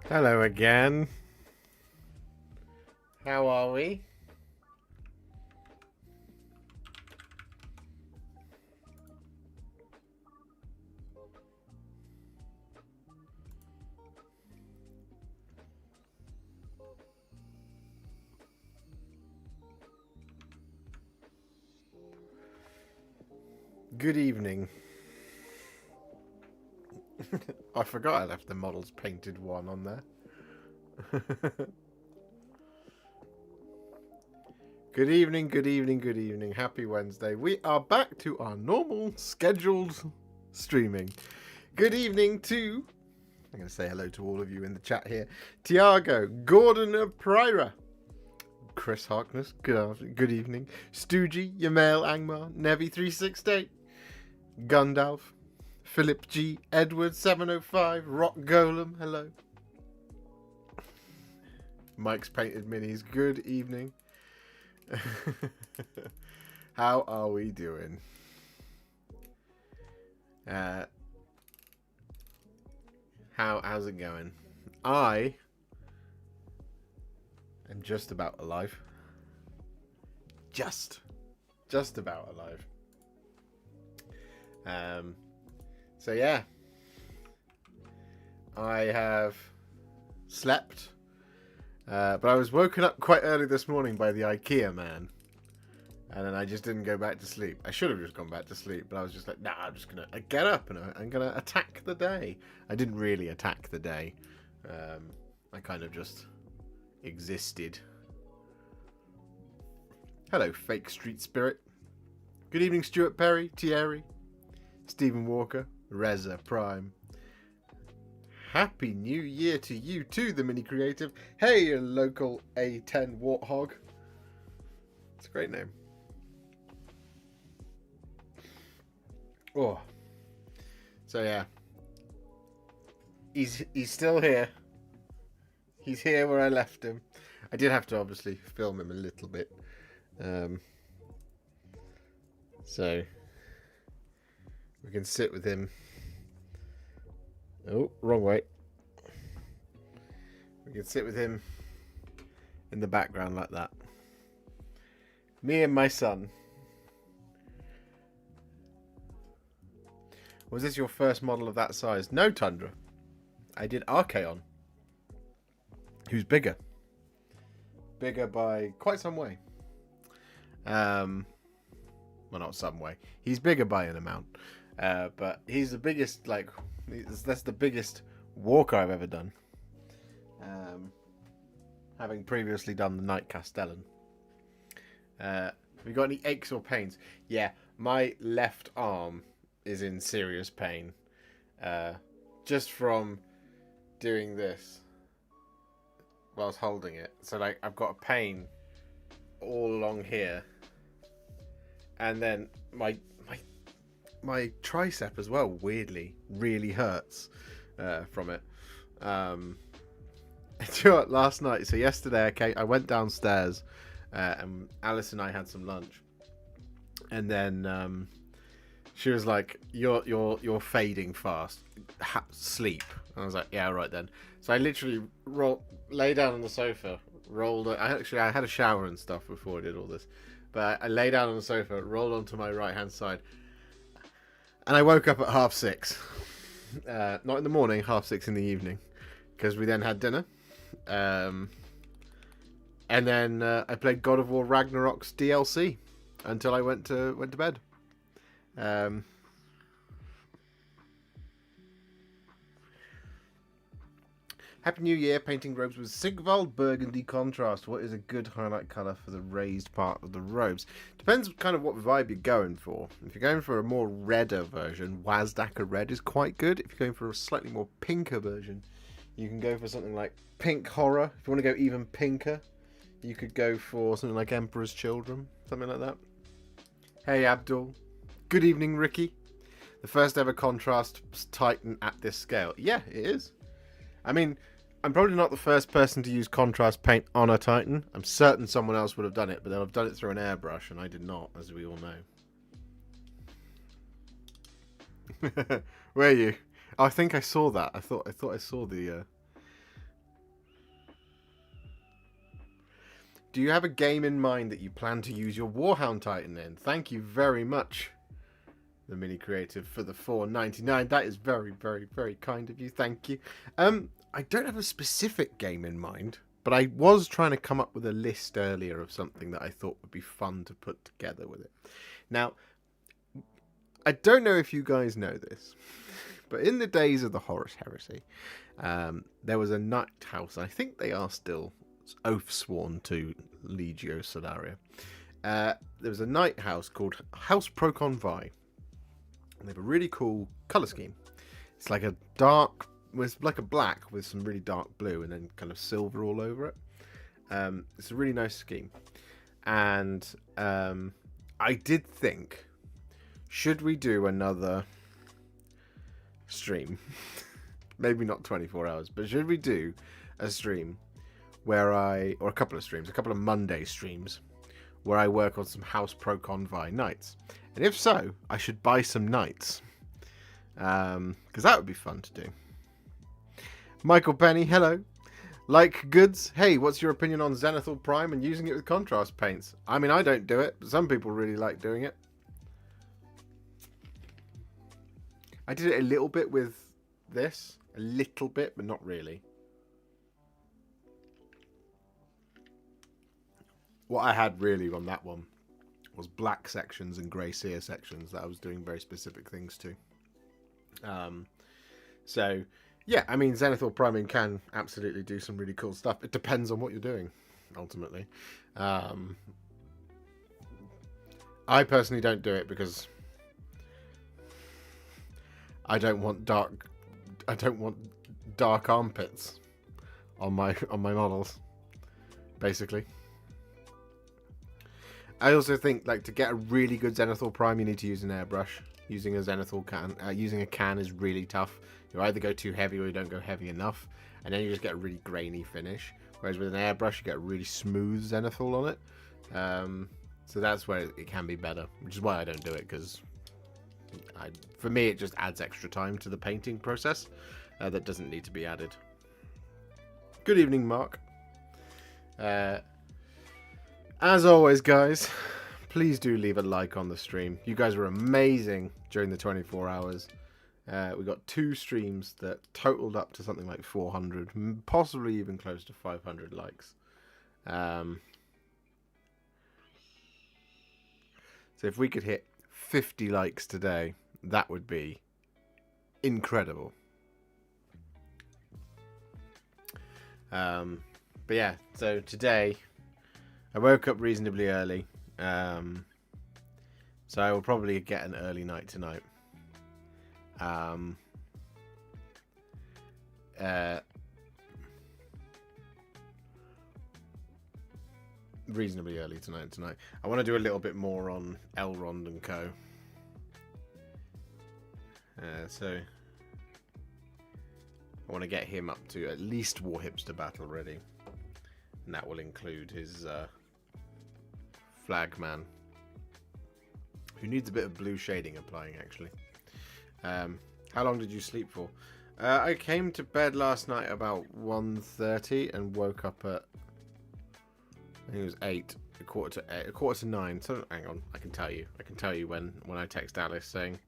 Hello again. How are we? Good evening. I forgot I left the models painted one on there. Good evening, good evening, good evening. Happy Wednesday. We are back to our normal scheduled streaming. Good evening to... I'm going to say hello to all of you in the chat here. Tiago, Gordon of Prira, Chris Harkness, good evening. Stoogie, Yamail Angmar, Nevi368, Gundalf, Philip G, Edward 705, Rock Golem, hello. Mike's Painted Minis, good evening. How are we doing? How's it going? I am just about alive. Just about alive. So yeah, I have slept, but I was woken up quite early this morning by the IKEA man, and then I just didn't go back to sleep. I should have just gone back to sleep, but I was just like, nah, I'm just gonna get up and I'm gonna attack the day. I didn't really attack the day. I kind of just existed. Hello, fake street spirit. Good evening, Stuart Perry, Thierry, Stephen Walker, Reza Prime. Happy New Year to you too, the Mini Creative. Hey, your local A10 Warthog. It's a great name. Oh. So yeah. He's still here. He's here where I left him. I did have to obviously film him a little bit. So we can sit with him. Oh, wrong way. We can sit with him in the background like that. Me and my son. Was this your first model of that size? No, Tundra. I did Archaon. Who's bigger. Bigger by quite some way. Well, not some way. He's bigger by an amount. But he's the biggest, like... That's the biggest walker I've ever done. Having previously done the Knight Castellan. Have you got any aches or pains? Yeah, my left arm is in serious pain. Just from doing this whilst holding it. So like I've got a pain all along here. And then my tricep as well, weirdly, really hurts from it. Do you know what, last night, so yesterday I went downstairs and Alice and I had some lunch. And then she was like, you're fading fast. Sleep. And I was like, yeah, right then. So I literally lay down on the sofa, I had a shower and stuff before I did all this. But I lay down on the sofa, rolled onto my right-hand side, and I woke up at 6:30. Not in the morning, 6:30 in the evening, because we then had dinner. And then I played God of War Ragnarok's DLC until I went to bed. Happy New Year, painting robes with Sigvald Burgundy contrast. What is a good highlight colour for the raised part of the robes? Depends kind of what vibe you're going for. If you're going for a more redder version, Wazdaka Red is quite good. If you're going for a slightly more pinker version, you can go for something like Pink Horror. If you want to go even pinker, you could go for something like Emperor's Children, something like that. Hey Abdul. Good evening, Ricky. The first ever contrast Titan at this scale. Yeah, it is. I mean, I'm probably not the first person to use contrast paint on a Titan. I'm certain someone else would have done it, but they'll have done it through an airbrush, and I did not, as we all know. Where are you? Oh, I think I saw that. I thought I saw the Do you have a game in mind that you plan to use your Warhound Titan in? Thank you very much, the Mini Creative, for the $4.99. That is very, very, very kind of you. Thank you. I don't have a specific game in mind, but I was trying to come up with a list earlier of something that I thought would be fun to put together with it. Now, I don't know if you guys know this, but in the days of the Horus Heresy, there was a night house. I think they are still oath sworn to Legio Solaria. There was a night house called House Procon Vi. And they have a really cool colour scheme. It's like a dark, it's like a black with some really dark blue and then kind of silver all over it. It's a really nice scheme. And I did think, should we do another stream? Maybe not 24 hours, but should we do a stream where or a couple of Monday streams, where I work on some House Procon Vi knights? And if so, I should buy some knights, because that would be fun to do. Michael Penny, hello. Like goods, hey, what's your opinion on Zenithal Prime and using it with contrast paints? I mean, I don't do it, but some people really like doing it. I did it a little bit with this, a little bit, but not really. What I had really on that one was black sections and grey seer sections that I was doing very specific things to. So, yeah, I mean, Zenithal Priming can absolutely do some really cool stuff. It depends on what you're doing, ultimately. I personally don't do it because I don't want dark armpits on my models, basically. I also think, like, to get a really good Zenithal Prime, you need to use an airbrush. Using a Zenithal can, using a can is really tough. You either go too heavy or you don't go heavy enough, and then you just get a really grainy finish. Whereas with an airbrush, you get a really smooth Zenithal on it. So that's where it can be better, which is why I don't do it, because for me it just adds extra time to the painting process that doesn't need to be added. Good evening, Mark. As always, guys, please do leave a like on the stream. You guys were amazing during the 24 hours. We got 2 streams that totaled up to something like 400, possibly even close to 500 likes. So if we could hit 50 likes today, that would be incredible. But yeah, so today I woke up reasonably early, so I will probably get an early night tonight. Reasonably early tonight. I want to do a little bit more on Elrond and Co. So I want to get him up to at least Warhipster battle ready, and that will include his flagman, who needs a bit of blue shading applying, actually. How long did you sleep for? I came to bed last night about 1:30 and woke up at, I think it was 8, a quarter to 9. So hang on, I can tell you when I text Alice saying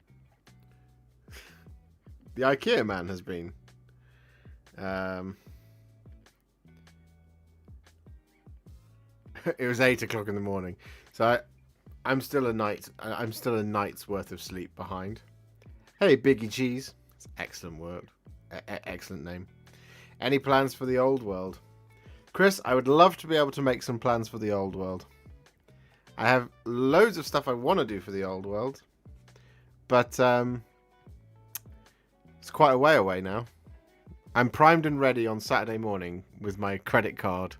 the IKEA man has been. It was 8 o'clock in the morning, so I'm still a night's worth of sleep behind. Hey, Biggie Cheese, it's excellent work, excellent name. Any plans for the old world, Chris? I would love to be able to make some plans for the old world. I have loads of stuff I want to do for the old world, but it's quite a way away now. I'm primed and ready on Saturday morning with my credit card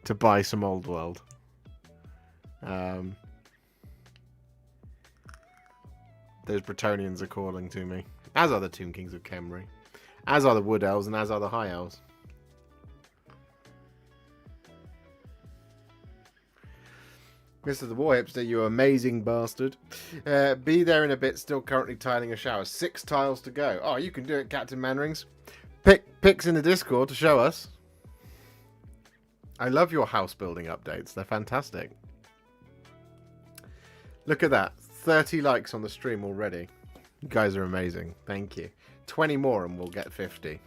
to buy some old world. Those Bretonians are calling to me, as are the Tomb Kings of Khemri, as are the Wood Elves, and as are the High Elves. Mr. the Warhipster, you amazing bastard. Be there in a bit, still currently tiling a shower. 6 tiles to go. Oh, you can do it, Captain Manrings. Pics in the Discord to show us. I love your house building updates. They're fantastic. Look at that. 30 likes on the stream already. You guys are amazing. Thank you. 20 more and we'll get 50.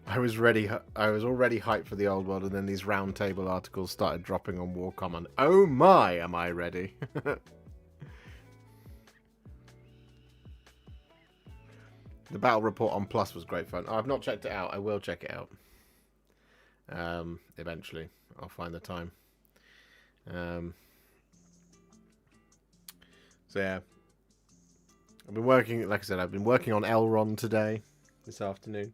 I was already hyped for the old world, and then these roundtable articles started dropping on War Command. Oh my, am I ready? The battle report on Plus was great fun. Oh, I've not checked it out. I will check it out. Eventually. I'll find the time. So yeah. I've been working, like I said, I've been working on Elrond today, this afternoon.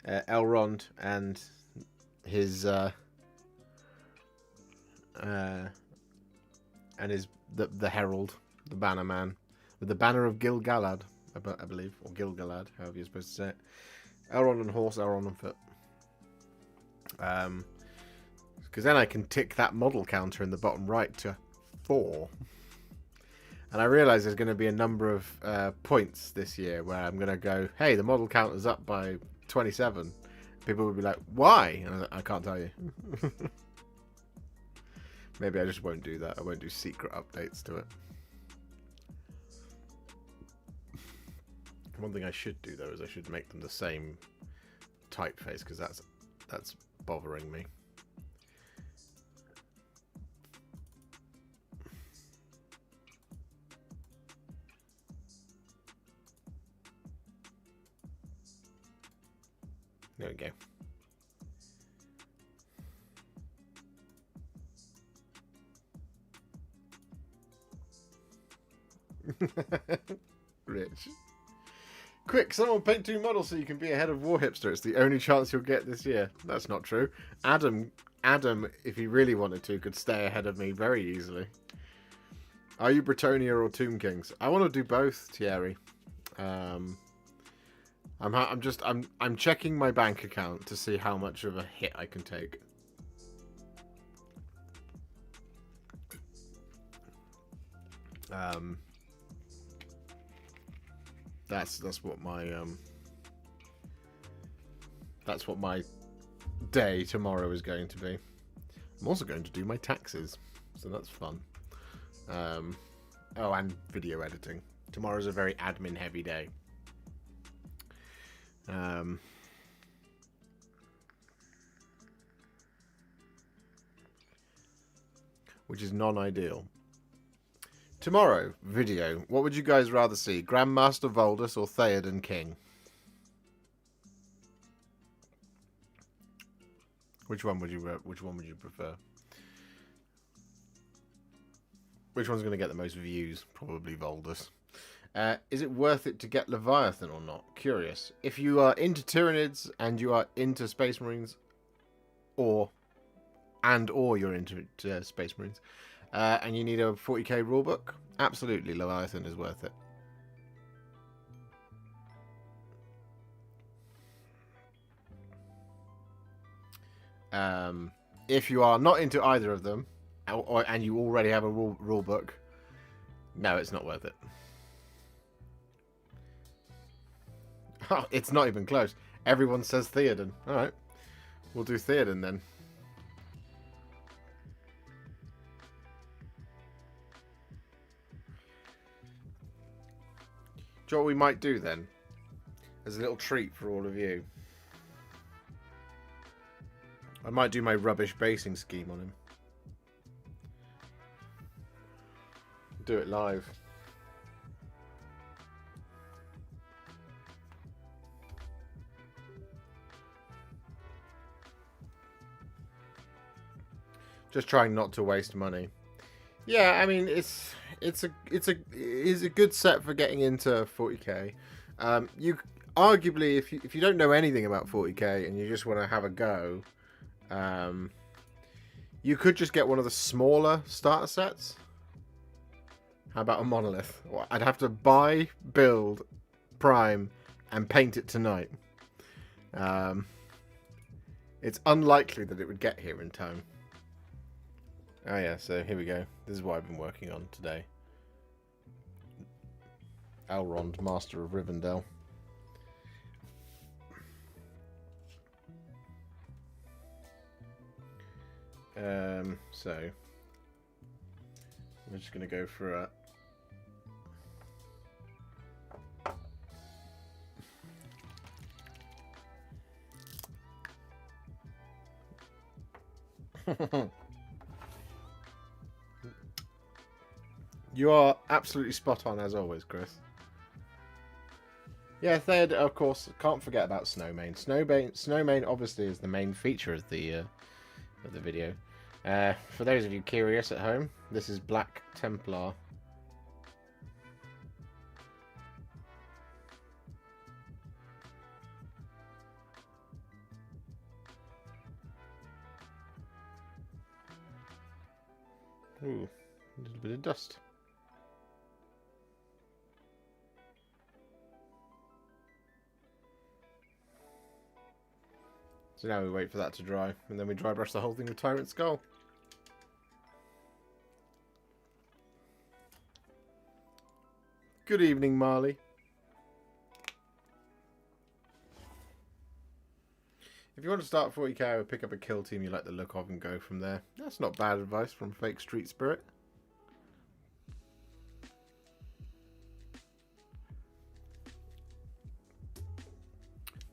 Elrond and his the herald, the banner man, with the banner of Gil-galad, I believe, or Gil-galad, however you're supposed to say it. Elrond on horse, Elrond on foot. Because then I can tick that model counter in the bottom right to 4. And I realise there's going to be a number of points this year where I'm going to go, hey, the model counter's up by 27. People would be like, why? And I can't tell you. Maybe I just won't do that. I won't do secret updates to it. One thing I should do, though, is I should make them the same typeface, because that's bothering me. There we go. Rich. Quick, someone paint 2 models so you can be ahead of Warhipster. It's the only chance you'll get this year. That's not true. Adam, if he really wanted to, could stay ahead of me very easily. Are you Bretonia or Tomb Kings? I want to do both, Thierry. I'm checking my bank account to see how much of a hit I can take. That's what my day tomorrow is going to be. I'm also going to do my taxes, so that's fun. Oh, and video editing. Tomorrow's a very admin heavy day. Which is non-ideal. Tomorrow, video. What would you guys rather see? Grandmaster Voldus or Theoden King? Which one would you prefer? Which one's going to get the most views? Probably Voldus. Is it worth it to get Leviathan or not? Curious. If you are into Tyranids and you are into Space Marines, or you're into Space Marines, and you need a 40k rulebook, absolutely Leviathan is worth it. If you are not into either of them, and you already have a rulebook, no, it's not worth it. Oh, it's not even close. Everyone says Theoden. Alright. We'll do Theoden then. Do you know what we might do then? As a little treat for all of you. I might do my rubbish basing scheme on him. Do it live. Just trying not to waste money. Yeah, I mean it's a good set for getting into 40k. You arguably, if you don't know anything about 40k and you just want to have a go, you could just get one of the smaller starter sets. How about a monolith? Well, I'd have to buy, build, prime, and paint it tonight. It's unlikely that it would get here in time. Oh yeah, so here we go. This is what I've been working on today. Elrond, Master of Rivendell. So we're just going to go for a... You are absolutely spot on as always, Chris. Yeah, third, of course, can't forget about Snowmane. Snowmane obviously is the main feature of the video. For those of you curious at home, this is Black Templar. Ooh, a little bit of dust. So now we wait for that to dry, and then we dry brush the whole thing with Tyrant Skull. Good evening, Marley. If you want to start 40k, pick up a kill team you like the look of and go from there. That's not bad advice from Fake Street Spirit.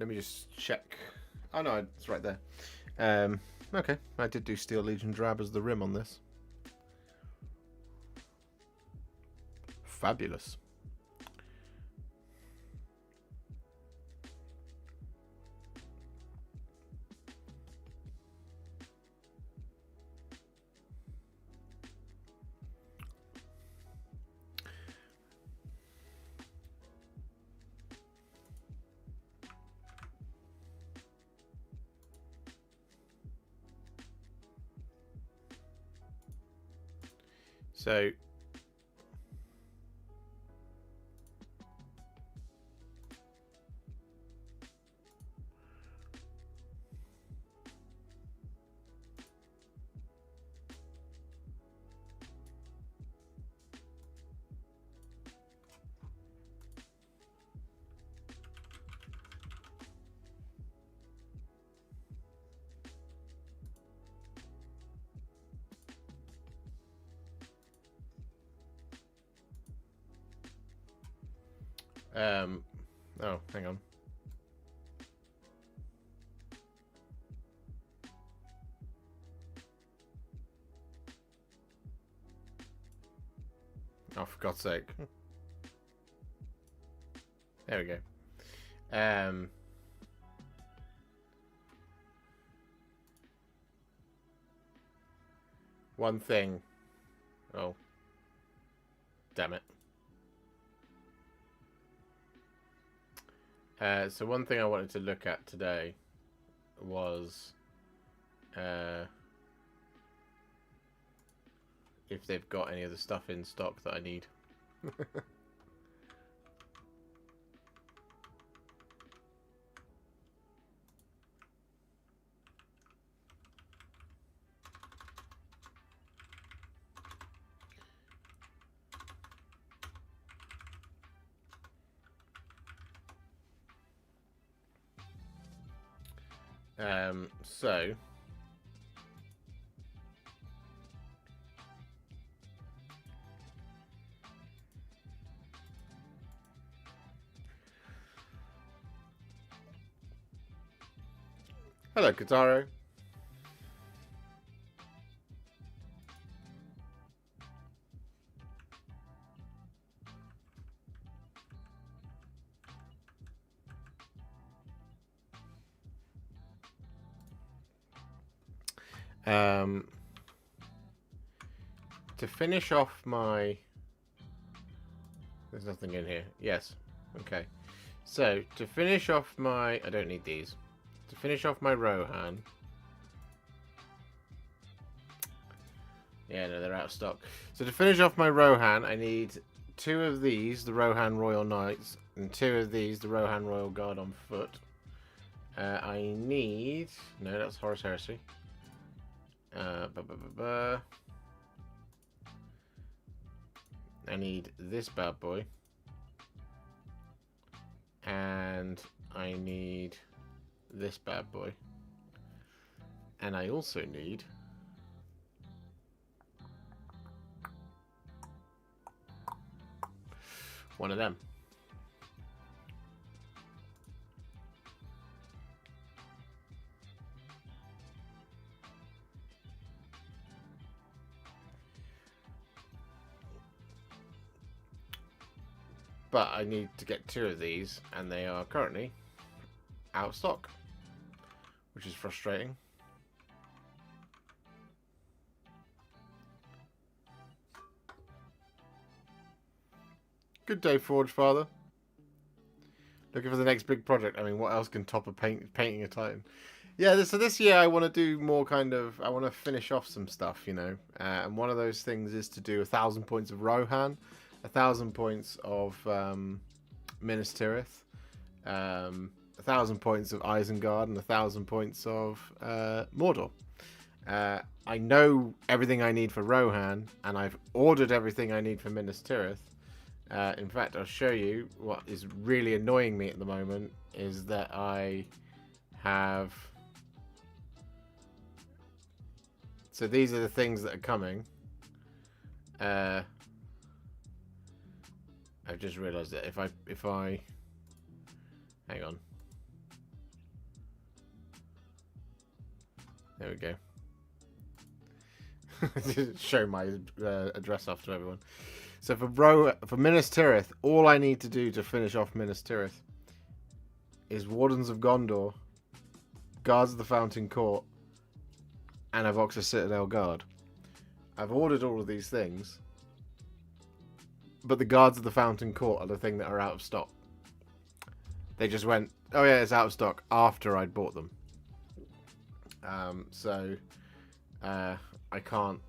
Let me just check. Oh no, it's right there. Okay, I did do Steel Legion Drab as the rim on this. Fabulous. So oh, hang on. Oh, for God's sake. There we go. One thing. Oh. Damn it. So one thing I wanted to look at today was if they've got any of the stuff in stock that I need. So hello, Kataro. To finish off my... There's nothing in here. Yes. Okay. So, to finish off my... I don't need these. To finish off my Rohan... Yeah, no, they're out of stock. So to finish off my Rohan, I need 2 of these, the Rohan Royal Knights, and 2 of these, the Rohan Royal Guard on foot. I need... No, that's Horus Heresy. I need this bad boy. And I need this bad boy. And I also need one of them. But I need to get 2 of these, and they are currently out of stock, which is frustrating. Good day, Forge Father. Looking for the next big project. I mean, what else can top a painting a Titan? Yeah, so this year I want to do more kind of... I want to finish off some stuff, you know. And one of those things is to do 1,000 points of Rohan, 1,000 points of Minas Tirith, 1,000 points of Isengard, and 1,000 points of Mordor. I know everything I need for Rohan, and I've ordered everything I need for Minas Tirith. In fact, I'll show you what is really annoying me at the moment is that I have... So these are the things that are coming. I've just realised that if I hang on, there we go. Show my address off to everyone. So for Minas Tirith, all I need to do to finish off Minas Tirith is Wardens of Gondor, Guards of the Fountain Court, and Avoxa Citadel Guard. I've ordered all of these things, but the Guards of the Fountain Court are the thing that are out of stock. They just went, oh yeah, it's out of stock after I'd bought them. So I can't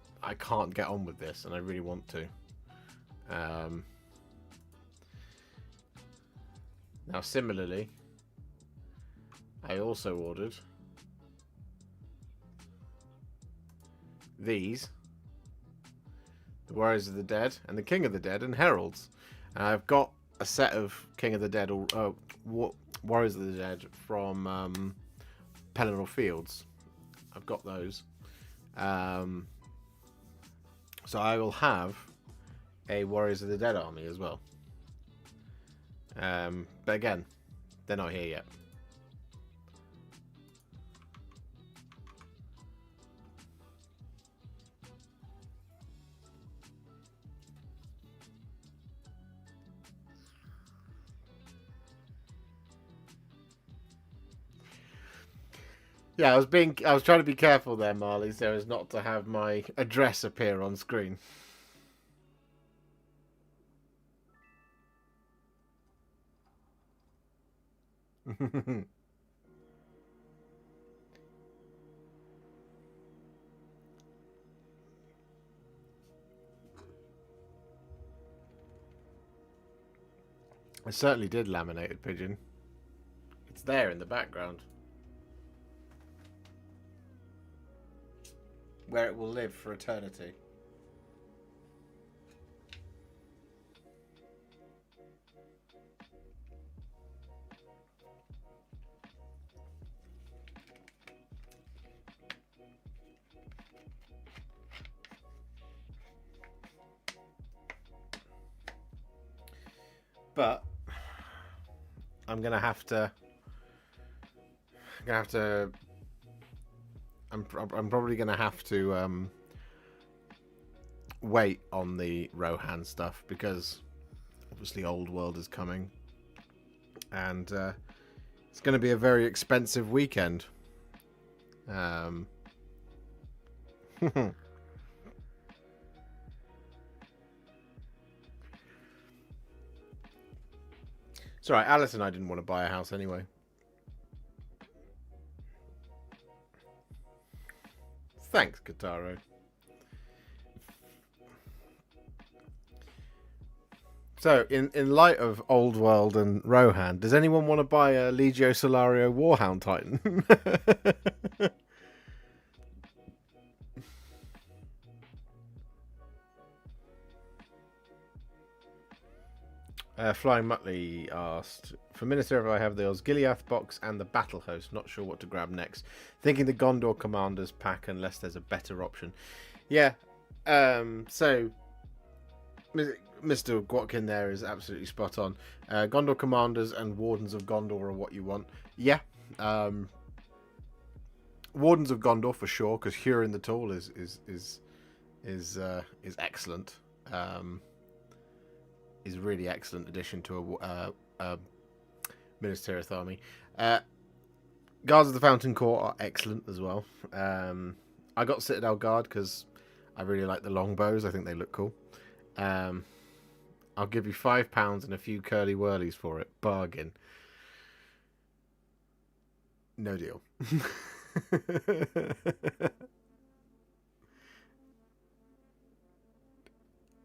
get on with this, and I really want to. Now similarly, I also ordered these, the Warriors of the Dead and the King of the Dead and Heralds. And I've got a set of King of the Dead or Warriors of the Dead from Pelennor Fields. I've got those. So I will have a Warriors of the Dead army as well. But again, they're not here yet. Yeah, I was trying to be careful there, Marley, so as not to have my address appear on screen. I certainly did laminated pigeon. It's there in the background, where it will live for eternity. But I'm gonna have to. I'm probably gonna have to wait on the Rohan stuff because obviously Old World is coming, and it's going to be a very expensive weekend. It's alright, Alice and I didn't want to buy a house anyway. Thanks, Kataro. So, in light of Old World and Rohan, does anyone want to buy a Legio Solario Warhound Titan? Flying Muttley asked, for Minas Tirith I have the Osgiliath box and the Battle Host. Not sure what to grab next. Thinking the Gondor Commanders pack unless there's a better option. Yeah, so Mr. Gwatkin there is absolutely spot on. Gondor Commanders and Wardens of Gondor are what you want. Yeah. Wardens of Gondor for sure, because Hurin the Tall is excellent. Is a really excellent addition to a Minas Tirith army. Guards of the Fountain Court are excellent as well. I got Citadel Guard because I really like the longbows. I think they look cool. I'll give you £5 and a few curly whirlies for it. Bargain. No deal.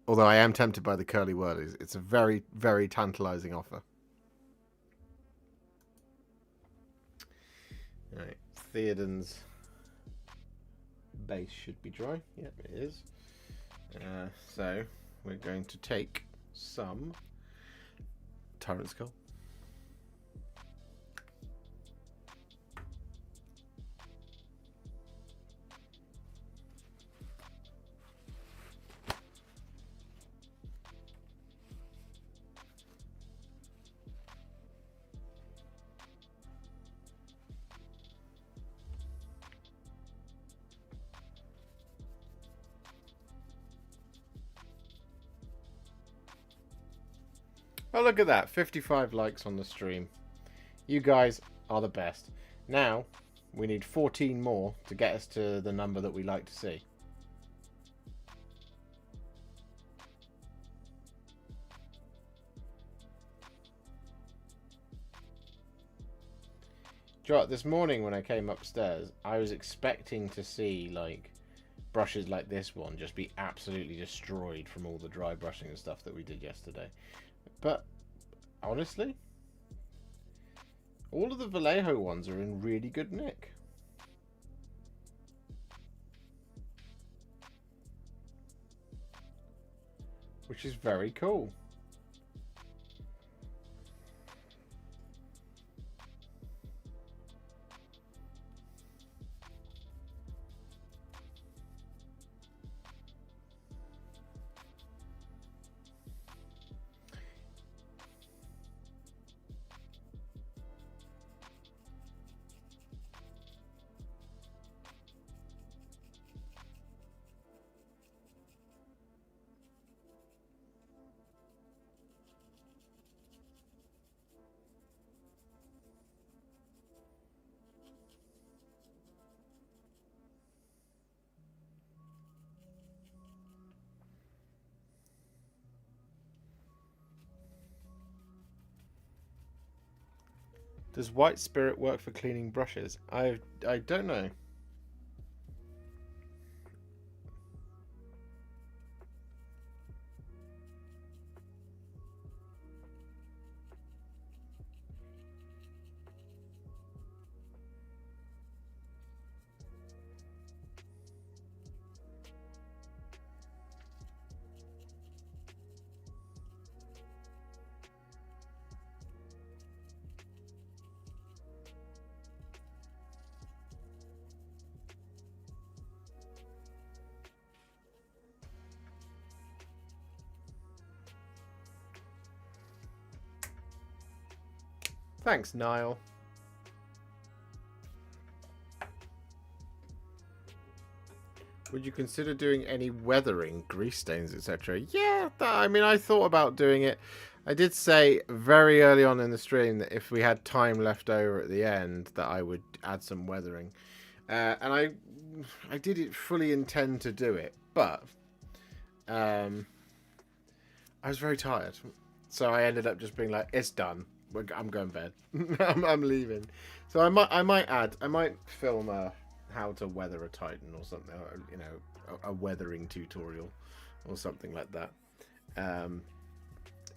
Although I am tempted by the curly whirlies. It's a very, very tantalising offer. Right, Theoden's base should be dry. Yep, it is. So we're going to take some Tyrant Skull. Oh, look at that. 55 likes on the stream. You guys are the best. Now, we need 14 more to get us to the number that we like to see. Do you know what, this morning when I came upstairs, I was expecting to see, like, brushes like this one just be absolutely destroyed from all the dry brushing and stuff that we did yesterday. But honestly, all of the Vallejo ones are in really good nick. Which is very cool. Does white spirit work for cleaning brushes? I don't know. Thanks, Niall. Would you consider doing any weathering, grease stains, etc.? Yeah, I mean, I thought about doing it. I did say very early on in the stream that if we had time left over at the end, that I would add some weathering. And I did fully intend to do it, but I was very tired. So I ended up just being like, it's done. I'm going to bed. I'm leaving. So I might film how to weather a Titan or something, or, you know, a weathering tutorial or something like that.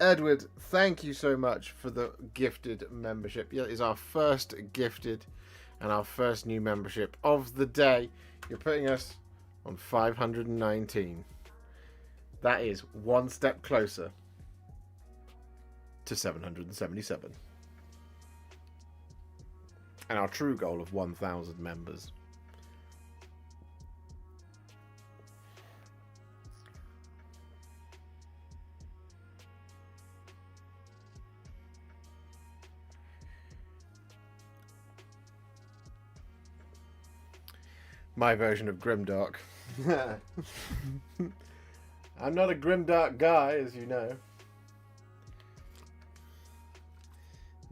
Edward, thank you so much for the gifted membership. Yeah, it's our first gifted and our first new membership of the day. You're putting us on 519. That is one step closer to 777. And our true goal of 1,000 members. My version of grimdark. I'm not a grimdark guy, as you know.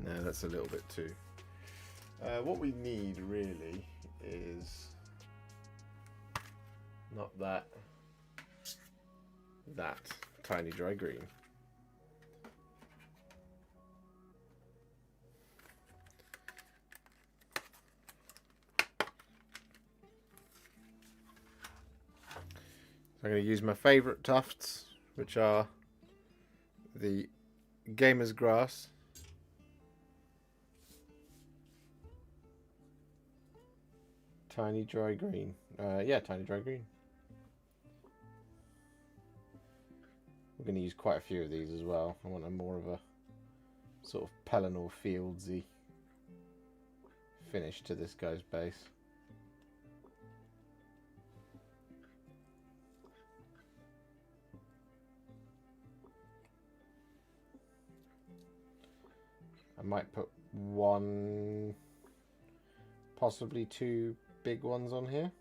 No, that's a little bit too. What we need really is not that. That tiny dry green. I'm going to use my favourite tufts, which are the Gamer's Grass, Tiny Dry Green. Yeah, Tiny Dry Green. We're going to use quite a few of these as well. I want a more of a sort of Pelennor Fieldsy finish to this guy's base. I might put one, possibly two big ones on here.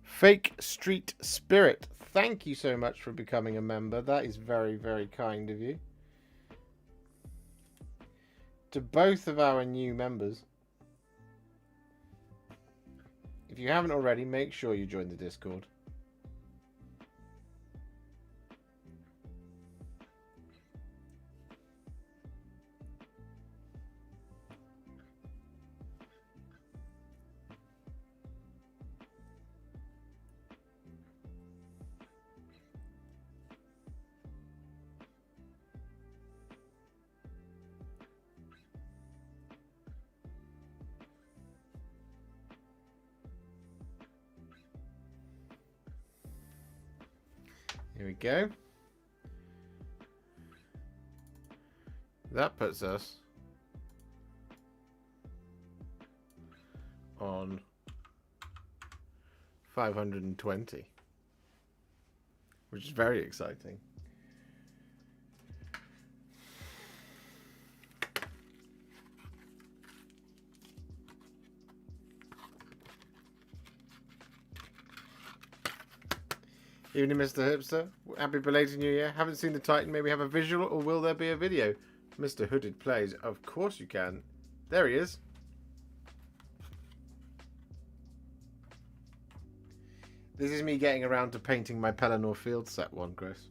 Fake Street Spirit, thank you so much for becoming a member. That is very, very kind of you. To both of our new members, if you haven't already, make sure you join the Discord. Here we go. That puts us on 520, which is very exciting. Evening, Mr. Hipster. Happy belated New Year. Haven't seen the Titan. Maybe have a visual, or will there be a video? Mr. Hooded Plays. Of course you can. There he is. This is me getting around to painting my Pelennor Field set one, Chris.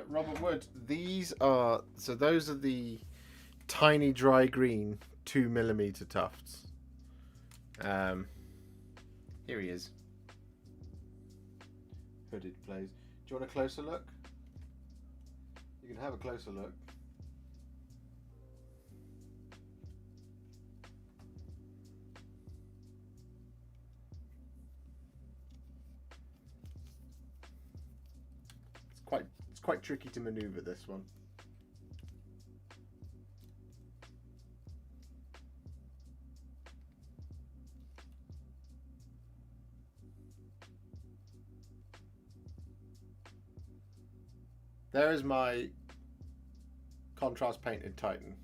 Robert Wood. These are... So those are the tiny dry green 2mm tufts. Here he is. Hooded Plays. Do you want a closer look? You can have a closer look. It's quite tricky to maneuver this one. There is my contrast painted Titan.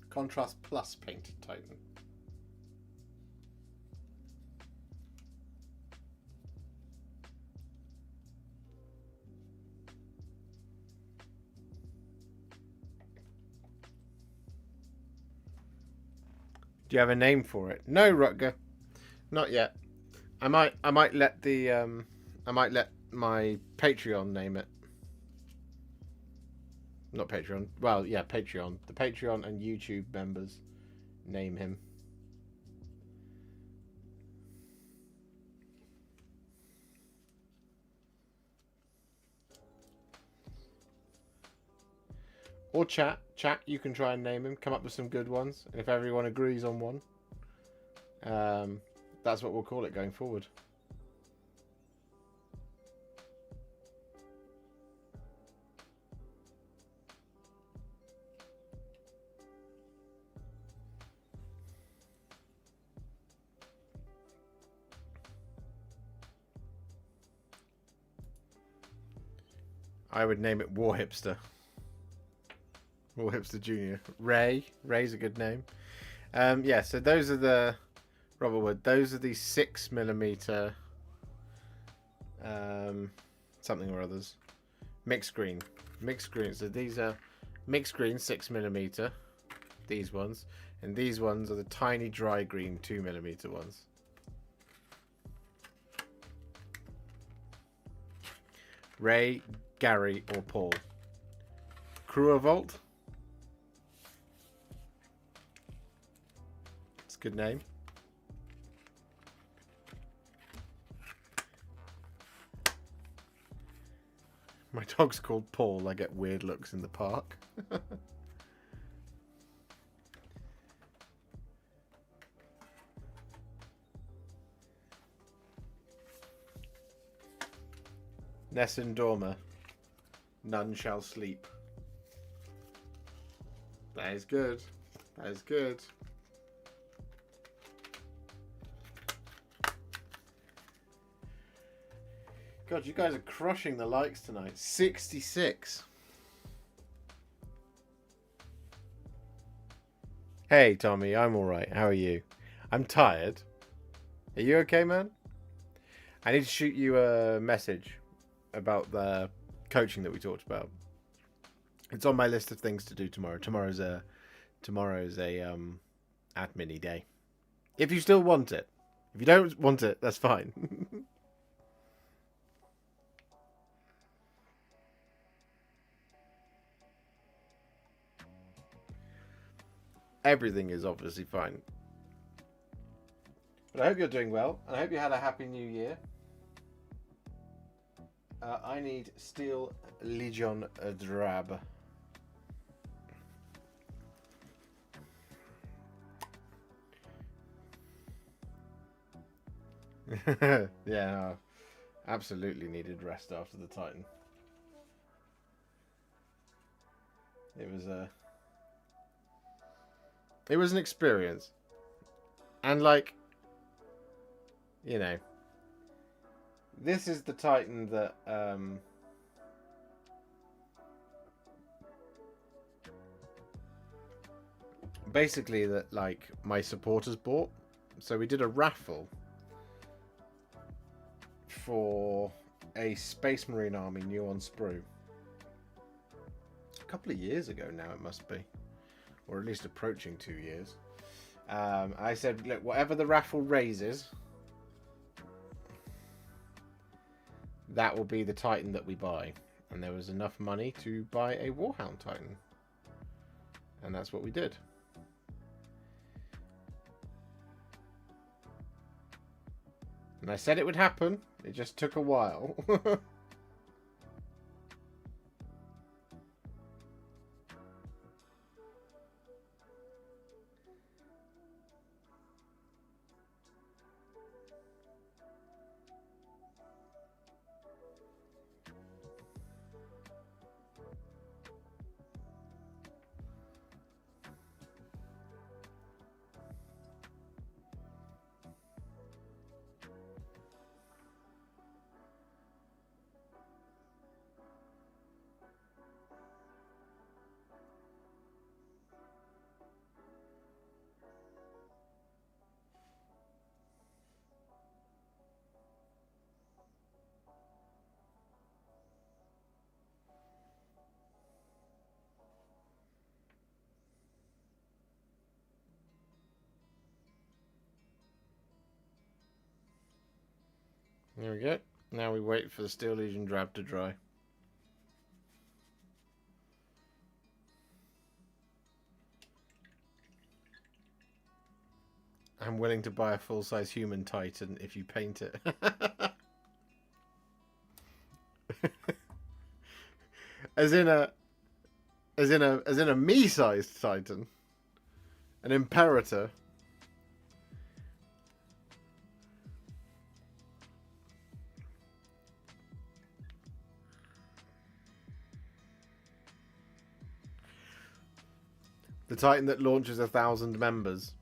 Contrast plus painted Titan. Do you have a name for it? No, Rutger, not yet. I might let the I might let my Patreon name it. Not Patreon. Well, yeah, Patreon. The Patreon and YouTube members name him. Or chat. Chat, you can try and name him. Come up with some good ones. And if everyone agrees on one, that's what we'll call it going forward. I would name it Warhipster. Warhipster Jr. Ray's a good name. Yeah, so those are the Robert Wood. Those are the 6mm something or others. Mixed green. So these are mixed green 6mm. These ones. And these ones are the tiny dry green 2mm ones. Ray, Gary, or Paul. Cruavolt. It's a good name. My dog's called Paul. I get weird looks in the park. Nessun Dorma. None shall sleep. That is good. That is good. God, you guys are crushing the likes tonight. 66. Hey, Tommy, I'm alright. How are you? I'm tired. Are you okay, man? I need to shoot you a message about the coaching that we talked about. It's on my list of things to do tomorrow. Tomorrow's a admin-y day. If you still want it. If you don't want it, that's fine. Everything is obviously fine. But I hope you're doing well. And I hope you had a happy new year. I need Steel Legion Drab. Yeah, absolutely needed rest after the Titan. It was an experience. And like, you know, this is the Titan that basically that like my supporters bought. So we did a raffle for a Space Marine Army new on sprue. A couple of years ago now it must be. Or at least approaching 2 years. I said, look, whatever the raffle raises, that will be the Titan that we buy. And there was enough money to buy a Warhound Titan. And that's what we did. And I said it would happen. It just took a while. There we go. Now we wait for the Steel Legion Drab to dry. I'm willing to buy a full-size human Titan if you paint it. As in a... As in a me-sized Titan. An Imperator. The Titan that launches 1,000 members.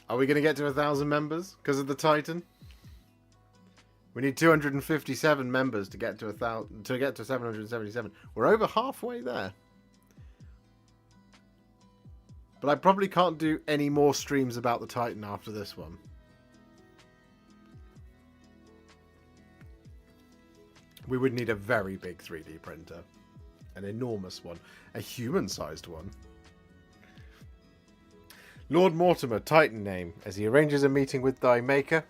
Are we going to get to 1,000 members because of the Titan? We need 257 members to get to 1,000 to get to 777. We're over halfway there. But I probably can't do any more streams about the Titan after this one. We would need a very big 3D printer. An enormous one. A human-sized one. Lord Mortimer, Titan name, as he arranges a meeting with thy maker.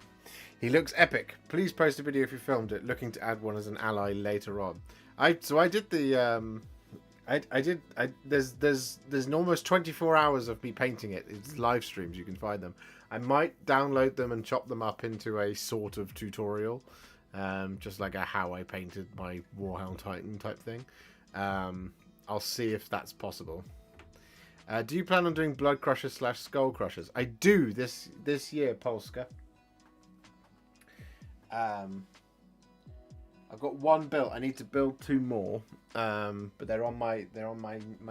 He looks epic. Please post a video if you filmed it. Looking to add one as an ally later on. There's almost 24 hours of me painting it. It's live streams. You can find them. I might download them and chop them up into a sort of tutorial, just like a how I painted my Warhound Titan type thing. I'll see if that's possible. Do you plan on doing Blood Crushers / Skull Crushers? I do this year, Polska. I've got one built. I need to build 2 more, but they're on my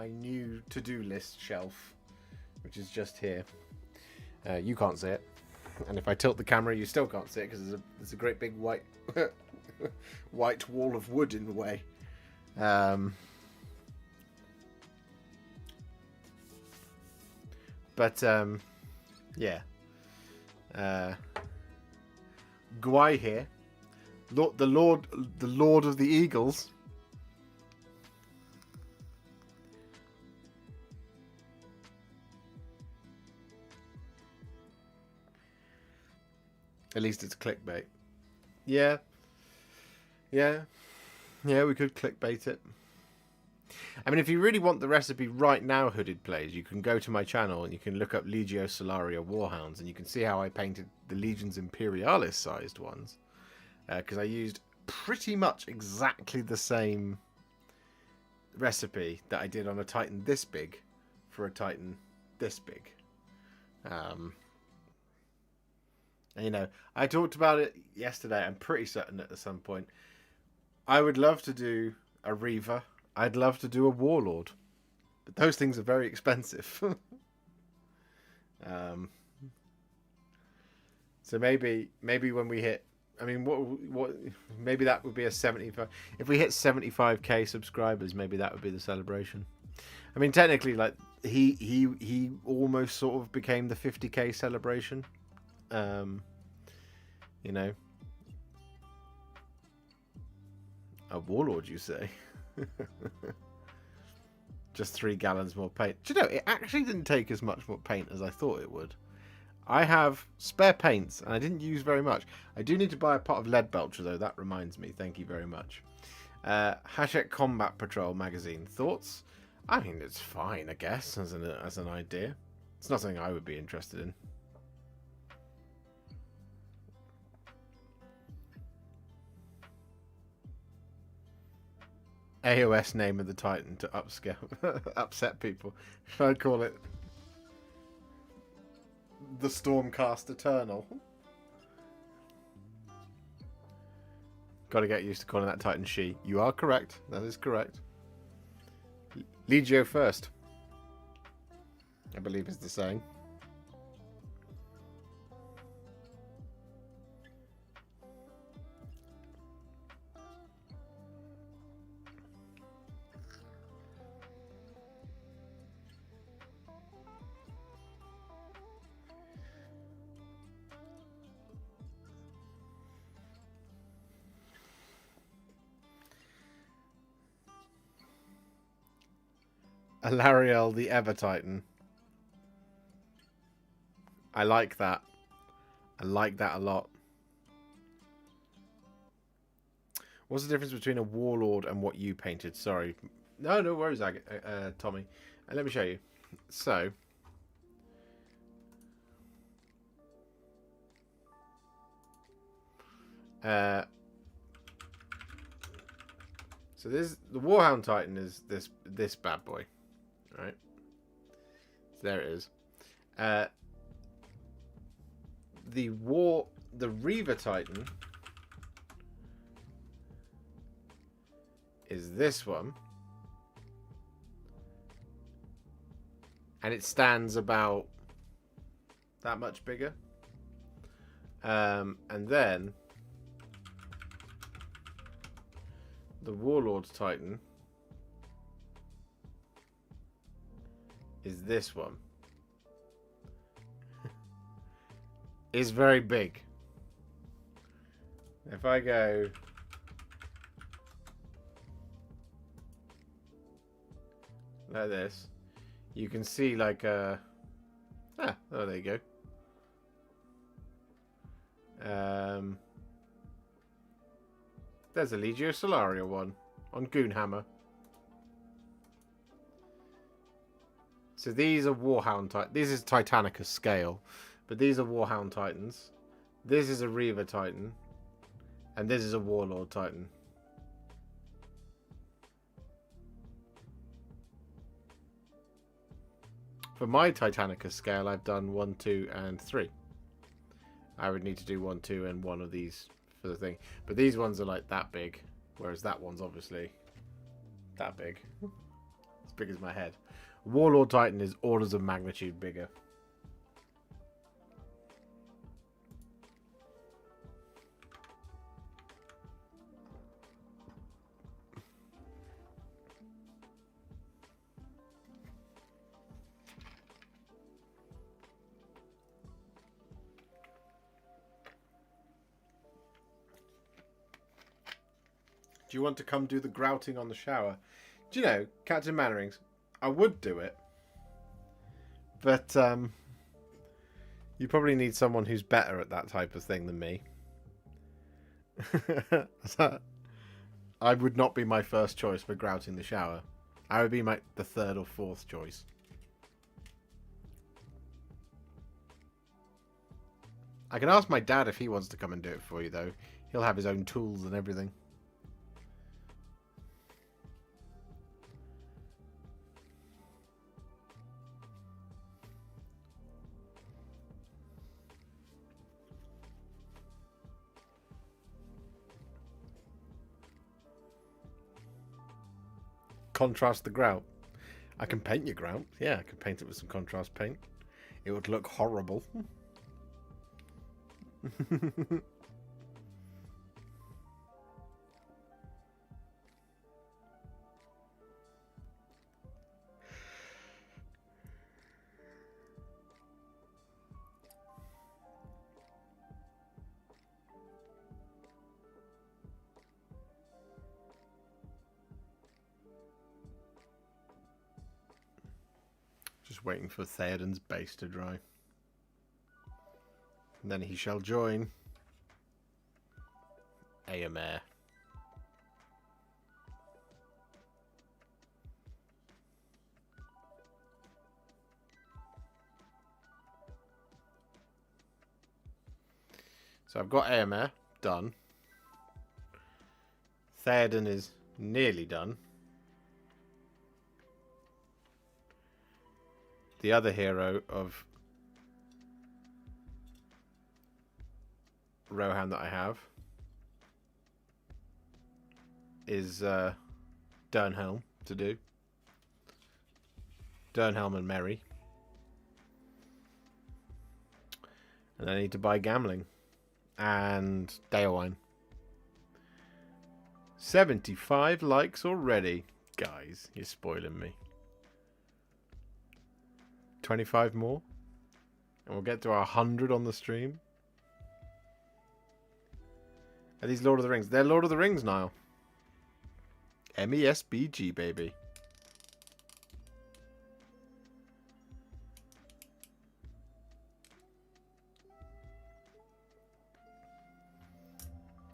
new to-do list shelf, which is just here. You can't see it, and if I tilt the camera, you still can't see it because there's a great big white white wall of wood in the way. But yeah. Guai here, the Lord of the Eagles. At least it's clickbait. Yeah, we could clickbait it. I mean, if you really want the recipe right now, Hooded Plays, you can go to my channel and you can look up Legio Solaria Warhounds and you can see how I painted the Legions Imperialis sized ones. Because I used pretty much exactly the same recipe that I did on a Titan this big for a Titan this big. And, you know, I talked about it yesterday. I'm pretty certain that at some point I would love to do a Reaver. I'd love to do a Warlord, but those things are very expensive. So maybe when we hit, I mean, what? Maybe that would be a 75. If we hit 75k subscribers, maybe that would be the celebration. I mean, technically, like he almost sort of became the 50k celebration. You know, a Warlord, you say? Just 3 gallons more paint. Do you know, it actually didn't take as much more paint as I thought it would. I have spare paints and I didn't use very much. I do need to buy a pot of lead belcher though. That reminds me. Thank you very much. Hashek Combat Patrol magazine. Thoughts? I mean, it's fine, I guess, as an idea. It's not something I would be interested in. AOS name of the Titan to upscale, upset people. Should I call it the Stormcast Eternal? Got to get used to calling that Titan she. You are correct. That is correct. Legio first, I believe is the saying. Alariel the Ever Titan. I like that. I like that a lot. What's the difference between a Warlord and what you painted? Sorry. No worries, Tommy. Let me show you. So this the Warhound Titan is this bad boy. Right. So there it is. The Reaver Titan is this one. And it stands about that much bigger. And then the Warlord Titan is this one. Is very big. If I go like this, you can see like a... oh, there you go. There's a Legio Solaria one on Goonhammer. So these are Warhound Titans. This is Titanicus scale, but these are Warhound Titans. This is a Reaver Titan, and this is a Warlord Titan. For my Titanicus scale, I've done 1, 2, and 3. I would need to do 1, 2, and 1 of these for the thing. But these ones are like that big, whereas that one's obviously that big. As big as my head. Warlord Titan is orders of magnitude bigger. Do you want to come do the grouting on the shower? Do you know, Captain Mannerings, I would do it. But, you probably need someone who's better at that type of thing than me. I would not be my first choice for grouting the shower. I would be the third or fourth choice. I can ask my dad if he wants to come and do it for you, though. He'll have his own tools and everything. Contrast the grout. I can paint your grout. Yeah, I can paint it with some contrast paint. It would look horrible. Just waiting for Theoden's base to dry. And then he shall join AMR. So I've got AMR done. Theoden is nearly done. The other hero of Rohan that I have is Dernhelm to do. Dernhelm and Merry. And I need to buy Gamling and Daewine. 75 likes already. Guys, you're spoiling me. 25 more and we'll get to our 100 on the stream. Are these Lord of the Rings? They're Lord of the Rings, Niall. MESBG, baby.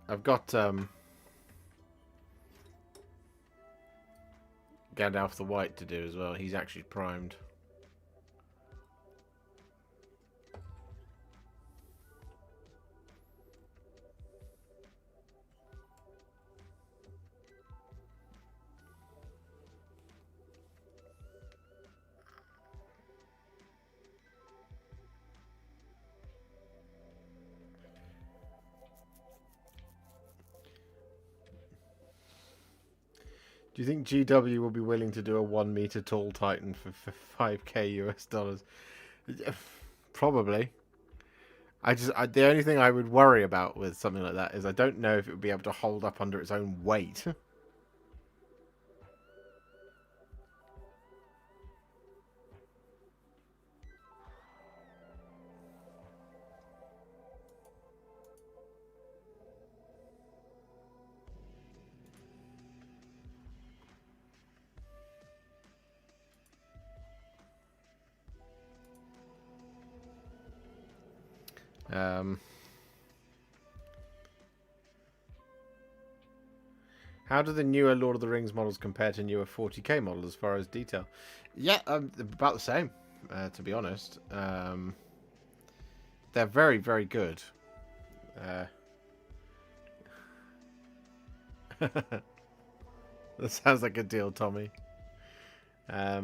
I've got Gandalf the White to do as well. He's actually primed. Do you think GW will be willing to do a 1 meter tall Titan for 5k US dollars? Probably. The only thing I would worry about with something like that is I don't know if it would be able to hold up under its own weight. How do the newer Lord of the Rings models compare to newer 40k models as far as detail? Yeah, about the same, to be honest. They're very, very good. That sounds like a deal, Tommy. I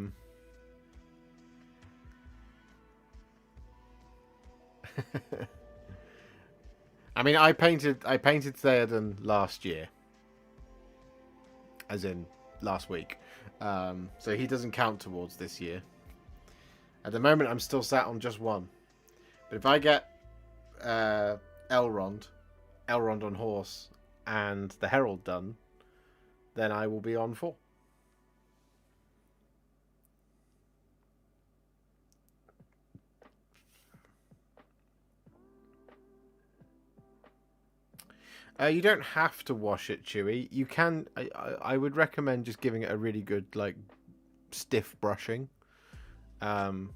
mean, I painted Theoden last year, as in last week. So he doesn't count towards this year. At the moment, I'm still sat on just one. But if I get Elrond on horse, and the Herald done, then I will be on 4. You don't have to wash it, Chewy. You can. I would recommend just giving it a really good, like, stiff brushing. You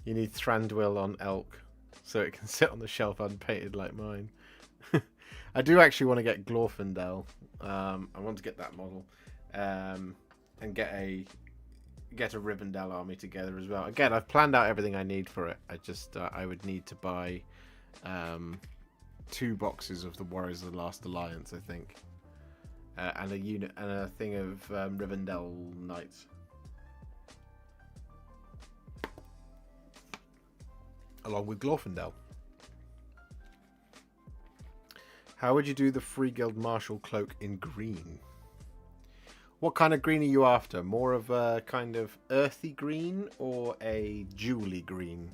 need Thranduil on Elk, so it can sit on the shelf unpainted like mine. I do actually want to get Glorfindel. I want to get that model, and get a Rivendell army together as well. Again, I've planned out everything I need for it. I just I would need to buy 2 boxes of the Warriors of the Last Alliance, I think, and a unit and a thing of Rivendell Knights, along with Glorfindel. How would you do the Free Guild Marshal cloak in green? What kind of green are you after? More of a kind of earthy green or a jewelly green?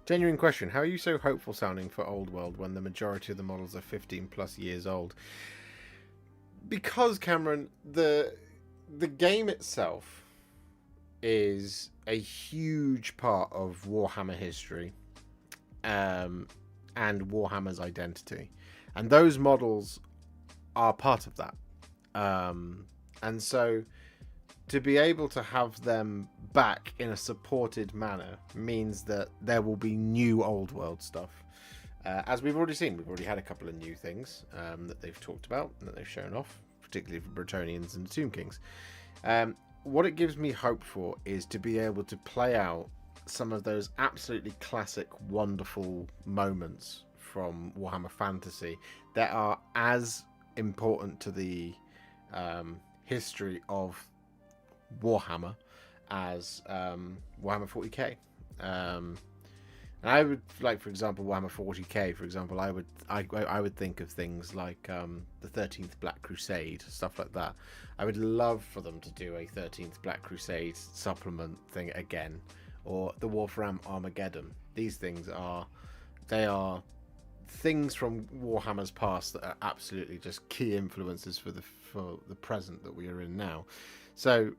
Genuine question. How are you so hopeful sounding for Old World when the majority of the models are 15 plus years old? Because, Cameron, the game itself is a huge part of Warhammer history. And Warhammer's identity, and those models are part of that, and so to be able to have them back in a supported manner means that there will be new Old World stuff, as we've already seen. We've already had a couple of new things that they've talked about and that they've shown off, particularly for Bretonians and the Tomb Kings. What it gives me hope for is to be able to play out some of those absolutely classic, wonderful moments from Warhammer Fantasy that are as important to the history of Warhammer as Warhammer 40k. And I would, like, for example, Warhammer 40k, for example, I would think of things like the 13th Black Crusade, stuff like that. I would love for them to do a 13th Black Crusade supplement thing again, or the Wolfram Armageddon. These things are things from Warhammer's past that are absolutely just key influences for the present that we are in now. So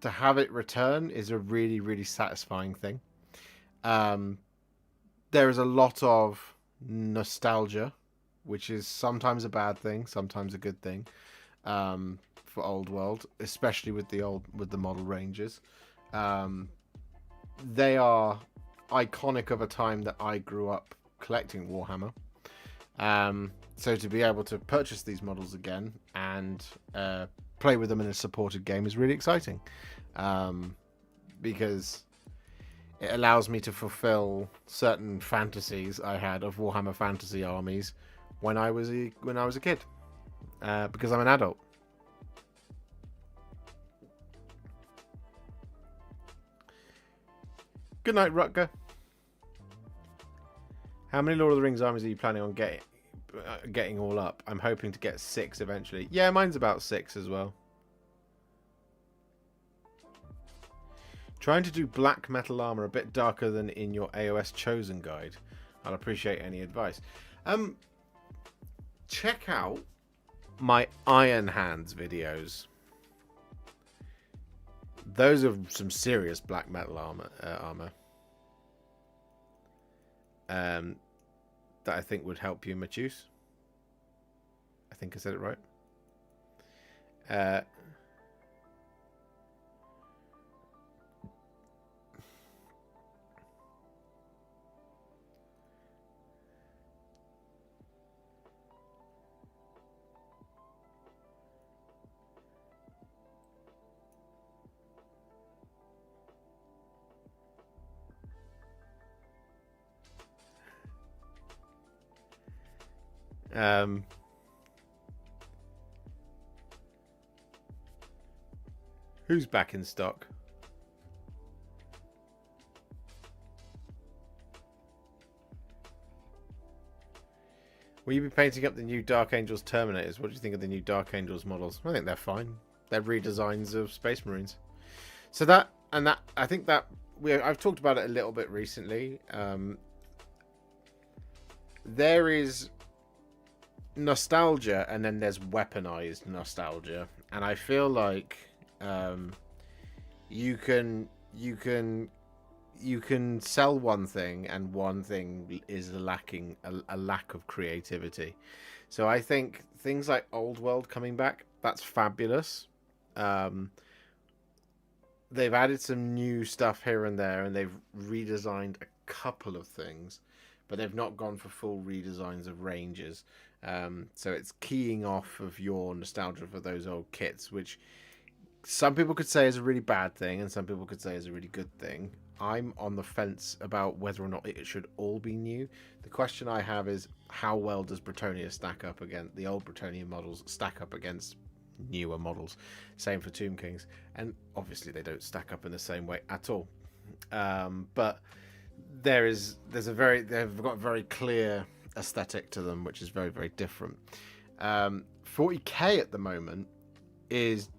to have it return is a really, really satisfying thing. There is a lot of nostalgia, which is sometimes a bad thing, sometimes a good thing, for Old World, especially with the model ranges. They are iconic of a time that I grew up collecting Warhammer. So to be able to purchase these models again and play with them in a supported game is really exciting, because it allows me to fulfill certain fantasies I had of Warhammer Fantasy armies when I was a kid, because I'm an adult. Good night, Rutger. How many Lord of the Rings armies are you planning on getting all up? I'm hoping to get 6 eventually. Yeah, mine's about 6 as well. Trying to do black metal armor a bit darker than in your AOS Chosen guide. I'll appreciate any advice. Check out my Iron Hands videos. Those are some serious black metal armor. That I think would help you, Matus. I think I said it right. Who's back in stock? Will you be painting up the new Dark Angels Terminators? What do you think of the new Dark Angels models? I think they're fine. They're redesigns of Space Marines. So that, I think that I've talked about it a little bit recently. There is nostalgia, and then there's weaponized nostalgia, and I feel like you can sell one thing, and one thing is lacking a lack of creativity. So I think things like Old World coming back, that's fabulous. They've added some new stuff here and there, and they've redesigned a couple of things, but they've not gone for full redesigns of ranges. So it's keying off of your nostalgia for those old kits, which some people could say is a really bad thing, and some people could say is a really good thing. I'm on the fence about whether or not it should all be new. The question I have is, how well does Bretonnia stack up against the old Bretonnia models, stack up against newer models? Same for Tomb Kings, and obviously they don't stack up in the same way at all. But they've got a very clear aesthetic to them, which is very, very different. 40k at the moment is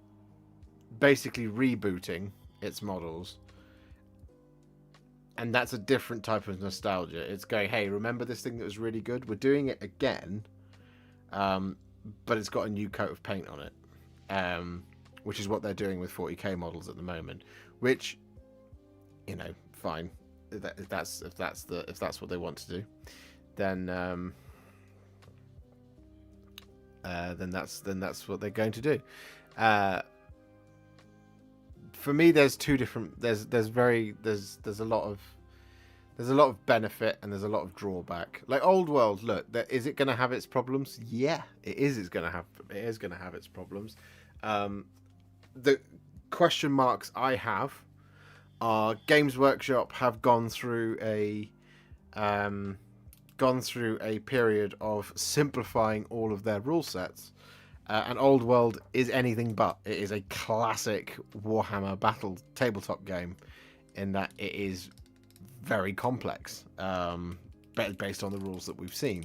basically rebooting its models, and that's a different type of nostalgia. It's going, hey, remember this thing that was really good? We're doing it again, but it's got a new coat of paint on it, which is what they're doing with 40k models at the moment. Which, you know, fine. If that's what they want to do, then that's what they're going to do. For me, there's two different. There's a lot of benefit, and there's a lot of drawback. Like Old World, look, is it going to have its problems? Yeah, it is. It is going to have its problems. The question marks I have are Games Workshop have gone through a period of simplifying all of their rule sets. And Old World is anything but. It is a classic Warhammer battle tabletop game in that it is very complex, based on the rules that we've seen.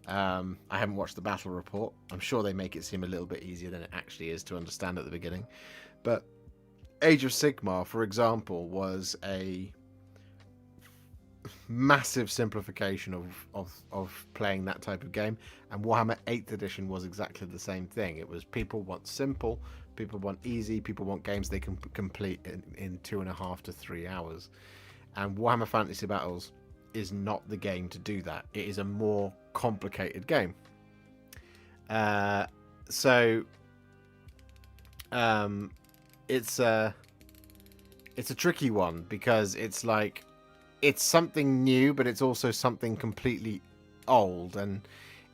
I haven't watched the battle report. I'm sure they make it seem a little bit easier than it actually is to understand at the beginning. But Age of Sigmar, for example, was a massive simplification of playing that type of game, and Warhammer 8th edition was exactly the same thing. It was, people want simple, people want easy, people want games they can complete in 2.5 to 3 hours, and Warhammer Fantasy Battles is not the game to do that. It is a more complicated game. It's a tricky one, because it's like, it's something new, but it's also something completely old, and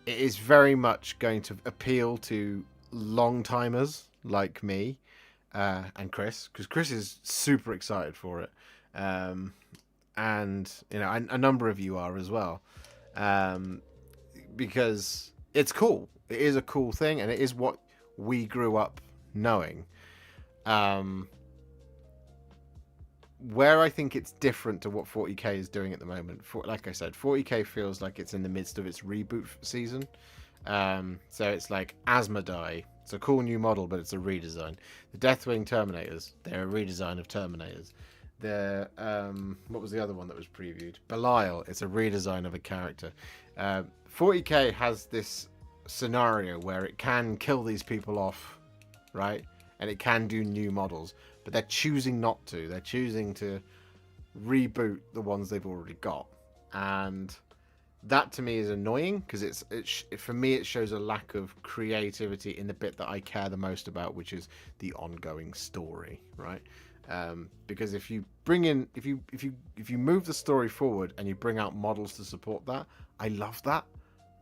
it is very much going to appeal to long-timers like me and Chris, because Chris is super excited for it, and you know, a number of you are as well, because it's cool. It is a cool thing, and it is what we grew up knowing. where I think it's different to what 40k is doing at the moment. Like I said, 40k feels like it's in the midst of its reboot season. So it's like Asmodai. It's a cool new model, but it's a redesign. The Deathwing Terminators, they're a redesign of Terminators. The what was the other one that was previewed? Belial. It's a redesign of a character. 40k has this scenario where it can kill these people off, right? And it can do new models, but they're choosing not to. They're choosing to reboot the ones they've already got, and that to me is annoying because for me it shows a lack of creativity in the bit that I care the most about, which is the ongoing story, right? Because if you bring in, if you move the story forward and you bring out models to support that, I love that.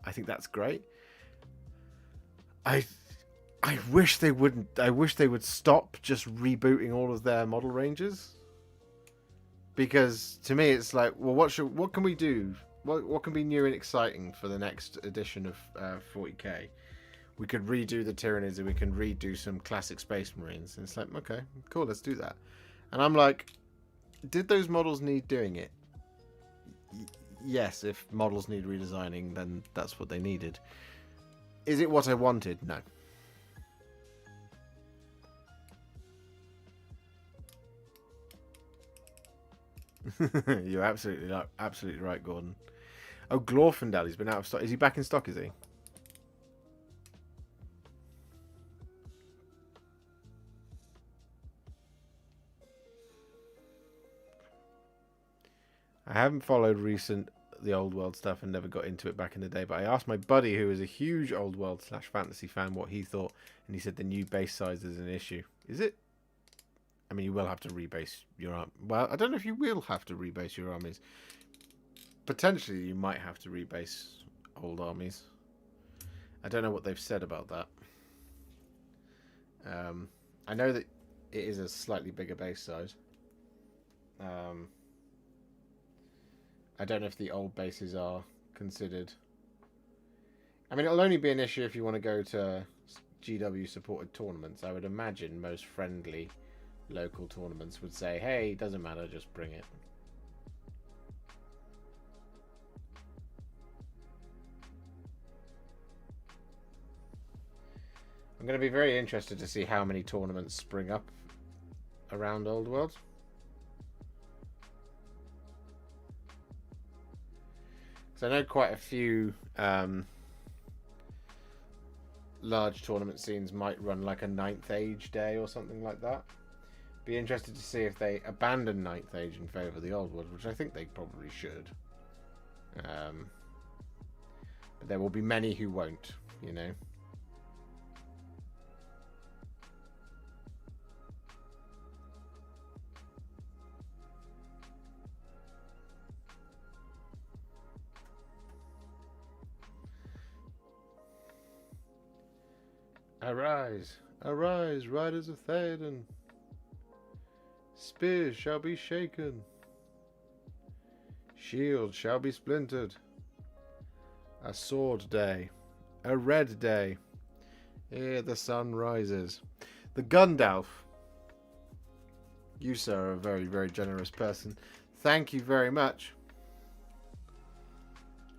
I think that's great. I wish they wouldn't. I wish they would stop just rebooting all of their model ranges. Because to me, it's like, well, what can we do? What can be new and exciting for the next edition of 40k? We could redo the Tyranids and we can redo some classic Space Marines. And it's like, okay, cool, let's do that. And I'm like, did those models need doing it? Yes, if models need redesigning, then that's what they needed. Is it what I wanted? No. You're absolutely right, Gordon. Oh, Glorfindel, he's been out of stock. Is he back in stock, is he? I haven't followed the Old World stuff and never got into it back in the day, but I asked my buddy, who is a huge Old World / fantasy fan, what he thought, and he said the new base size is an issue. Is it? I mean, you will have to rebase your arm. Well, I don't know if you will have to rebase your armies. Potentially, you might have to rebase old armies. I don't know what they've said about that. I know that it is a slightly bigger base size. I don't know if the old bases are considered. I mean, it'll only be an issue if you want to go to GW supported tournaments. I would imagine most friendly local tournaments would say, hey, it doesn't matter, just bring it. I'm going to be very interested to see how many tournaments spring up around Old World. So I know quite a few large tournament scenes might run like a 9th Age day or something like that. Be interested to see if they abandon 9th Age in favour of the Old World, which I think they probably should. But there will be many who won't, you know. Arise, arise, riders of Theoden. Spears shall be shaken. Shields shall be splintered. A sword day. A red day. Ere the sun rises. The Gundalf. You, sir, are a very, very generous person. Thank you very much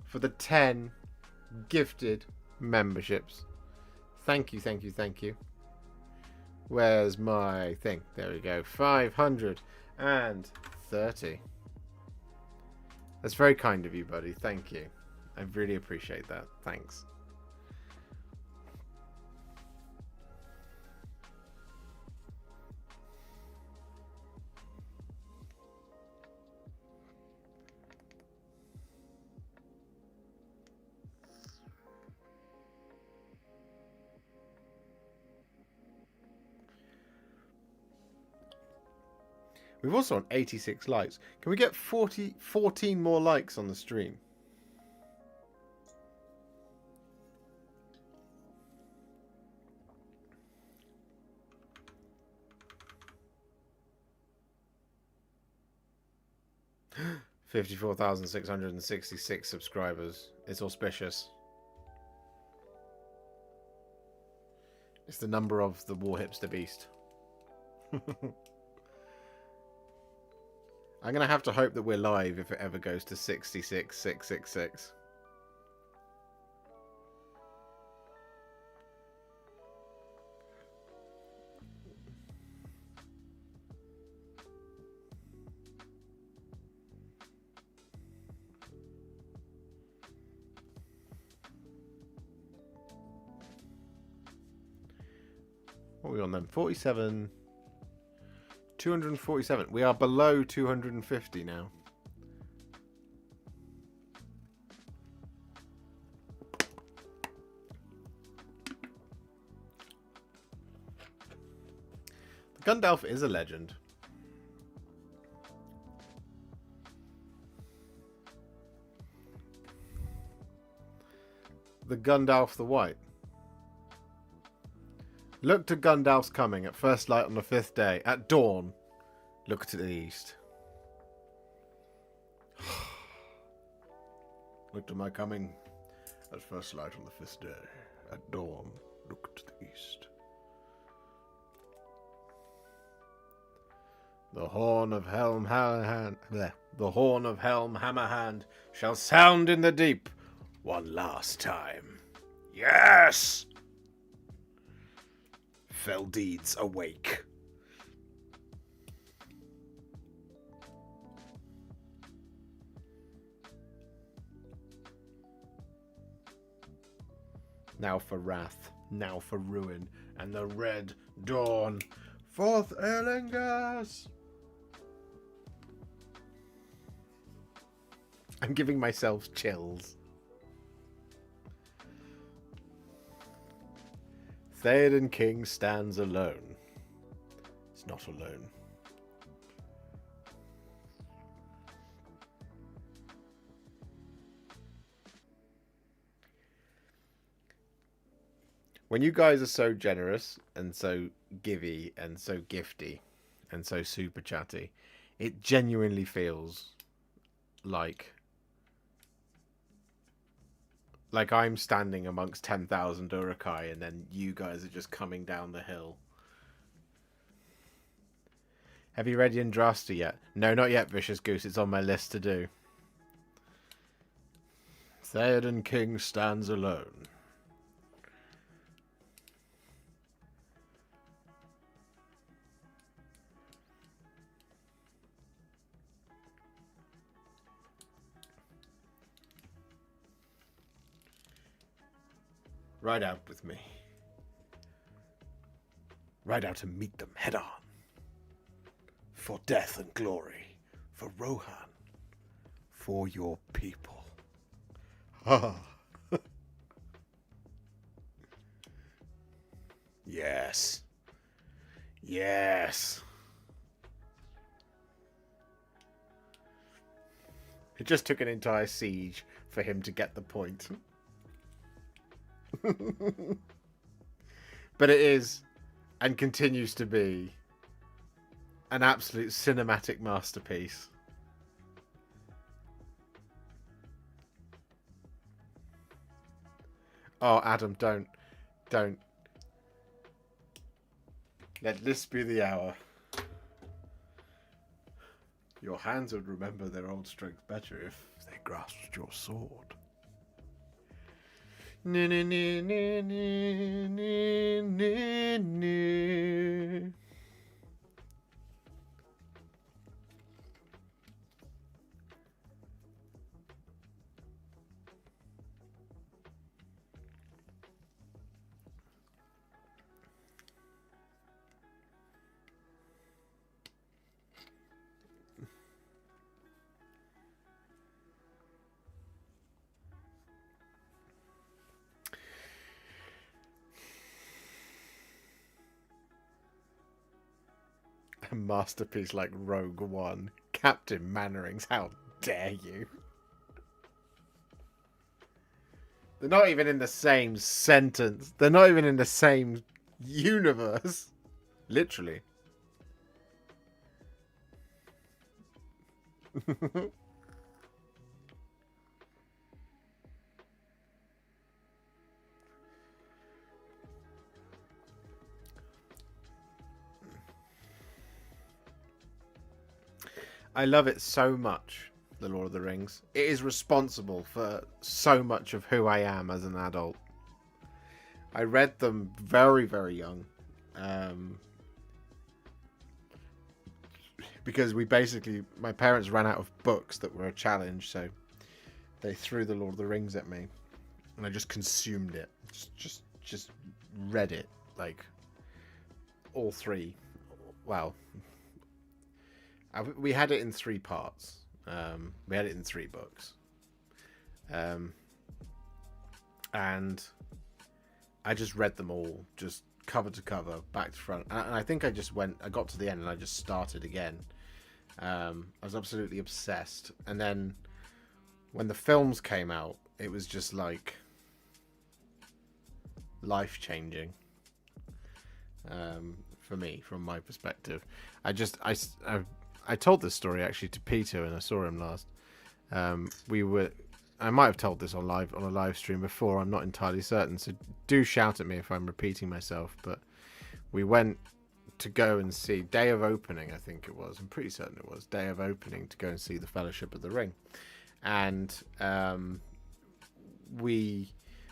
for the 10 gifted memberships. Thank you, thank you, thank you. Where's my thing? There we go. 530. That's very kind of you, buddy. Thank you. I really appreciate that. Thanks. We've also on 86 likes. Can we get 14 more likes on the stream? $54,666 subscribers. It's auspicious. It's the number of the Warhipster beast. I'm going to have to hope that we're live if it ever goes to 66,666. What are we on then? 47. 247. We are below 250 now. The Gundalf is a legend. The Gundalf the White. Look to Gundalf's coming at first light on the 5th day. At dawn, look to the east. Look to my coming at first light on the 5th day. At dawn, look to the east. The horn of Helm Hammerhand, the horn of Helm Hammerhand shall sound in the deep one last time. Yes! Fell deeds awake. Now for wrath, now for ruin, and the red dawn. Forth, Erlingers! I'm giving myself chills. Theoden King stands alone. It's not alone. When you guys are so generous and so givey and so gifty and so super chatty, it genuinely feels like I'm standing amongst 10,000 Uruk-hai and then you guys are just coming down the hill. Have you read Yndrasta yet? No, not yet, Vicious Goose. It's on my list to do. Theoden King stands alone. Ride out with me. Ride out and meet them head on. For death and glory. For Rohan. For your people. Ha! Yes. Yes. It just took an entire siege for him to get the point. But it is and continues to be an absolute cinematic masterpiece. Oh, Adam, don't. Let this be the hour. Your hands would remember their old strength better if they grasped your sword. A masterpiece like Rogue One. Captain Mannerings, how dare you? They're not even in the same sentence. They're not even in the same universe. Literally. I love it so much, The Lord of the Rings. It is responsible for so much of who I am as an adult. I read them very, very young. Because my parents ran out of books that were a challenge, so they threw The Lord of the Rings at me, and I just consumed it. Just read it, like, all three. Well, we had it in 3 parts. We had it in 3 books. And I just read them all, just cover to cover, back to front. And I think I got to the end and I just started again. I was absolutely obsessed. And then when the films came out, it was just like life-changing for me, from my perspective. I told this story actually to Peter when I saw him last. I might have told this on a live stream before. I'm not entirely certain, so do shout at me if I'm repeating myself. But we went to go and see day of opening. I think it was. I'm pretty certain it was day of opening to go and see the Fellowship of the Ring, and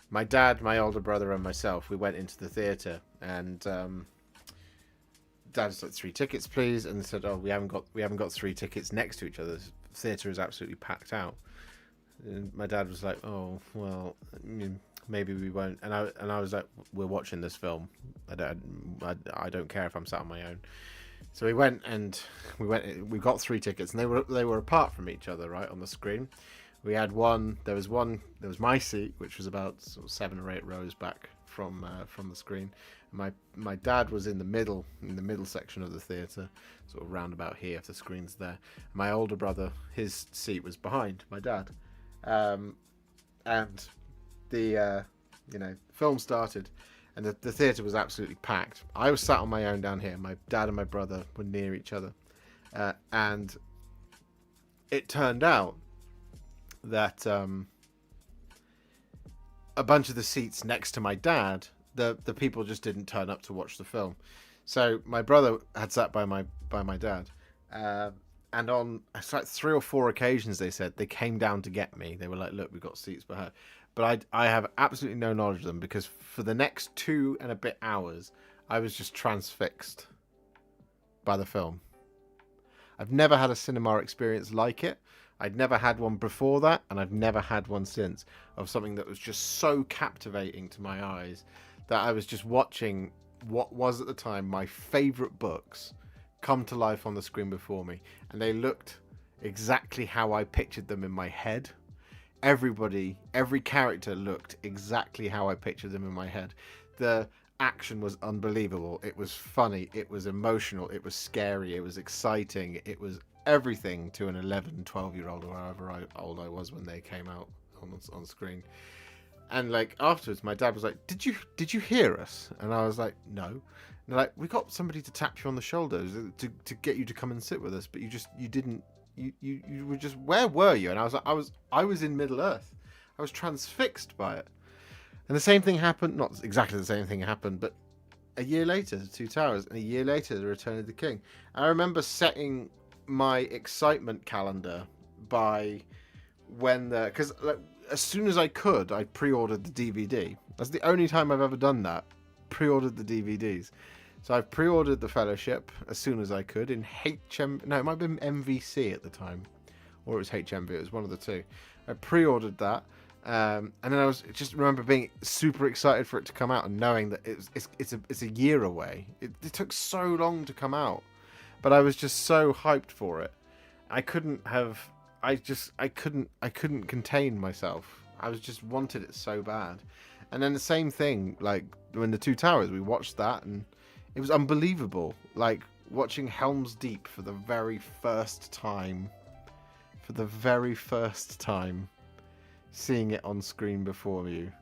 my dad, my older brother, and myself, we went into the theatre, and Dad said 3 tickets, please, and said, "Oh, we haven't got 3 tickets next to each other. The theatre is absolutely packed out." And my dad was like, "Oh, well, maybe we won't." And I was like, "We're watching this film. I don't care if I'm sat on my own." So we went. We got 3 tickets, and they were apart from each other, right, on the screen. We had one. There was my seat, which was about sort of 7 or 8 rows back from the screen. My dad was in the middle section of the theatre, sort of round about here if the screen's there. My older brother, his seat was behind my dad, and the film started, and the theatre was absolutely packed. I was sat on my own down here. My dad and my brother were near each other, and it turned out that a bunch of the seats next to my dad, the people just didn't turn up to watch the film. So my brother had sat by my dad, and on like 3 or 4 occasions they said they came down to get me. They were like, "Look, we've got seats behind." But I have absolutely no knowledge of them, because for the next 2 and a bit hours I was just transfixed by the film. I've never had a cinema experience like it. I'd never had one before that, and I've never had one since, of something that was just so captivating to my eyes that I was just watching what was at the time my favourite books come to life on the screen before me, and they looked exactly how I pictured them in my head. Every character looked exactly how I pictured them in my head. The action was unbelievable. It was funny. It was emotional. It was scary. It was exciting. It was everything to an 11, 12-year-old, or however old I was when they came out on screen. And like afterwards, my dad was like, "Did you hear us?" And I was like, "No." And they're like, "We got somebody to tap you on the shoulders to get you to come and sit with us, but you didn't. You were just, where were you?" And I was like, I was in Middle Earth. I was transfixed by it. And the same thing happened. Not exactly the same thing happened, but a year later, The Two Towers, and a year later, The Return of the King. And I remember setting my excitement calendar by because like, as soon as I could, I pre-ordered the DVD. That's the only time I've ever done that. Pre-ordered the DVDs. So I pre-ordered The Fellowship as soon as I could in No, it might have been MVC at the time, or it was HMV. It was one of the two. I pre-ordered that, and then I was just remember being super excited for it to come out, and knowing that it's a year away. It took so long to come out, but I was just so hyped for it. I couldn't contain myself. I was just wanted it so bad. And then the same thing, like when The Two Towers, we watched that, and it was unbelievable. Like watching Helm's Deep for the very first time, seeing it on screen before you.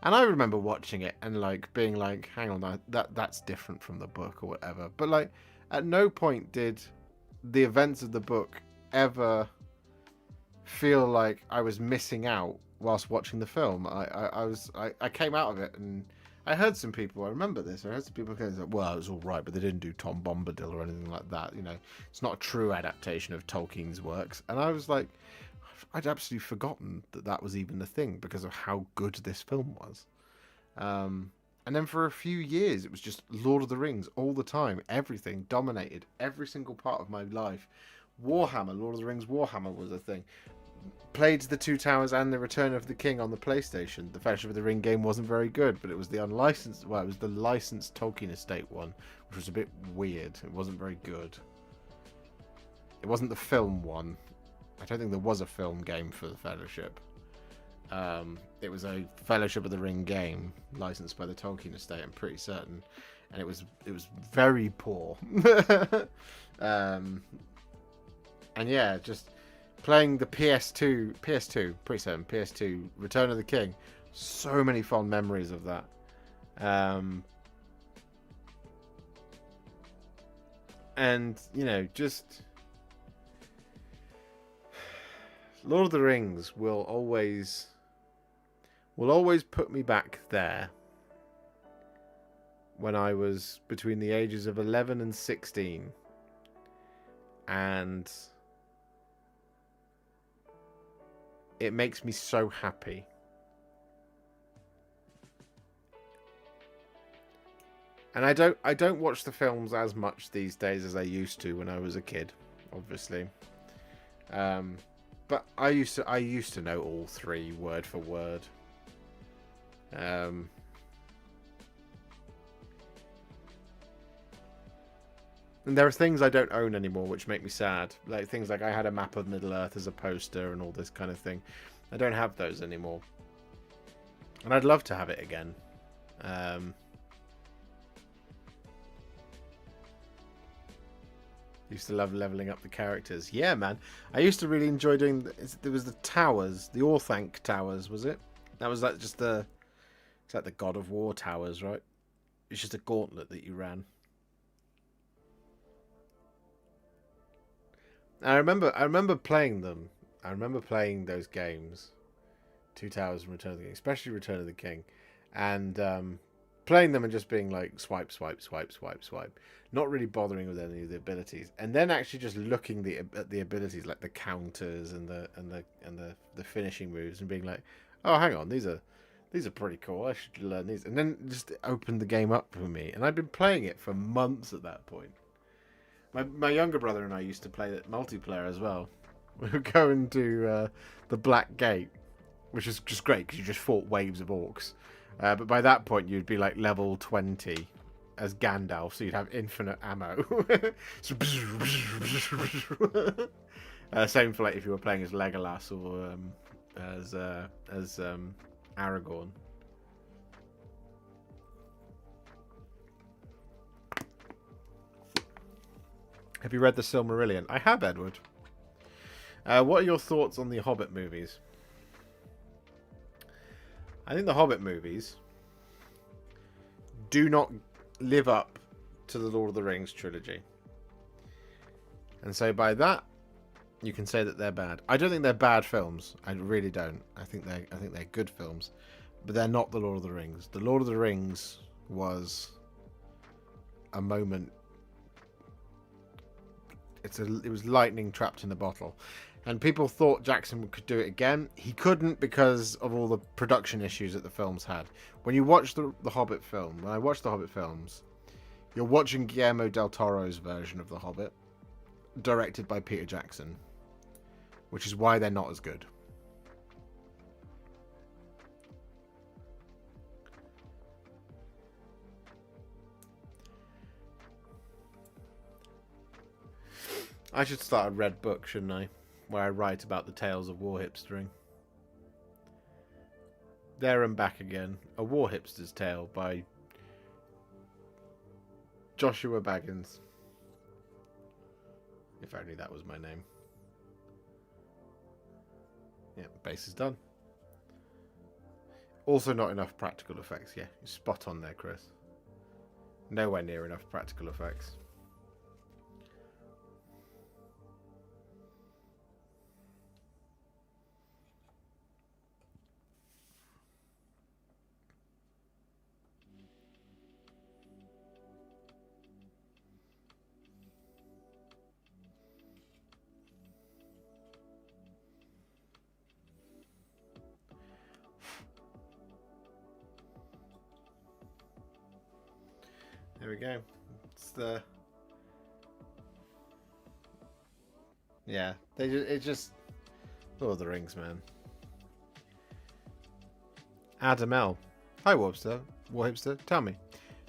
And I remember watching it and like being like, "Hang on, that's different from the book," or whatever. But like, at no point did the events of the book ever feel like I was missing out whilst watching the film. I came out of it and I heard some people. I remember this. I heard some people saying, "Well, it was all right, but they didn't do Tom Bombadil or anything like that." You know, it's not a true adaptation of Tolkien's works. And I was like, I'd absolutely forgotten that that was even a thing because of how good this film was. And then for a few years, it was just Lord of the Rings all the time. Everything dominated every single part of my life. Warhammer, Lord of the Rings Warhammer was a thing. Played The Two Towers and The Return of the King on the PlayStation. The Fellowship of the Ring game wasn't very good, but it was the unlicensed, well, it was the licensed Tolkien estate one, which was a bit weird. It wasn't very good. It wasn't the film one. I don't think there was a film game for the Fellowship. It was a Fellowship of the Ring game licensed by the Tolkien estate, I'm pretty certain, and it was very poor. And yeah, just playing the PS2, pretty certain PS2 Return of the King. So many fond memories of that. And you know, just Lord of the Rings will always put me back there when I was between the ages of 11 and 16. And it makes me so happy. And I don't watch the films as much these days as I used to when I was a kid, obviously. But I used to know all three word for word. And there are things I don't own anymore which make me sad. Like things like I had a map of Middle-earth as a poster and all this kind of thing. I don't have those anymore. And I'd love to have it again. Used to love leveling up the characters. Yeah, man. I used to really enjoy doing... There was the towers. The Orthanc towers, was it? That was like just the... It's like the God of War towers, right? It's just a gauntlet that you ran. I remember playing them. I remember playing those games. Two Towers and Return of the King. Especially Return of the King. And playing them and just being like swipe, swipe, swipe, swipe, swipe. Not really bothering with any of the abilities. And then actually just looking at the abilities, like the counters and the finishing moves, and being like, oh, hang on, these are pretty cool. I should learn these. And then just opened the game up for me. And I'd been playing it for months at that point. My younger brother and I used to play that multiplayer as well. We would go into the Black Gate, which is just great because you just fought waves of orcs. But by that point, you'd be like level 20 as Gandalf, so you'd have infinite ammo. Same for like if you were playing as Legolas or as Aragorn. Have you read The Silmarillion? I have, Edward. What are your thoughts on the Hobbit movies? I think the Hobbit movies do not live up to the Lord of the Rings trilogy. And so by that, you can say that they're bad. I don't think they're bad films. I really don't. I think they're good films. But they're not the Lord of the Rings. The Lord of the Rings was a moment. It was lightning trapped in a bottle. And people thought Jackson could do it again. He couldn't because of all the production issues that the films had. When you watch the Hobbit film, when I watch the Hobbit films, you're watching Guillermo del Toro's version of The Hobbit, directed by Peter Jackson, which is why they're not as good. I should start a red book, shouldn't I? Where I write about the tales of warhipstering. There and Back Again. A Warhipster's Tale by Joshua Baggins. If only that was my name. Yeah, base is done. Also not enough practical effects. Yeah, you're spot on there, Chris. Nowhere near enough practical effects. There we go. It's the... Yeah, it just... Lord of the Rings, man. Adam L. Hi, Warhipster. Tell me,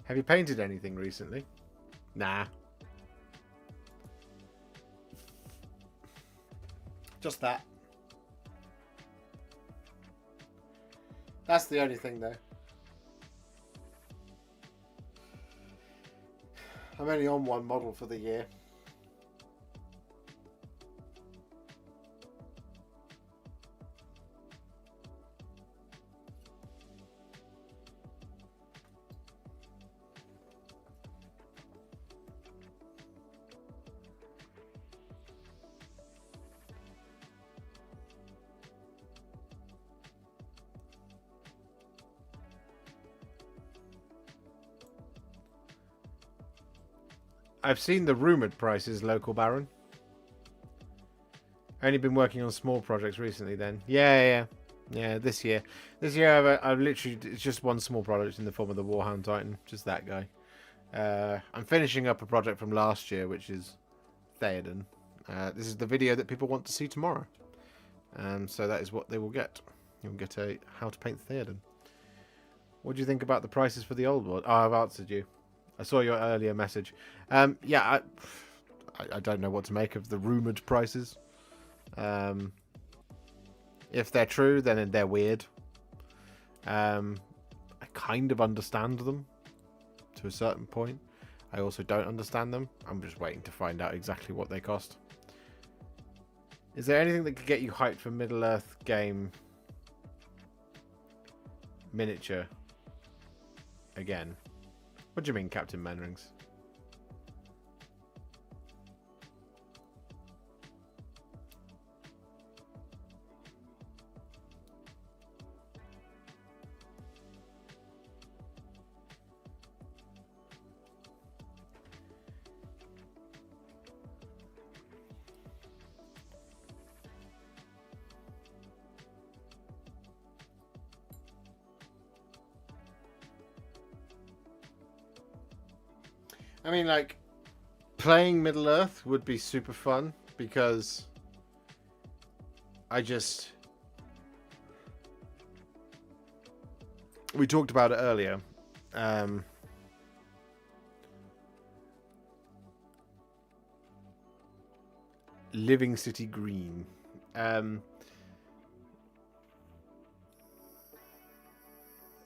have you painted anything recently? Nah. Just that. That's the only thing, though. I'm only on one model for the year. I've seen the rumoured prices, local Baron. Only been working on small projects recently then. Yeah, this year. This year I've literally, it's just one small project in the form of the Warlord Titan. Just that guy. I'm finishing up a project from last year, which is Theoden. This is the video that people want to see tomorrow. So that is what they will get. You'll get a how to paint Theoden. What do you think about the prices for the old world? Oh, I've answered you. I saw your earlier message. Yeah, I don't know what to make of the rumoured prices. If they're true, then they're weird. I kind of understand them to a certain point. I also don't understand them. I'm just waiting to find out exactly what they cost. Is there anything that could get you hyped for Middle-earth game miniature again? What do you mean, Captain Manrings? I mean, like, playing Middle-earth would be super fun because we talked about it earlier. Living City Green.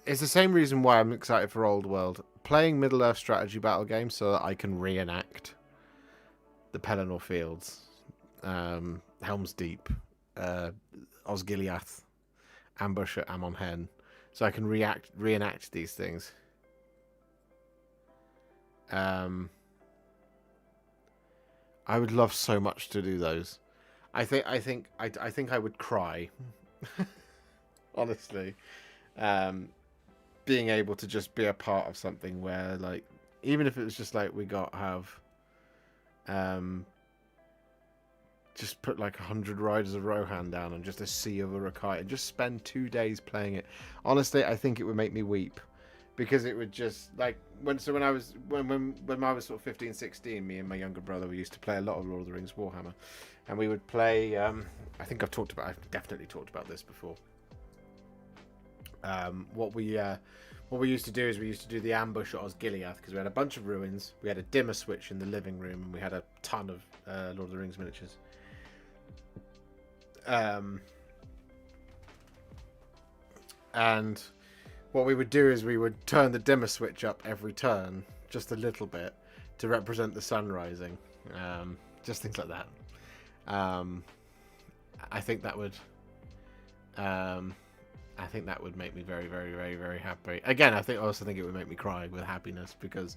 It's the same reason why I'm excited for Old World. Playing Middle-earth strategy battle games so that I can reenact the Pelennor Fields, Helm's Deep, Osgiliath, Ambush at Amon Hen, so I can reenact these things. I would love so much to do those. I think I would cry, honestly. Being able to just be a part of something where, like, even if it was just like we just put like 100 Riders of Rohan down and just a sea of Uruk-hai and just spend 2 days playing it. Honestly, I think it would make me weep because it would just like when I was sort of 15, 16, me and my younger brother, we used to play a lot of Lord of the Rings Warhammer, and we would play. I think I've definitely talked about this before. What we used to do is we used to do the ambush at Osgiliath because we had a bunch of ruins, we had a dimmer switch in the living room, and we had a ton of Lord of the Rings miniatures. And what we would do is we would turn the dimmer switch up every turn, just a little bit, to represent the sun rising. Just things like that. I think that would make me very, very, very, very happy. Again, I also think it would make me cry with happiness because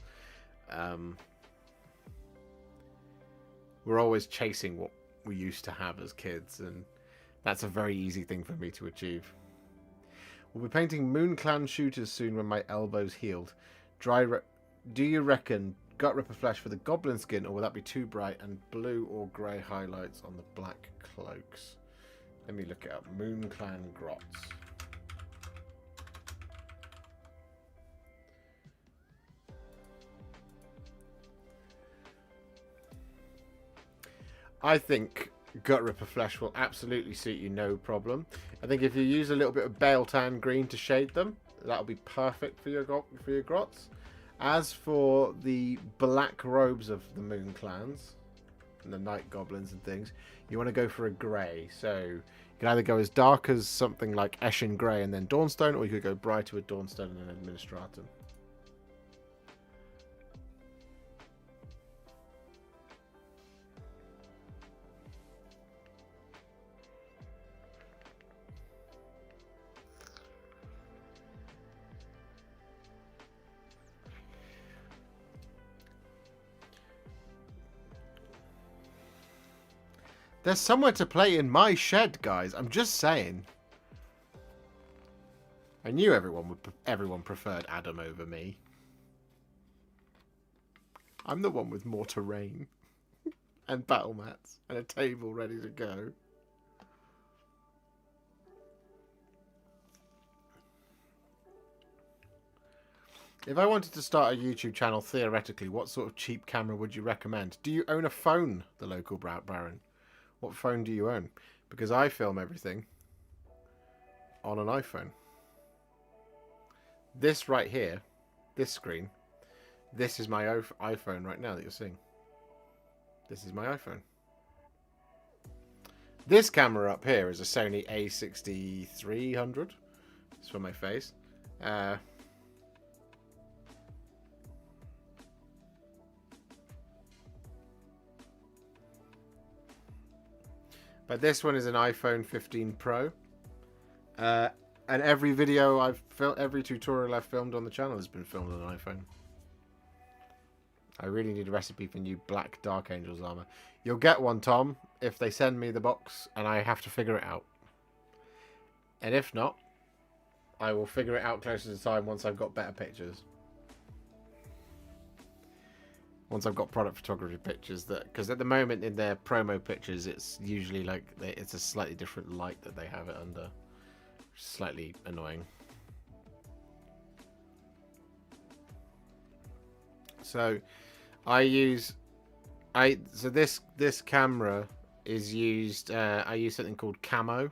we're always chasing what we used to have as kids, and that's a very easy thing for me to achieve. We'll be painting Moon Clan shooters soon when my elbow's healed. Do you reckon Gut Ripper Flesh for the goblin skin, or will that be too bright, and blue or grey highlights on the black cloaks? Let me look it up. Moon Clan Grots. I think Gut Ripper Flesh will absolutely suit you, no problem. I think if you use a little bit of Bale Tan Green to shade them, that'll be perfect for your grots. As for the black robes of the Moon Clans and the Night Goblins and things, you want to go for a grey. So you can either go as dark as something like Eshin Grey and then Dawnstone, or you could go brighter with Dawnstone and then Administratum. There's somewhere to play in my shed, guys. I'm just saying. I knew everyone preferred Adam over me. I'm the one with more terrain and battle mats and a table ready to go. If I wanted to start a YouTube channel, theoretically, what sort of cheap camera would you recommend? Do you own a phone, the local Baron? What phone do you own? Because I film everything on an iPhone. This right here, this screen, this is my iPhone right now that you're seeing. This is my iPhone. This camera up here is a Sony A6300. It's for my face. But this one is an iPhone 15 Pro. And every video I've filmed, every tutorial I've filmed on the channel has been filmed on an iPhone. I really need a recipe for new Black Dark Angels armor. You'll get one, Tom, if they send me the box and I have to figure it out. And if not, I will figure it out closer to time once I've got better pictures. Once I've got product photography pictures, that because at the moment in their promo pictures, it's usually like it's a slightly different light that they have it under. Slightly annoying. So, this camera is used. I use something called Camo.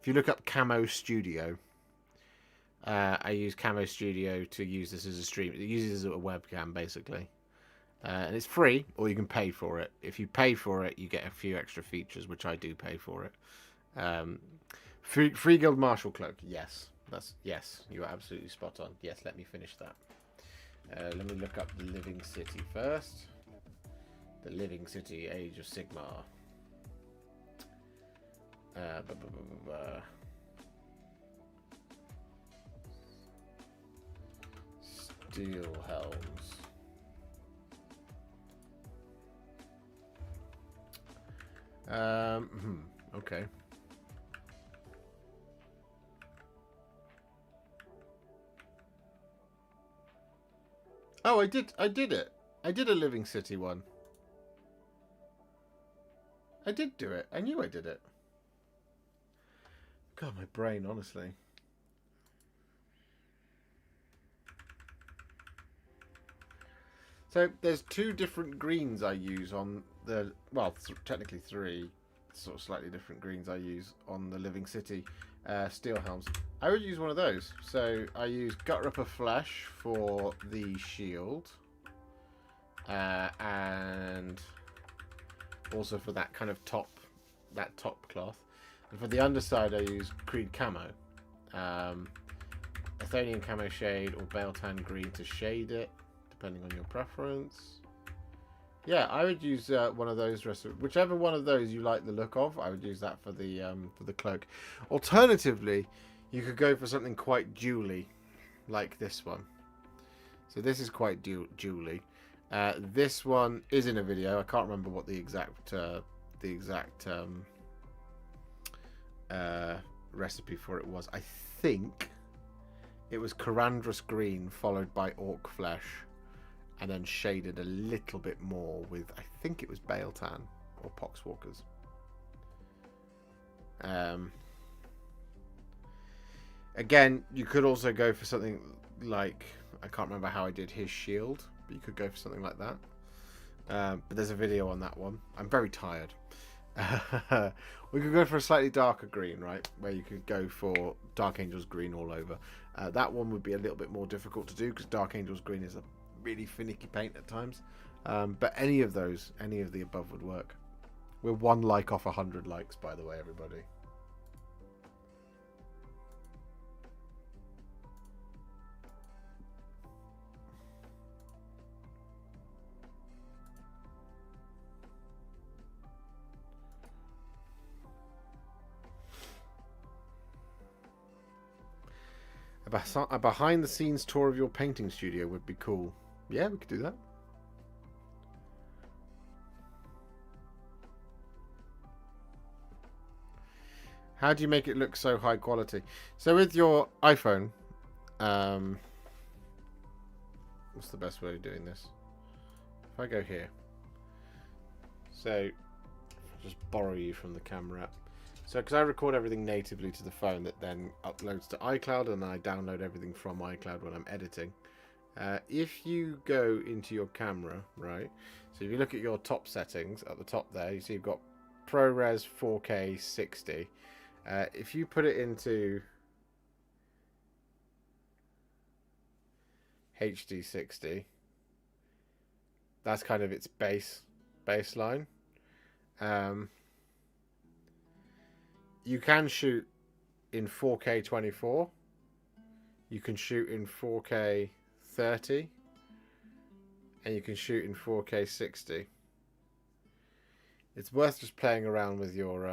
If you look up Camo Studio, I use Camo Studio to use this as a stream. It uses a webcam basically. And it's free, or you can pay for it. If you pay for it, you get a few extra features, which I do pay for it. Free Guild Marshal Cloak, yes. Yes, you are absolutely spot on. Yes, let me finish that. Let me look up the Living City first. The Living City, Age of Sigmar. Steel Helms. Okay. Oh, I did it. I did a Living City one. I did do it. I knew I did it. God, my brain, honestly. So there's two different greens I use on the, well, technically three sort of slightly different greens I use on the Living City Steel Helms. I would use one of those. So I use Gut Ripper Flesh for the shield, and also for that kind of top cloth. And for the underside, I use Creed Camo, Athenian Camo Shade or Bale Tan Green to shade it, depending on your preference. Yeah, I would use one of those, whichever one of those you like the look of. I would use that for the cloak. Alternatively, you could go for something quite jewelly, like this one. So this is quite jewelly. This one is in a video. I can't remember what the exact recipe for it was. I think it was Corandrus Green followed by Orc Flesh, and then shaded a little bit more with, I think it was Bale Tan or Poxwalkers. Again, you could also go for something like, I can't remember how I did his shield, but you could go for something like that. but there's a video on that one. I'm very tired. We could go for a slightly darker green, right? Where you could go for Dark Angels green all over. That one would be a little bit more difficult to do because Dark Angels green is a really finicky paint at times. But any of those, any of the above would work. We're 1 like off 100 likes, by the way, everybody. A behind-the-scenes tour of your painting studio would be cool. Yeah, we could do that. How do you make it look so high quality? So with your iPhone, what's the best way of doing this? If I go here, so I'll just borrow you from the camera app. So because I record everything natively to the phone that then uploads to iCloud, and then I download everything from iCloud when I'm editing. If you go into your camera, right, so if you look at your top settings at the top there, you see you've got ProRes 4K 60. If you put it into HD 60, that's kind of its baseline. You can shoot in 4K 24. You can shoot in 4K 30. And you can shoot in 4K 60. It's worth just playing around with your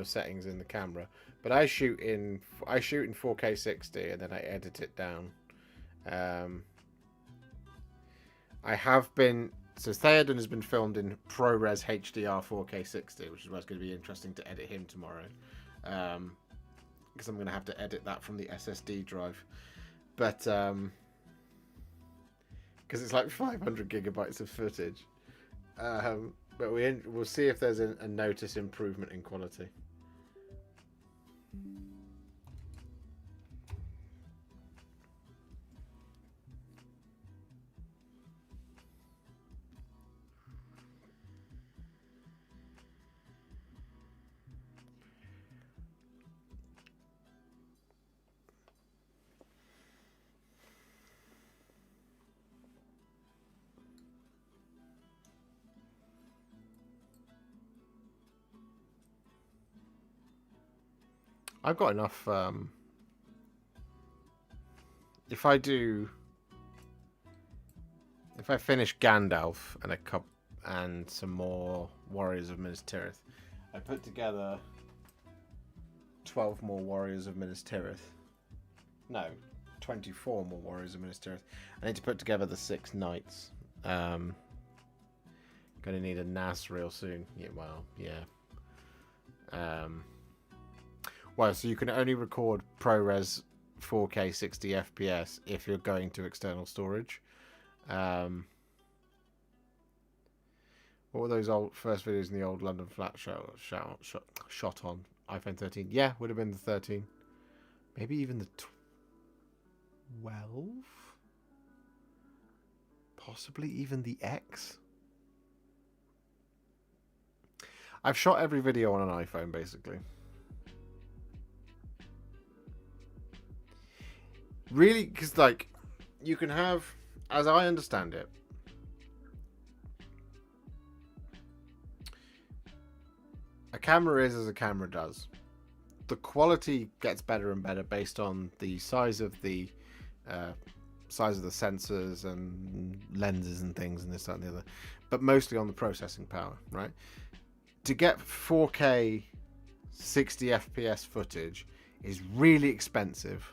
settings in the camera. But I shoot in 4K 60 and then I edit it down. I have been... So Theoden has been filmed in ProRes HDR 4K 60, which is why it's going to be interesting to edit him tomorrow. Because I'm going to have to edit that from the SSD drive. But, because it's like 500 gigabytes of footage. But we'll see if there's a notice improvement in quality. I've got enough. If I finish Gandalf and a cup and some more Warriors of Minas Tirith, I put together 12 more Warriors of Minas Tirith. No, 24 more Warriors of Minas Tirith. I need to put together the 6 Knights. Gonna need a NAS real soon. Yeah, well, yeah. Well, so you can only record ProRes 4K 60 FPS if you're going to external storage. What were those old first videos in the old London flat shot on iPhone 13? Yeah, would have been the 13. Maybe even the 12? Possibly even the X? I've shot every video on an iPhone, basically. Really, because, like, you can have, as I understand it, a camera is as a camera does. The quality gets better and better based on the size of the sensors and lenses and things and this, that, and the other, but mostly on the processing power, right? To get 4K 60 FPS footage is really expensive.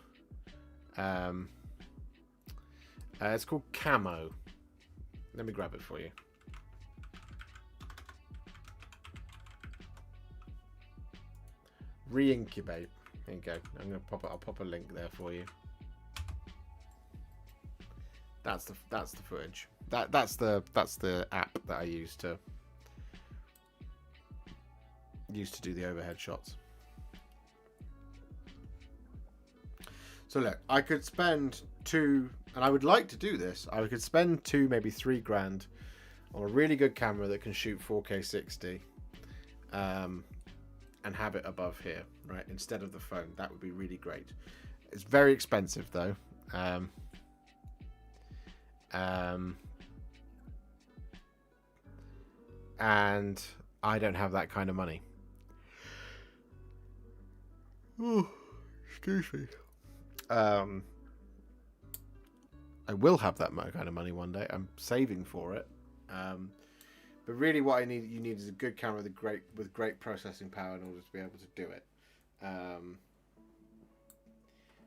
It's called Camo. Let me grab it for you. Re-incubate. There you go. I'll pop a link there for you. That's the footage. That's the app that I use to do the overhead shots. So look, I could spend 2, and I would like to do this. I could spend 2, maybe 3 grand on a really good camera that can shoot 4K 60, and have it above here, right, instead of the phone. That would be really great. It's very expensive though. And I don't have that kind of money. Oh, excuse me. I will have that kind of money one day. I'm saving for it. But really, what you need is a good camera with great processing power in order to be able to do it.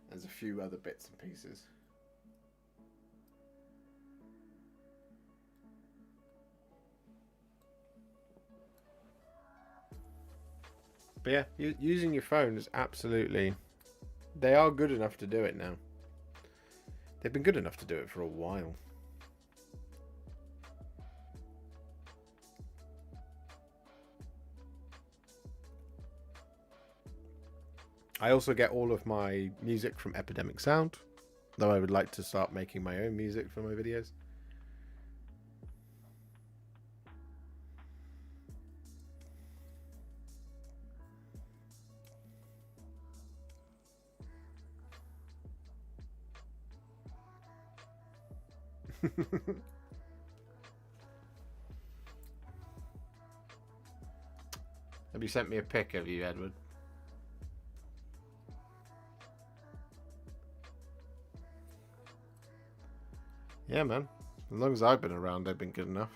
There's a few other bits and pieces. But yeah, using your phone is absolutely... They are good enough to do it now. They've been good enough to do it for a while. I also get all of my music from Epidemic Sound, though I would like to start making my own music for my videos. Have you sent me a pic of you, Edward? Yeah, man. As long as I've been around, they've been good enough.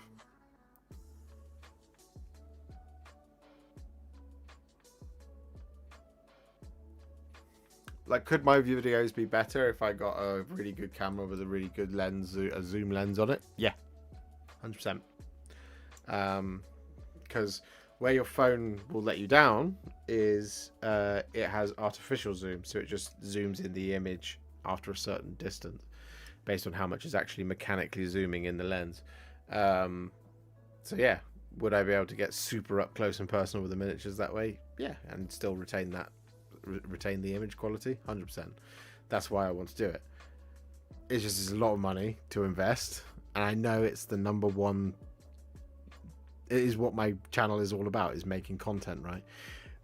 Like, could my videos be better if I got a really good camera with a really good lens, a zoom lens on it? Yeah, 100%. Because where your phone will let you down is it has artificial zoom, so it just zooms in the image after a certain distance, based on how much is actually mechanically zooming in the lens. So yeah, would I be able to get super up close and personal with the miniatures that way? Yeah, and still retain the image quality. 100%. That's why I want to do it. It's just a lot of money to invest, and I know it's the number one. It is what my channel is all about, is making content, right?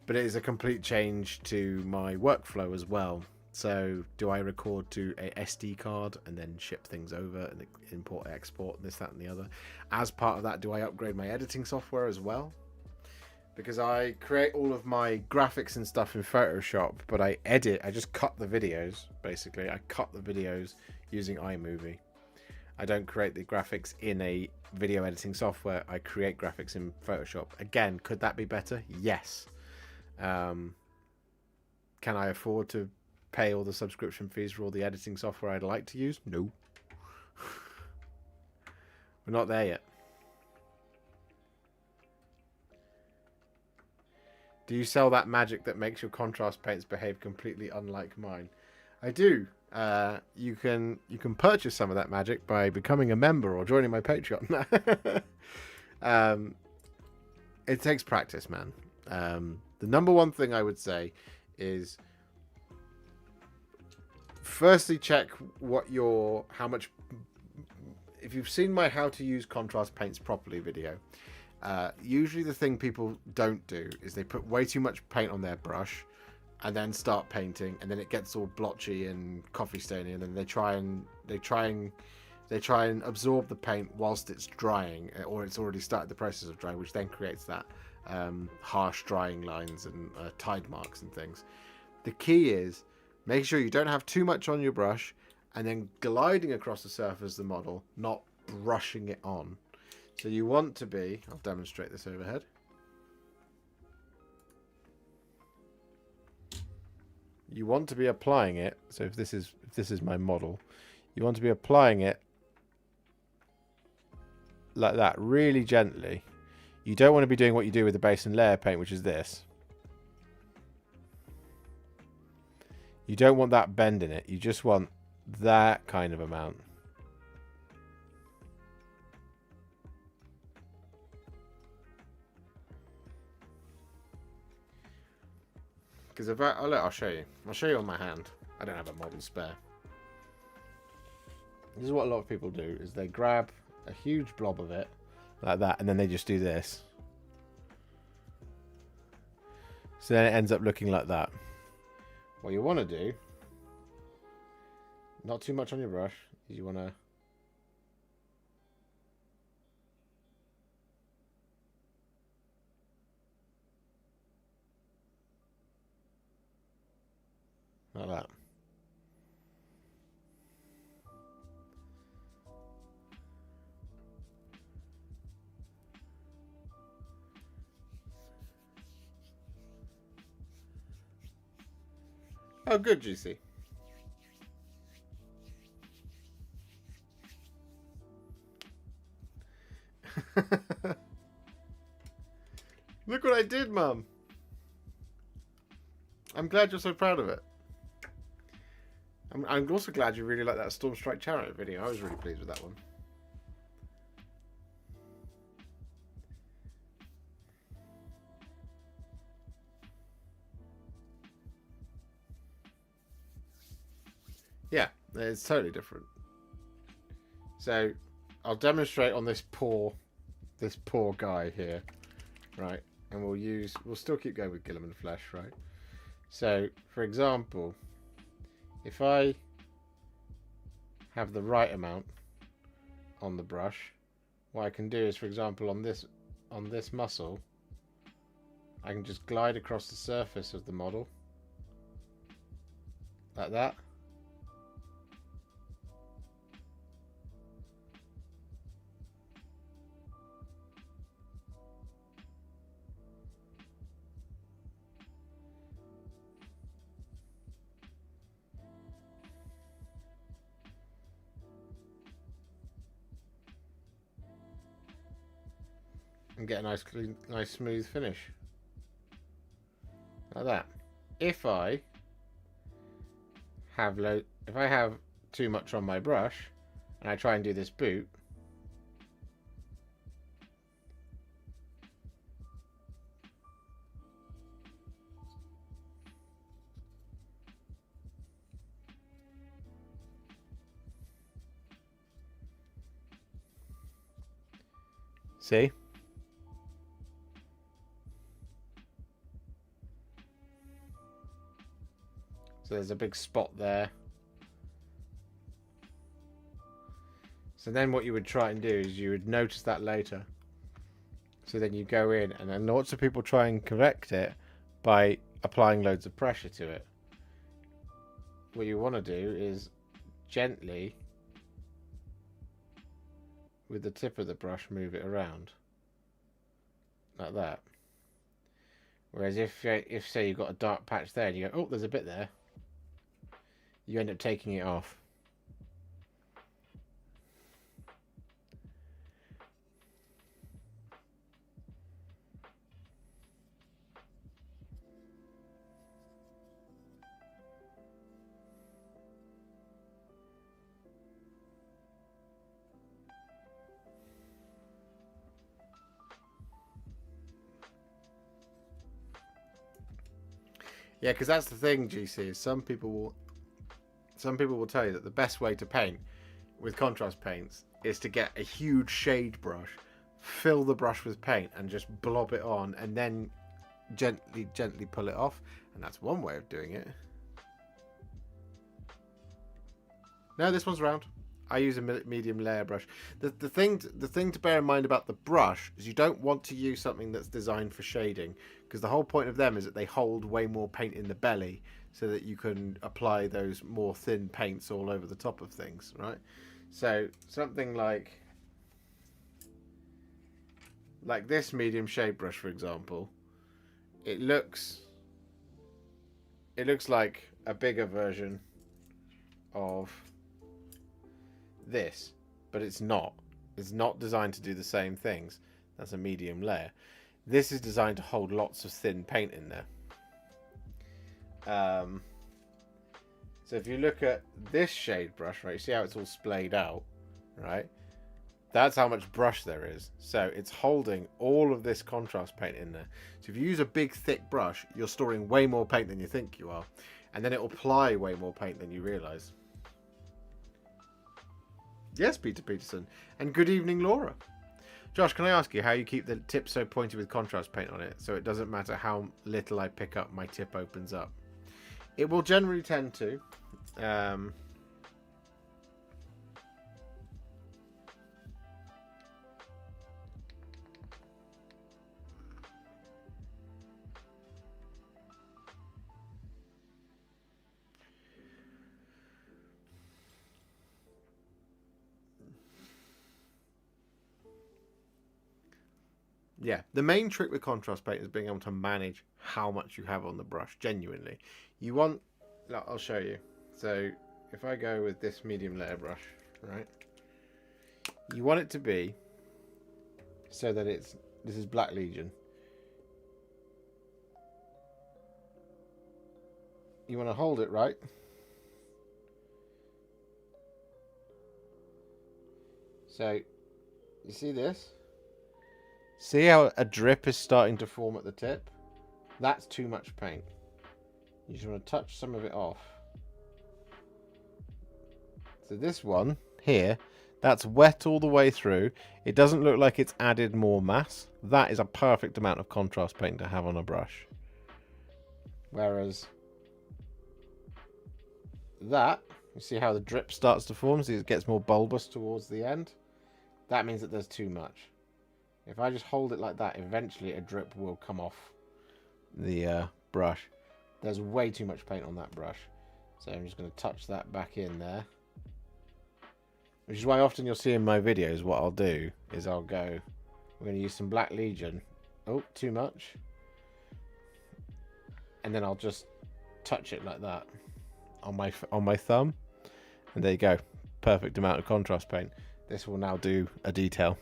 But it is a complete change to my workflow as well. So do I record to a SD card and then ship things over and import, export, this, that, and the other? As part of that, do I upgrade my editing software as well? Because I create all of my graphics and stuff in Photoshop, but I just cut the videos, basically. I cut the videos using iMovie. I don't create the graphics in a video editing software. I create graphics in Photoshop. Again, could that be better? Yes. Can I afford to pay all the subscription fees for all the editing software I'd like to use? No. We're not there yet. Do you sell that magic that makes your contrast paints behave completely unlike mine? I do. You can purchase some of that magic by becoming a member or joining my Patreon. It takes practice, man. The number one thing I would say is, firstly, check how much. If you've seen my how to use contrast paints properly video, usually the thing people don't do is they put way too much paint on their brush and then start painting, and then it gets all blotchy and coffee stainy, and then they try and absorb the paint whilst it's drying, or it's already started the process of drying, which then creates that harsh drying lines and tide marks and things. The key is, make sure you don't have too much on your brush and then gliding across the surface of the model, not brushing it on. So you want to be, I'll demonstrate this overhead. You want to be applying it. So if this is my model, you want to be applying it like that, really gently. You don't want to be doing what you do with the base and layer paint, which is this. You don't want that bend in it. You just want that kind of amount. Because if I'll show you. I'll show you on my hand. I don't have a model spare. This is what a lot of people do, is they grab a huge blob of it like that, and then they just do this. So then it ends up looking like that. What you want to do, not too much on your brush, is you want to like that. Oh, good, Juicy. Look what I did, Mum. I'm glad you're so proud of it. I'm also glad you really like that Stormstrike Chariot video. I was really pleased with that one. Yeah, it's totally different. So I'll demonstrate on this poor guy here, right? And we'll still keep going with Gilliman Flesh, right? So, for example, if I have the right amount on the brush, what I can do is, for example, on this muscle, I can just glide across the surface of the model like that. And get a nice, clean, nice, smooth finish like that. If I have too much on my brush, and I try and do this boot, see? So there's a big spot there. So then what you would try and do is you would notice that later. So then you go in, and then lots of people try and correct it by applying loads of pressure to it. What you want to do is gently, with the tip of the brush, move it around like that. Whereas if say you've got a dark patch there and you go, oh, there's a bit there, you end up taking it off. Yeah, because that's the thing, GC, is some people will tell you that the best way to paint with contrast paints is to get a huge shade brush, fill the brush with paint, and just blob it on, and then gently pull it off. And that's one way of doing it. No, this one's round. I use a medium layer brush. The thing to bear in mind about the brush is you don't want to use something that's designed for shading, because the whole point of them is that they hold way more paint in the belly, so that you can apply those more thin paints all over the top of things, right? So something like this medium shade brush, for example, it looks like a bigger version of this, but it's not. It's not designed to do the same things. That's a medium layer. This is designed to hold lots of thin paint in there. So if you look at this shade brush, right, you see how it's all splayed out, right? That's how much brush there is. So it's holding all of this contrast paint in there. So if you use a big thick brush, you're storing way more paint than you think you are, and then it'll apply way more paint than you realize. Yes, Peter Peterson. And good evening, Laura. Josh, can I ask you how you keep the tip so pointy with contrast paint on it so it doesn't matter how little I pick up, my tip opens up? It will generally tend to. Yeah, the main trick with contrast paint is being able to manage how much you have on the brush, genuinely. You want, I'll show you. So if I go with this medium layer brush, right, you want it to be so that this is Black Legion. You want to hold it, right? So you see this? See how a drip is starting to form at the tip? That's too much paint. You just want to touch some of it off. So this one here, that's wet all the way through. It doesn't look like it's added more mass. That is a perfect amount of contrast paint to have on a brush. Whereas that, you see how the drip starts to form? See, it gets more bulbous towards the end. That means that there's too much. If I just hold it like that, eventually a drip will come off the brush. There's way too much paint on that brush. So I'm just going to touch that back in there. Which is why often you'll see in my videos what I'll do is I'll go, we're going to use some Black Legion. Oh, too much. And then I'll just touch it like that on my thumb. And there you go. Perfect amount of contrast paint. This will now do a detail.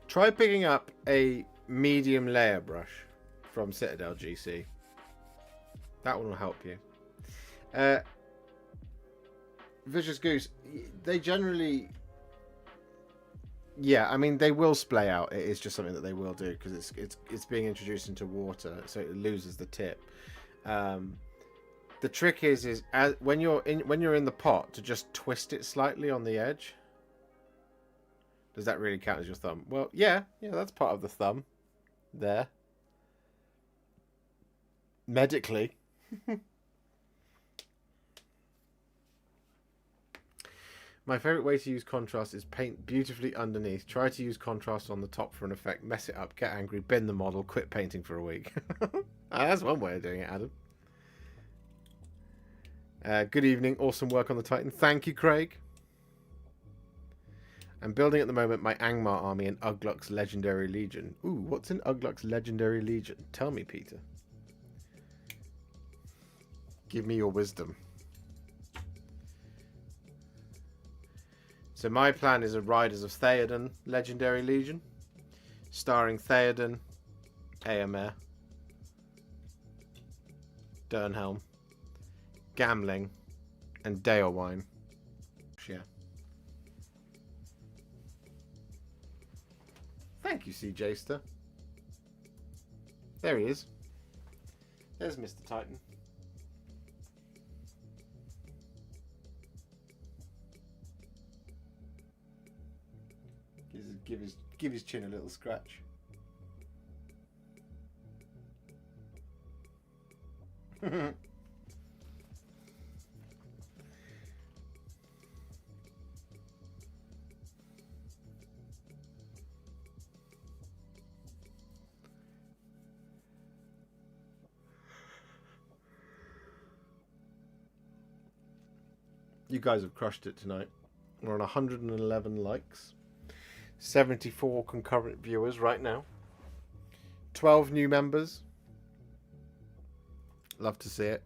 Try picking up a medium layer brush from Citadel GC. That one will help you. Vicious Goose, they generally... Yeah, I mean, they will splay out. It is just something that they will do because it's being introduced into water, so it loses the tip. The trick is when you're in the pot to just twist it slightly on the edge. Does that really count as your thumb? Well, yeah, that's part of the thumb. There. Medically. My favourite way to use contrast is paint beautifully underneath. Try to use contrast on the top for an effect. Mess it up, get angry, bin the model, quit painting for a week. That's one way of doing it, Adam. Good evening. Awesome work on the Titan. Thank you, Craig. I'm building at the moment my Angmar army in Ugluk's Legendary Legion. Ooh, what's in Ugluk's Legendary Legion? Tell me, Peter. Give me your wisdom. So my plan is a Riders of Theoden Legendary Legion, starring Theoden, Eomer, Dernhelm, Gamling, and Daelwine. Yeah. Thank you, CJster. There he is. There's Mr. Titan. Give his chin a little scratch. You guys have crushed it tonight. We're on 111 likes. 74 concurrent viewers right now. 12 new members. Love to see it.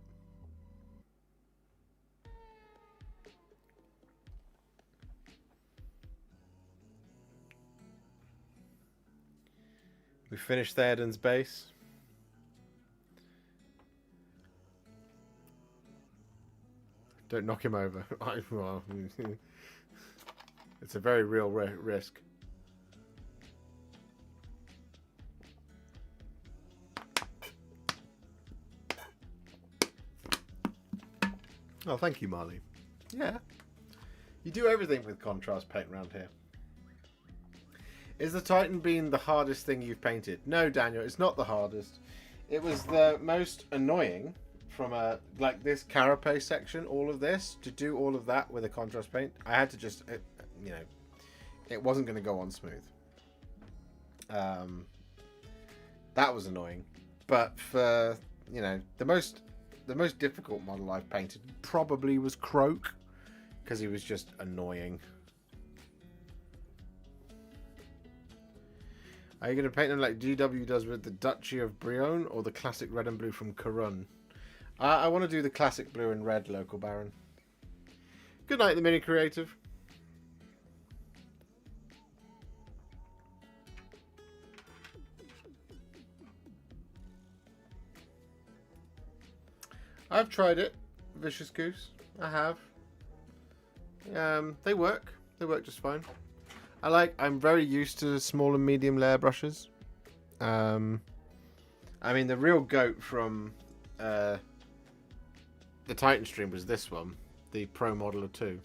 We finished Theoden's base. Don't knock him over. Well, it's a very real risk. Oh, thank you, Marley. Yeah. You do everything with contrast paint around here. Is the Titan being the hardest thing you've painted? No, Daniel, it's not the hardest. It was the most annoying from like this carapace section, all of this, to do all of that with a contrast paint. I had to just, you know, it wasn't going to go on smooth. That was annoying. But for, you know, the most difficult model I've painted probably was Croak, because he was just annoying. Are you going to paint them like GW does with the Duchy of Brionne or the classic red and blue from Corunn? I want to do the classic blue and red, Local Baron. Good night, the Mini Creative. I've tried it, Vicious Goose. I have. They work. They work just fine. I'm very used to small and medium layer brushes. I mean, the real goat from the Titan stream was this one, the Pro Modeler 2.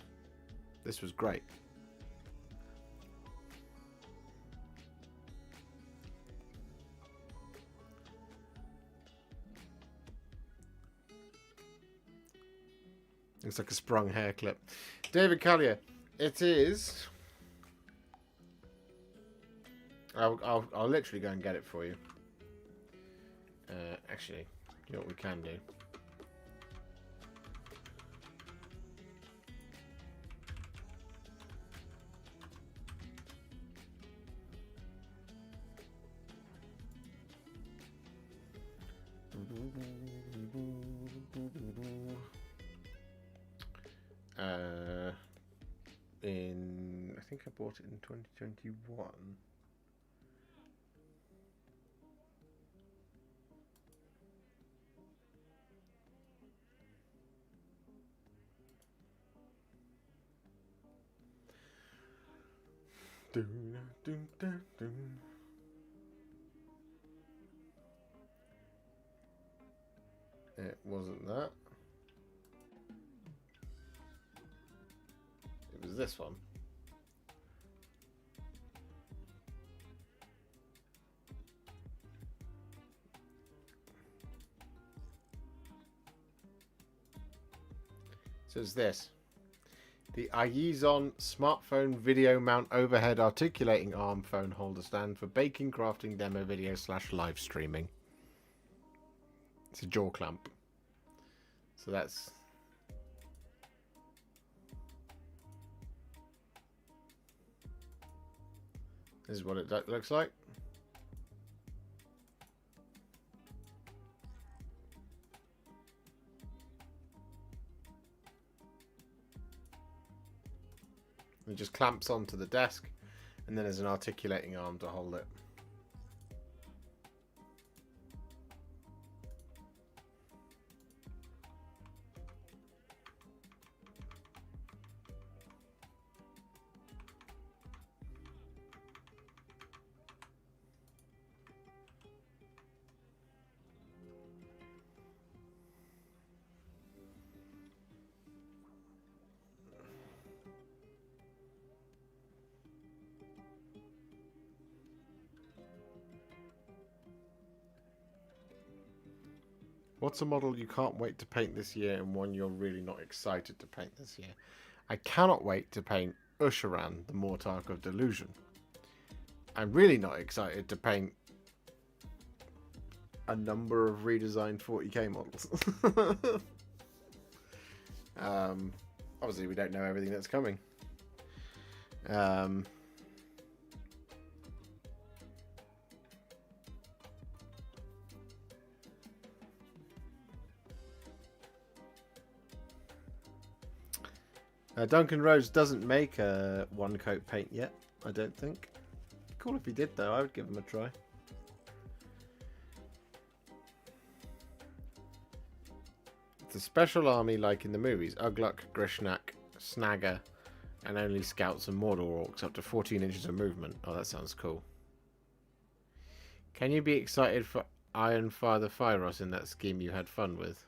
This was great. Looks like a sprung hair clip. David Callier, it is. I'll literally go and get it for you. Actually, you know what we can do? I think I bought it in 2021. It wasn't that. It was this one. So it's this. The Aizon smartphone video mount overhead articulating arm phone holder stand for baking, crafting, demo video / live streaming. It's a jaw clamp. So that's... This is what it looks like. It just clamps onto the desk, and then there's an articulating arm to hold it. What's a model you can't wait to paint this year and one you're really not excited to paint this year? I cannot wait to paint Usharan, the Mortarch of Delusion. I'm really not excited to paint a number of redesigned 40k models. Obviously, we don't know everything that's coming. Duncan Rhodes doesn't make a one coat paint yet, I don't think. Cool if he did though, I would give him a try. It's a special army like in the movies. Ugluk, Grishnak, Snagger, and only scouts and Mordor orcs up to 14 inches of movement. Oh, that sounds cool. Can you be excited for Iron Father Fyros in that scheme you had fun with?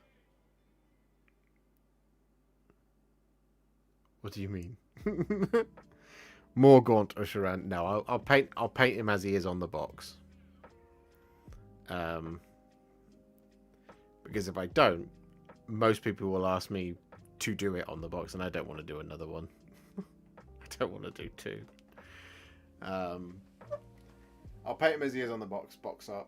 What do you mean? More gaunt Usharan. No, I'll paint him as he is on the box. Because if I don't, most people will ask me to do it on the box, and I don't want to do another one. I don't want to do two. I'll paint him as he is on the box. Box art.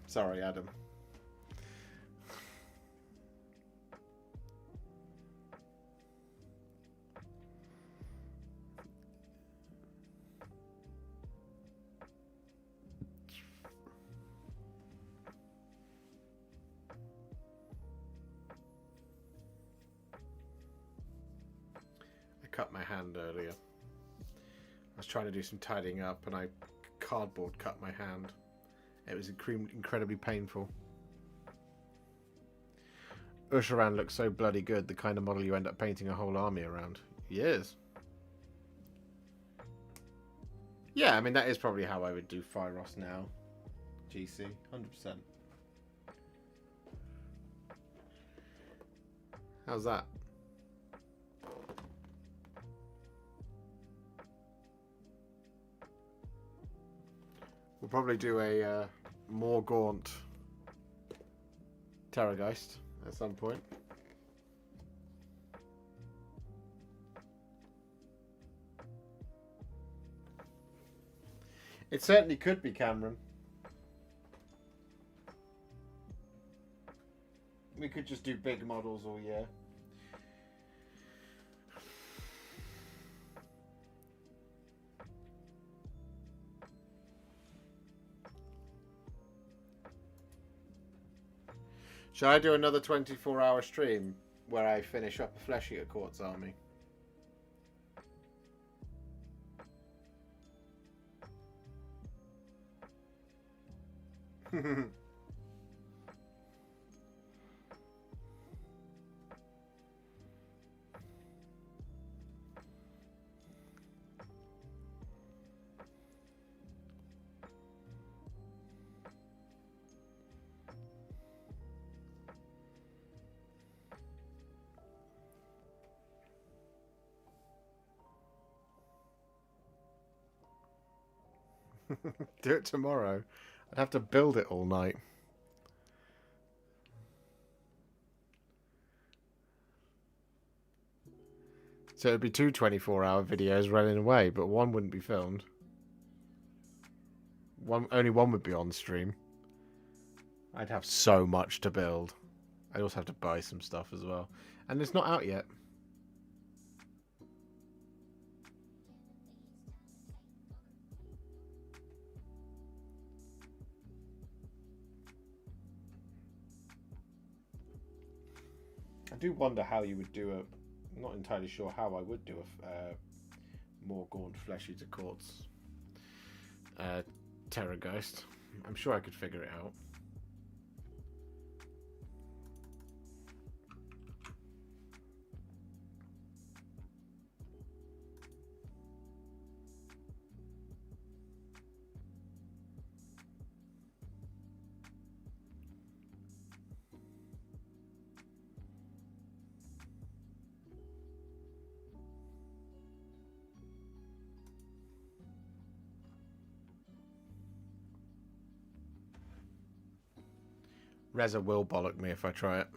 Sorry, Adam. I cut my hand earlier. I was trying to do some tidying up and I cardboard cut my hand. It was incredibly painful. Usharan looks so bloody good, the kind of model you end up painting a whole army around. Yes. Yeah, I mean, that is probably how I would do Fyros now. GC, 100%. How's that? We'll probably do a more gaunt Terrorgeist at some point. It certainly could be, Cameron. We could just do big models all year. Shall I do another 24-hour stream where I finish up a Flesh Eater Courts army? Do it tomorrow. I'd have to build it all night. So it'd be two 24-hour videos running away, but one wouldn't be filmed. Only one would be on stream. I'd have so much to build. I'd also have to buy some stuff as well. And it's not out yet. I do wonder how you would do a... I'm not entirely sure how I would do a more gaunt Flesh Eater Courts Terrorgeist. I'm sure I could figure it out. Reza will bollock me if I try it.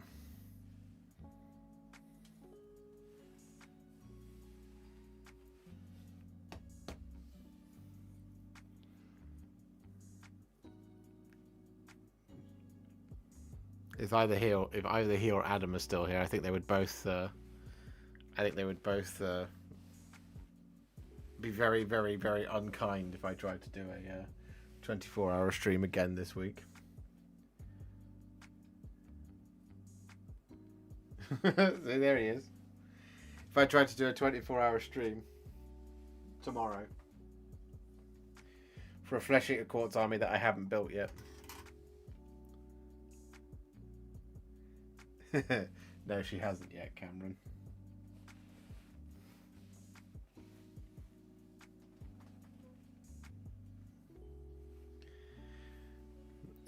If either he or Adam are still here, I think they would both. Be very, very, very unkind if I tried to do a 24-hour stream again this week. See, there he is. If I tried to do a 24-hour stream tomorrow for a Flesh Eater Courts army that I haven't built yet. No, she hasn't yet, Cameron.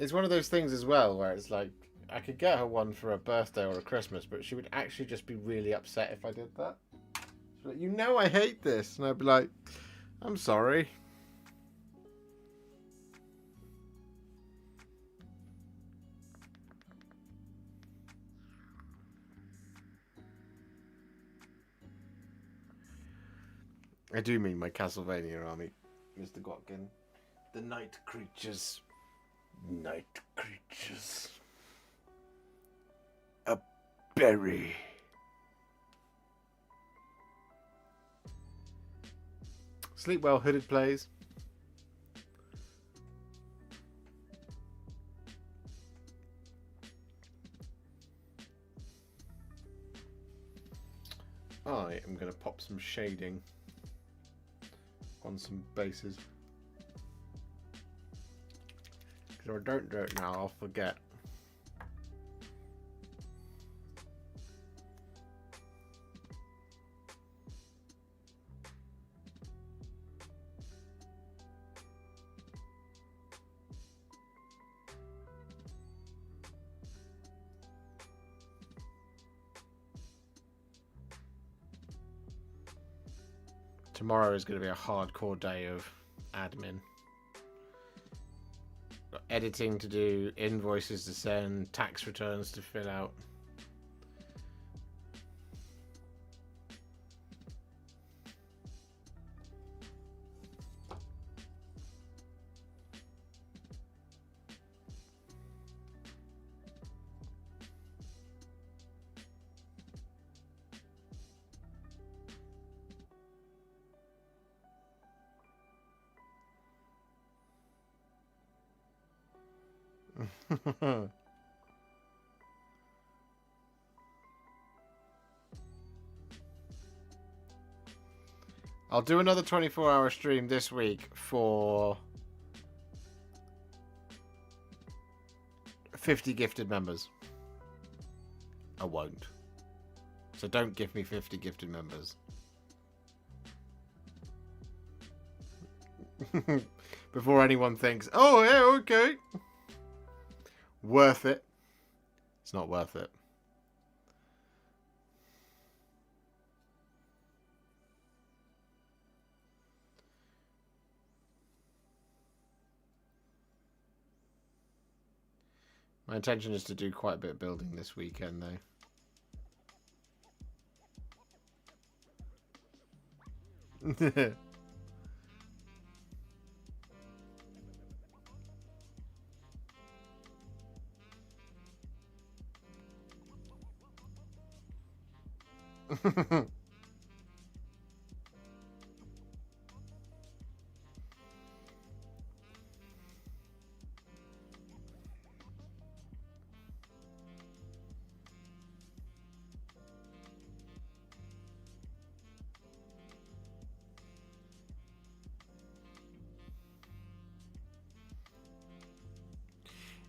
It's one of those things as well where it's like, I could get her one for a birthday or a Christmas, but she would actually just be really upset if I did that. She'd be like, you know I hate this. And I'd be like, I'm sorry. I do mean my Castlevania army, Mr. Gotkin. The night creatures. Night creatures. A berry. Sleep well, Hooded plays. I am going to pop some shading on some bases. Because if I don't do it now, I'll forget. Tomorrow is going to be a hardcore day of admin. Got editing to do, invoices to send, tax returns to fill out. I'll do another 24-hour stream this week for 50 gifted members. I won't. So don't give me 50 gifted members. Before anyone thinks, oh yeah, okay. Worth it. It's not worth it. My intention is to do quite a bit of building this weekend, though.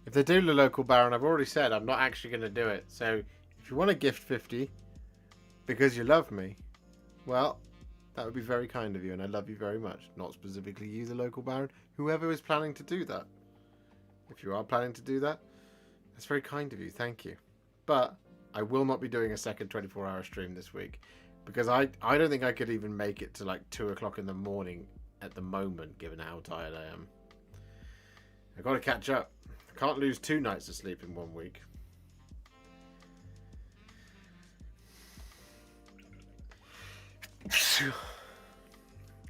If they do the local Baron, I've already said I'm not actually going to do it. So if you want to gift 50 because you love me, well, that would be very kind of you, and I love you very much. Not specifically you, the local Baron, whoever is planning to do that. If you are planning to do that, that's very kind of you. Thank you. But I will not be doing a second 24-hour stream this week because I don't think I could even make it to like 2 o'clock in the morning at the moment, given how tired I am. I've got to catch up. I can't lose 2 nights of sleep in 1 week.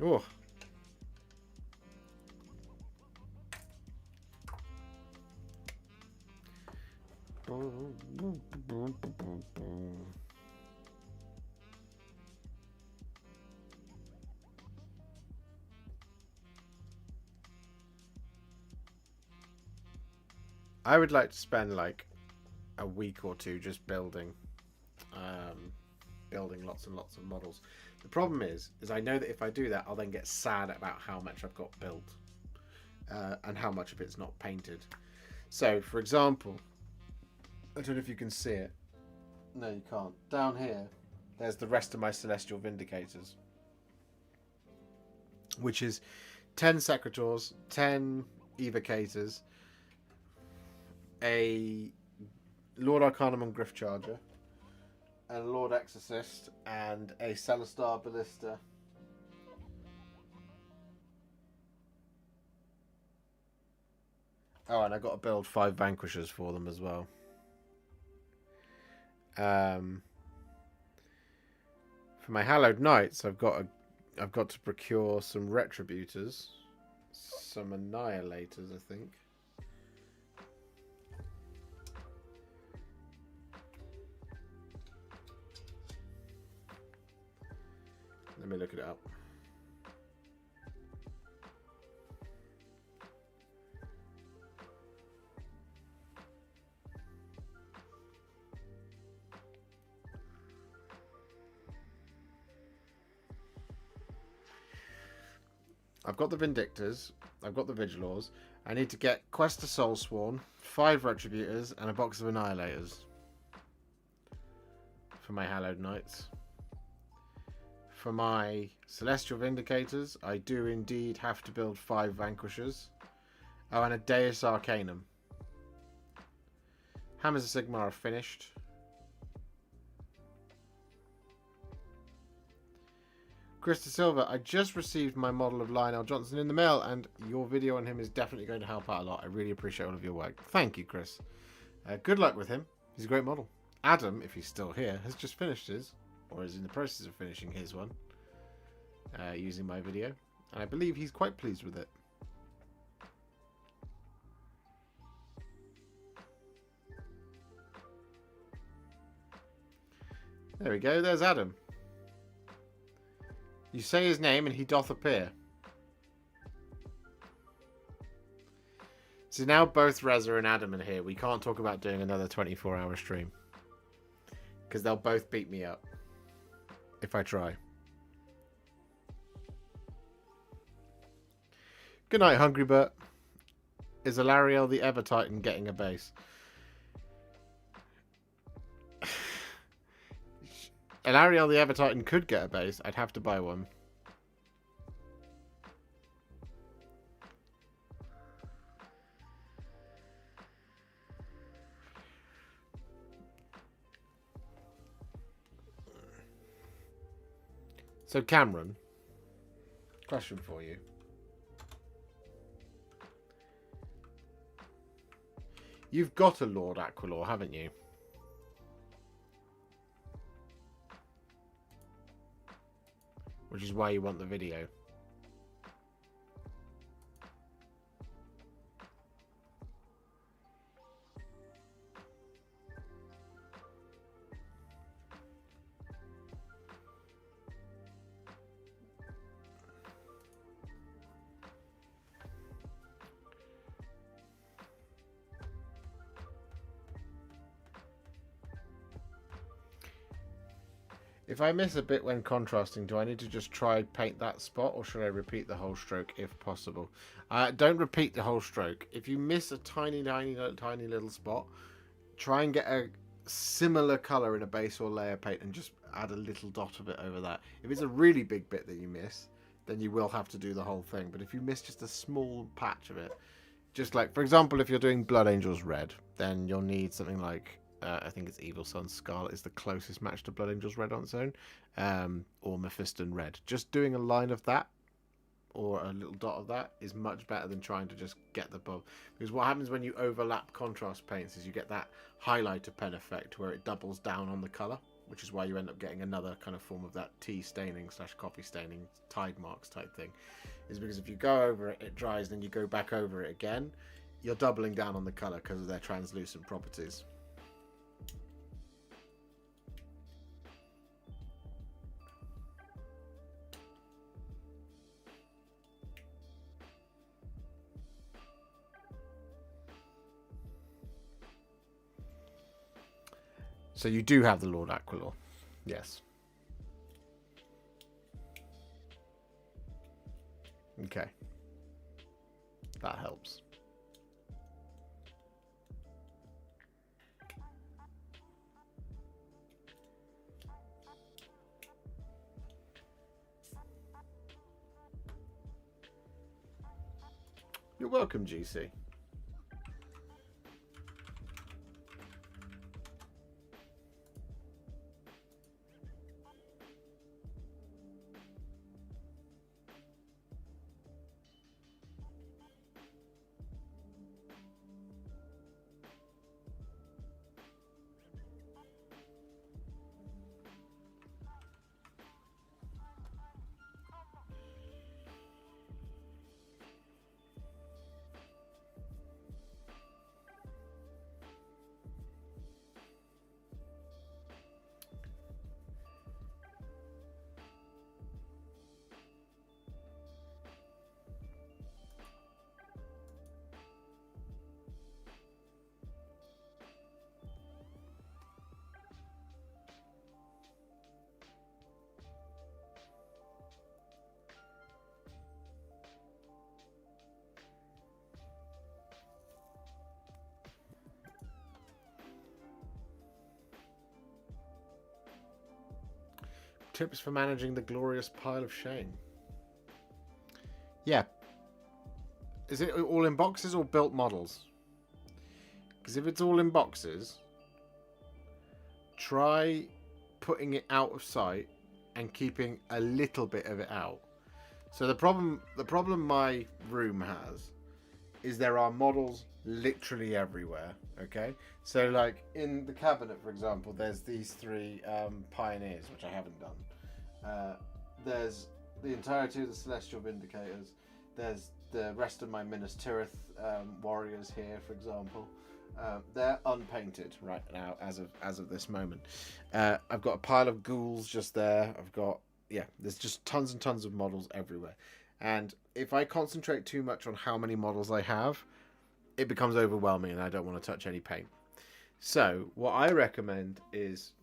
Oh. I would like to spend like a week or 2 just building lots and lots of models. The problem is I know that if I do that, I'll then get sad about how much I've got built and how much of it's not painted. So, for example, I don't know if you can see it. No, you can't. Down here, there's the rest of my Celestial Vindicators, which is 10 Secretors, 10 Evocators, a Lord Arcanum and Griff Charger, a Lord Exorcist, and a Celestar Ballista. Oh, and I got to build 5 Vanquishers for them as well. For my Hallowed Knights, I've got to procure some Retributors, some Annihilators, I think. Let me look it up. I've got the Vindictors, I've got the Vigilors. I need to get Quest to Soulsworn, 5 Retributors, and a box of Annihilators for my Hallowed Knights. For my Celestial Vindicators, I do indeed have to build 5 Vanquishers. Oh, and a Deus Arcanum. Hammers of Sigmar are finished. Chris De Silva, I just received my model of Lionel Johnson in the mail, and your video on him is definitely going to help out a lot. I really appreciate all of your work. Thank you, Chris. Good luck with him. He's a great model. Adam, if he's still here, has just finished his, or is in the process of finishing his one, using my video, and I believe he's quite pleased with it. There we go, there's Adam. You say his name and he doth appear. So now both Reza and Adam are here. We can't talk about doing another 24-hour stream, because they'll both beat me up if I try. Good night, Hungry Bert. Is Alariel the Ever Titan getting a base? Alariel the Ever Titan could get a base. I'd have to buy one. So Cameron, question for you. You've got a Lord Aquilor, haven't you? Which is why you want the video. If I miss a bit when contrasting, do I need to just try paint that spot, or should I repeat the whole stroke if possible? Don't repeat the whole stroke. If you miss a tiny little spot, try and get a similar colour in a base or layer paint and just add a little dot of it over that. If it's a really big bit that you miss, then you will have to do the whole thing. But if you miss just a small patch of it, just like, for example, if you're doing Blood Angels Red, then you'll need something like... I think it's Evil Sun Scarlet is the closest match to Blood Angels Red on its own, or Mephiston Red. Just doing a line of that, or a little dot of that, is much better than trying to just get the bulb. Because what happens when you overlap contrast paints is you get that highlighter pen effect where it doubles down on the colour, which is why you end up getting another kind of form of that tea staining / coffee staining, tide marks type thing. Is because if you go over it, it dries, then you go back over it again, you're doubling down on the colour because of their translucent properties. So you do have the Lord Aquilor. Yes. Okay. That helps. You're welcome, GC. Tips for managing the glorious pile of shame. Yeah. Is it all in boxes or built models? Because if it's all in boxes, try putting it out of sight and keeping a little bit of it out. So the problem my room has is there are models literally everywhere. Okay, so like in the cabinet, for example, there's these 3 pioneers, which I haven't done. There's the entirety of the Celestial Vindicators. There's the rest of my Minas Tirith warriors here, for example. They're unpainted right now as of this moment. I've got a pile of ghouls just there. There's just tons and tons of models everywhere. And if I concentrate too much on how many models I have, it becomes overwhelming and I don't want to touch any paint. So what I recommend is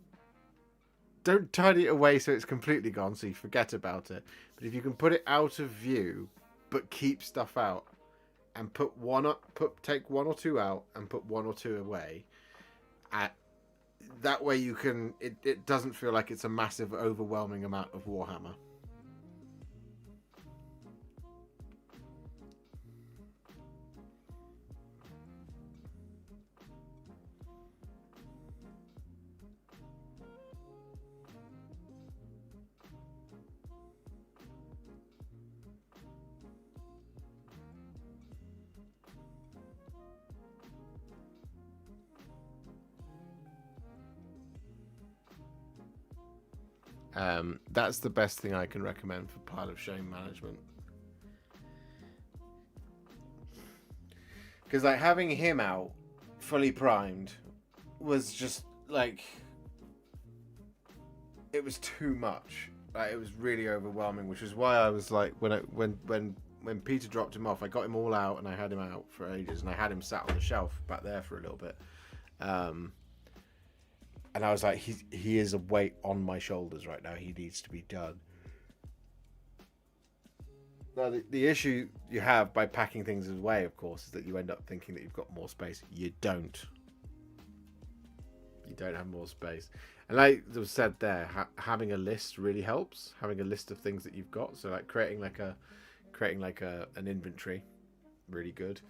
don't tidy it away so it's completely gone, so you forget about it. But if you can put it out of view, but keep stuff out, and take 1 or 2 out and put 1 or 2 away, that way you can. It doesn't feel like it's a massive, overwhelming amount of Warhammer. That's the best thing I can recommend for pile of shame management. Because like having him out fully primed was just like, it was too much. Like, it was really overwhelming, which is why I was like, when Peter dropped him off, I got him all out and I had him out for ages, and I had him sat on the shelf back there for a little bit. And I was like, he is a weight on my shoulders right now. He needs to be done. Now, the issue you have by packing things away, of course, is that you end up thinking that you've got more space. You don't. You don't have more space. And like was said there, having a list really helps. Having a list of things that you've got. So like creating an inventory, really good.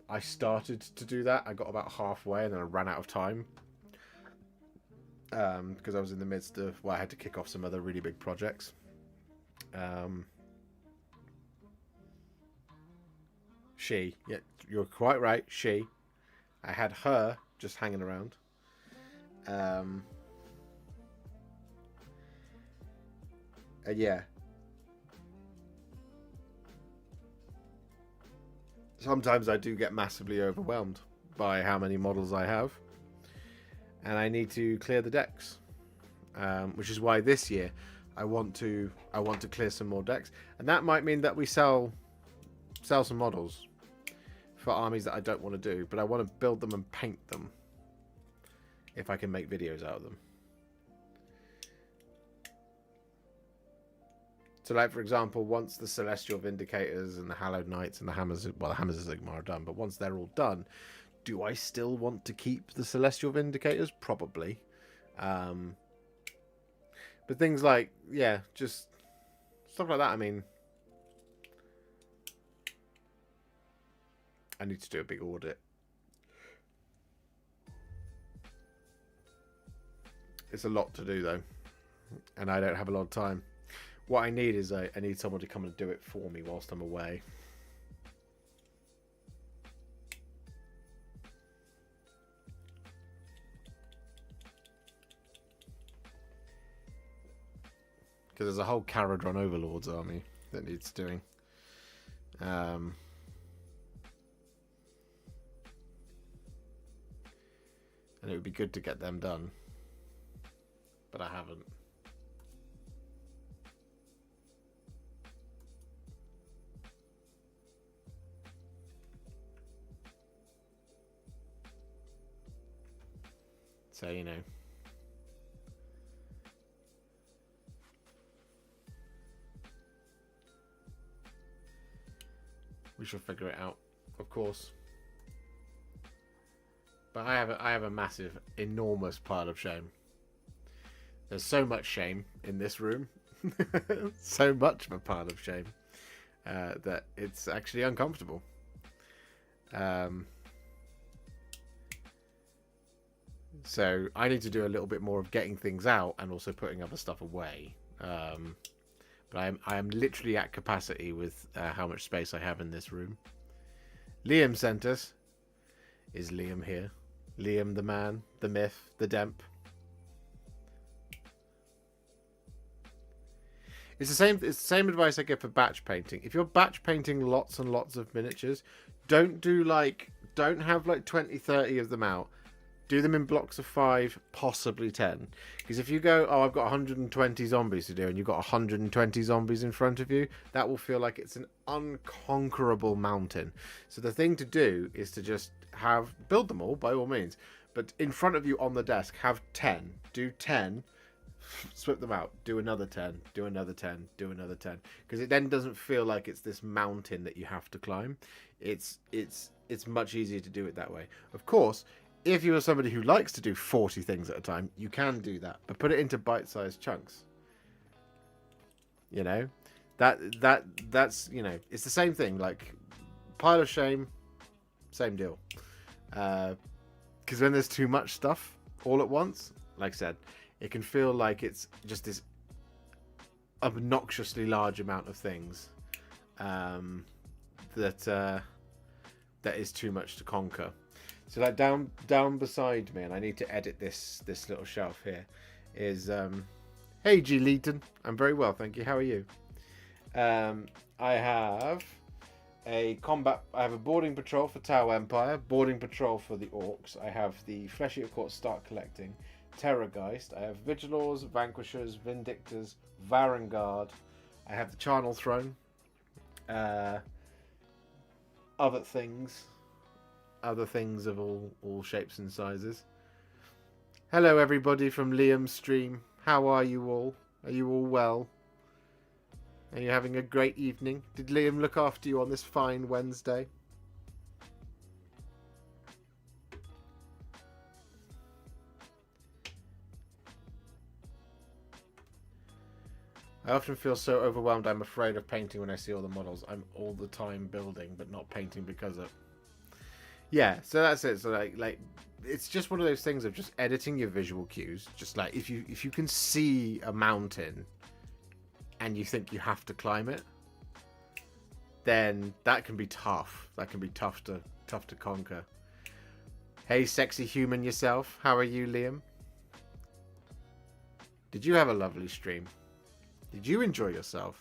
I started to do that. I got about halfway and then I ran out of time. Because I was in the midst of, I had to kick off some other really big projects. Yeah, you're quite right, I had her just hanging around. Yeah. Sometimes I do get massively overwhelmed by how many models I have. And I need to clear the decks, which is why this year I want to clear some more decks, and that might mean that we sell some models for armies that I don't want to do, but I want to build them and paint them if I can make videos out of them. So, like for example, once the Celestial Vindicators and the Hallowed Knights and the Hammers, the Hammers of Sigmar are done, but once they're all done, do I still want to keep the Celestial Vindicators? Probably. But things like, just stuff like that, I mean, I need to do a big audit. It's a lot to do, though. And I don't have a lot of time. What I need is I need someone to come and do it for me whilst I'm away. Because there's a whole Caradron Overlords army that needs doing. And it would be good to get them done. But I haven't. So, you know. We shall figure it out, of course. But I have a massive, enormous pile of shame There's so much shame in this room. So much of a pile of shame that it's actually uncomfortable. So I need to do a little bit more of getting things out and also putting other stuff away. But I am literally at capacity with how much space I have in this room. Liam sent us. Is Liam here? Liam the man, the myth, the demp. It's the same advice I give for batch painting. If you're batch painting lots and lots of miniatures, don't have like 20, 30 of them out. Do them in blocks of 5, possibly 10. Because if you go, oh, I've got 120 zombies to do, and you've got 120 zombies in front of you, that will feel like it's an unconquerable mountain. So the thing to do is to just build them all, by all means. But in front of you on the desk, have 10. Do 10, swip them out, do another 10, do another 10, do another 10. Because it then doesn't feel like it's this mountain that you have to climb. It's much easier to do it that way. Of course, if you are somebody who likes to do 40 things at a time, you can do that, but put it into bite-sized chunks. You know, that's you know, it's the same thing. Like pile of shame, same deal. Because when there's too much stuff all at once, like I said, it can feel like it's just this obnoxiously large amount of things that is too much to conquer. So like down beside me, and I need to edit this little shelf here, is hey G Leeton, I'm very well, thank you. How are you? I have a boarding patrol for Tau Empire, boarding patrol for the Orcs. I have the Fleshy of Court Start Collecting, Terrorgeist. I have Vigilors, Vanquishers, Vindictors, Varangard. I have the Charnel Throne. Other things of all shapes and sizes. Hello everybody from Liam's stream. How are you all? Are you all well? Are you having a great evening? Did Liam look after you on this fine Wednesday? I often feel so overwhelmed I'm afraid of painting when I see all the models. I'm all the time building but not painting because of... Yeah, so that's it. So like it's just one of those things of just editing your visual cues. Just like if you can see a mountain and you think you have to climb it, then that can be tough. That can be tough to conquer. Hey, sexy human yourself. How are you, Liam? Did you have a lovely stream? Did you enjoy yourself?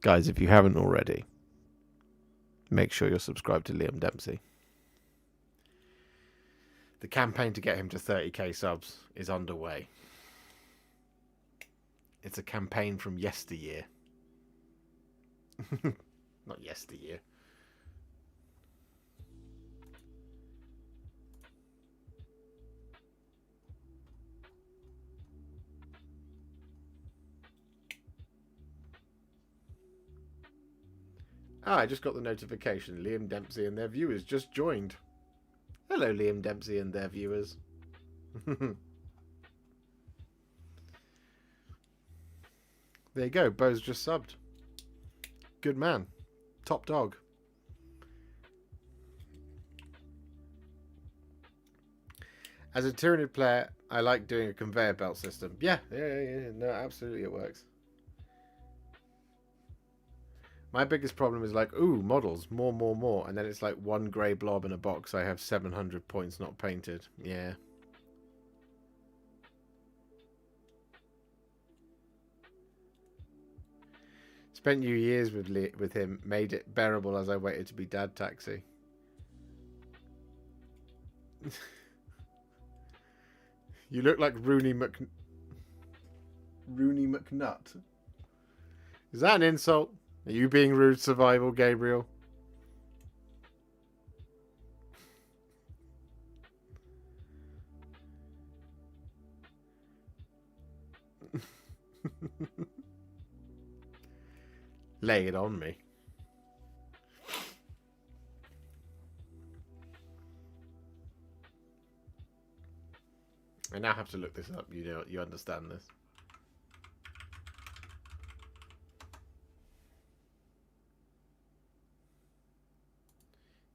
Guys, if you haven't already, make sure you're subscribed to Liam Dempsey. The campaign to get him to 30k subs is underway. It's a campaign from yesteryear. Not yesteryear. I just got the notification. Liam Dempsey and their viewers just joined. Hello, Liam Dempsey and their viewers. There you go. Bo's just subbed. Good man. Top dog. As a Tyranid player, I like doing a conveyor belt system. Yeah. No, absolutely it works. My biggest problem is like, ooh, models, more. And then it's like one grey blob in a box. I have 700 points not painted. Yeah. Spent New Year's with him. Made it bearable as I waited to be Dad Taxi. You look like Rooney McNutt. Is that an insult? Are you being rude, Survival Gabriel? lay it on me. I now have to look this up. You know, you understand this.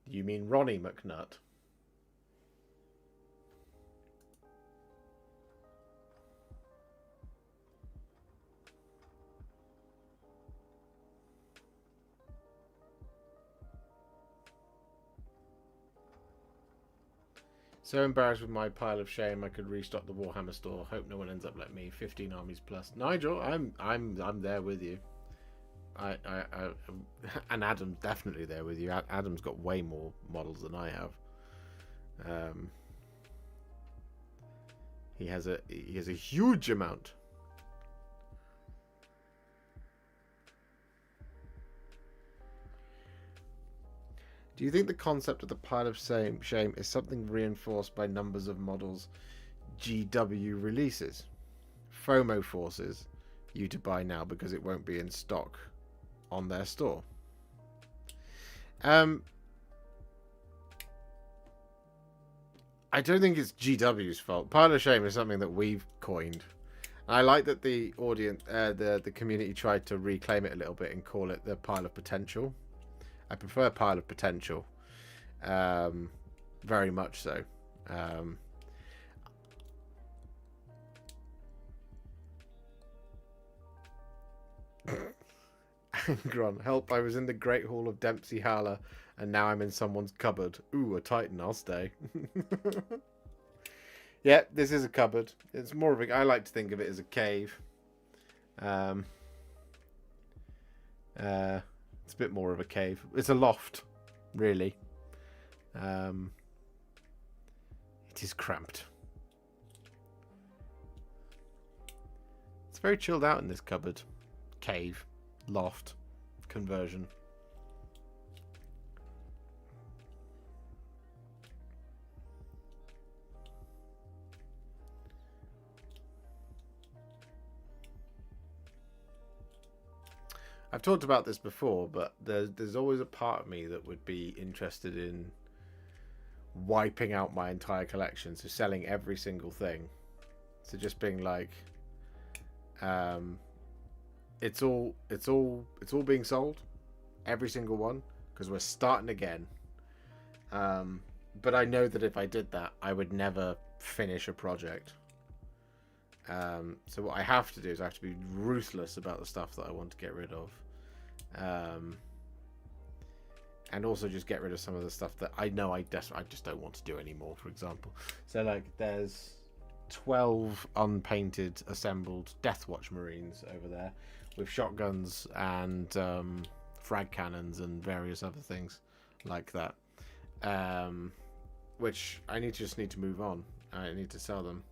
You mean Ronnie McNutt? So embarrassed with my pile of shame, I could restock the Warhammer store. Hope no one ends up like me. 15 armies plus. Nigel, I'm there with you. I and Adam's definitely there with you. Adam's got way more models than I have. He has a huge amount. Do you think the concept of the pile of shame is something reinforced by numbers of models GW releases? FOMO forces you to buy now because it won't be in stock on their store. I don't think it's GW's fault. Pile of shame is something that we've coined. I like that the audience, the community tried to reclaim it a little bit and call it the pile of potential. I prefer pile of potential, very much so. Gron, help! I was in the Great Hall of Dempsey Hala, and now I'm in someone's cupboard. Ooh, a Titan! I'll stay. Yeah, this is a cupboard. It's more of a. I like to think of it as a cave. It's a bit more of a cave. It's a loft, really. It is cramped. It's very chilled out in this cupboard. Cave, loft, conversion. I've talked about this before, but there's always a part of me that would be interested in wiping out my entire collection, so selling every single thing. So just being like, it's all being sold, every single one, because we're starting again. But I know that if I did that, I would never finish a project. So what I have to do is I have to be ruthless about the stuff that I want to get rid of. And also just get rid of some of the stuff that I know I just don't want to do anymore, for example. So like there's 12 unpainted assembled Deathwatch Marines over there with shotguns and frag cannons and various other things like that, which I just need to move on. I need to sell them.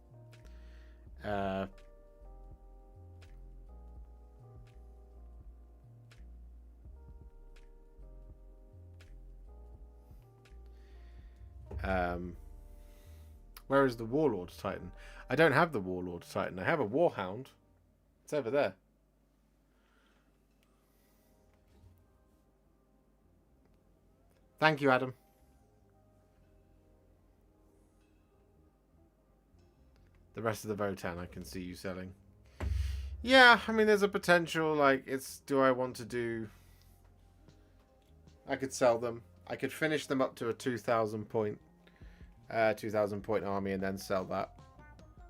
Where is the Warlord Titan? I don't have the Warlord Titan. I have a Warhound. It's over there. Thank you, Adam. The rest of the Votan I can see you selling. Yeah, I mean, there's a potential, like, do I want to do... I could sell them. I could finish them up to a 2,000 point army and then sell that.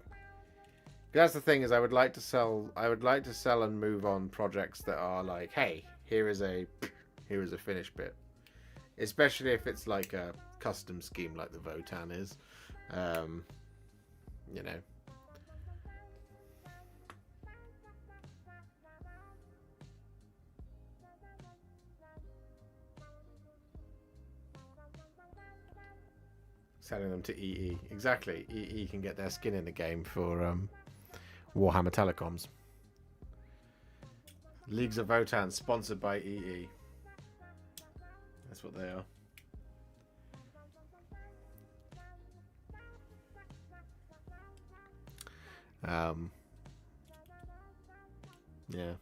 But that's the thing, is I would like to sell and move on projects that are like, hey, here is a finished bit. Especially if it's like a custom scheme like the Votan is. You know. Selling them to EE. Exactly. EE can get their skin in the game for Warhammer Telecoms. Leagues of Votan sponsored by EE. That's what they are. Yeah.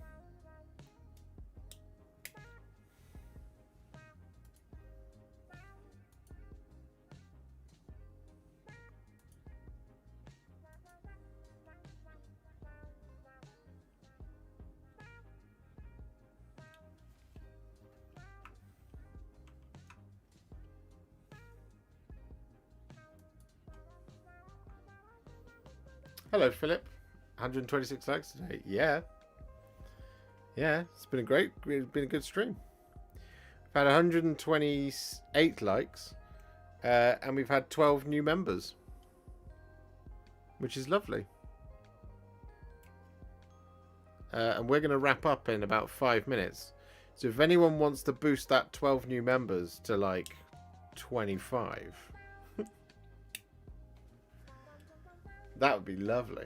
Hello, Philip. 126 likes today. Yeah. Yeah, it's been a good stream. We've had 128 likes, and we've had 12 new members, which is lovely. And we're going to wrap up in about 5 minutes. So if anyone wants to boost that 12 new members to like 25, that would be lovely.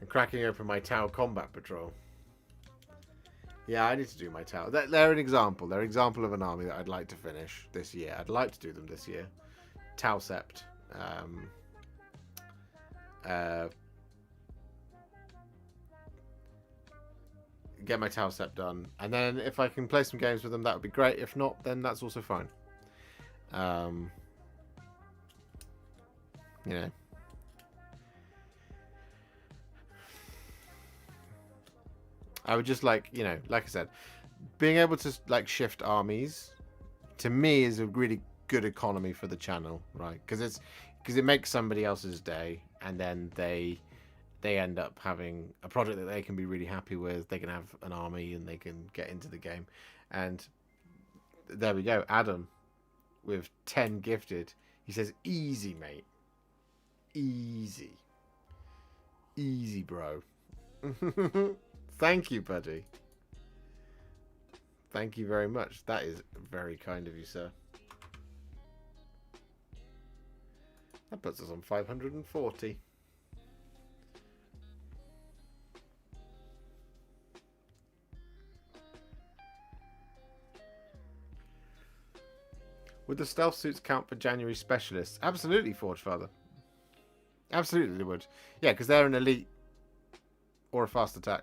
And cracking open my Tau Combat Patrol. Yeah, I need to do my Tau. They're an example. They're an example of an army that I'd like to finish this year. I'd like to do them this year. Tau Sept. Get my Tau Sept done. And then if I can play some games with them, that would be great. If not, then that's also fine. You know. I would just like, you know, like I said, being able to like shift armies to me is a really good economy for the channel, right? Because it makes somebody else's day, and then they end up having a project that they can be really happy with. They can have an army and they can get into the game. And there we go. Adam with 10 gifted. He says, easy, mate. Easy. Easy, bro. Thank you, buddy. Thank you very much. That is very kind of you, sir. That puts us on 540. Would the stealth suits count for January specialists? Absolutely, Forge Father. Absolutely they would. Yeah, because they're an elite or a fast attack.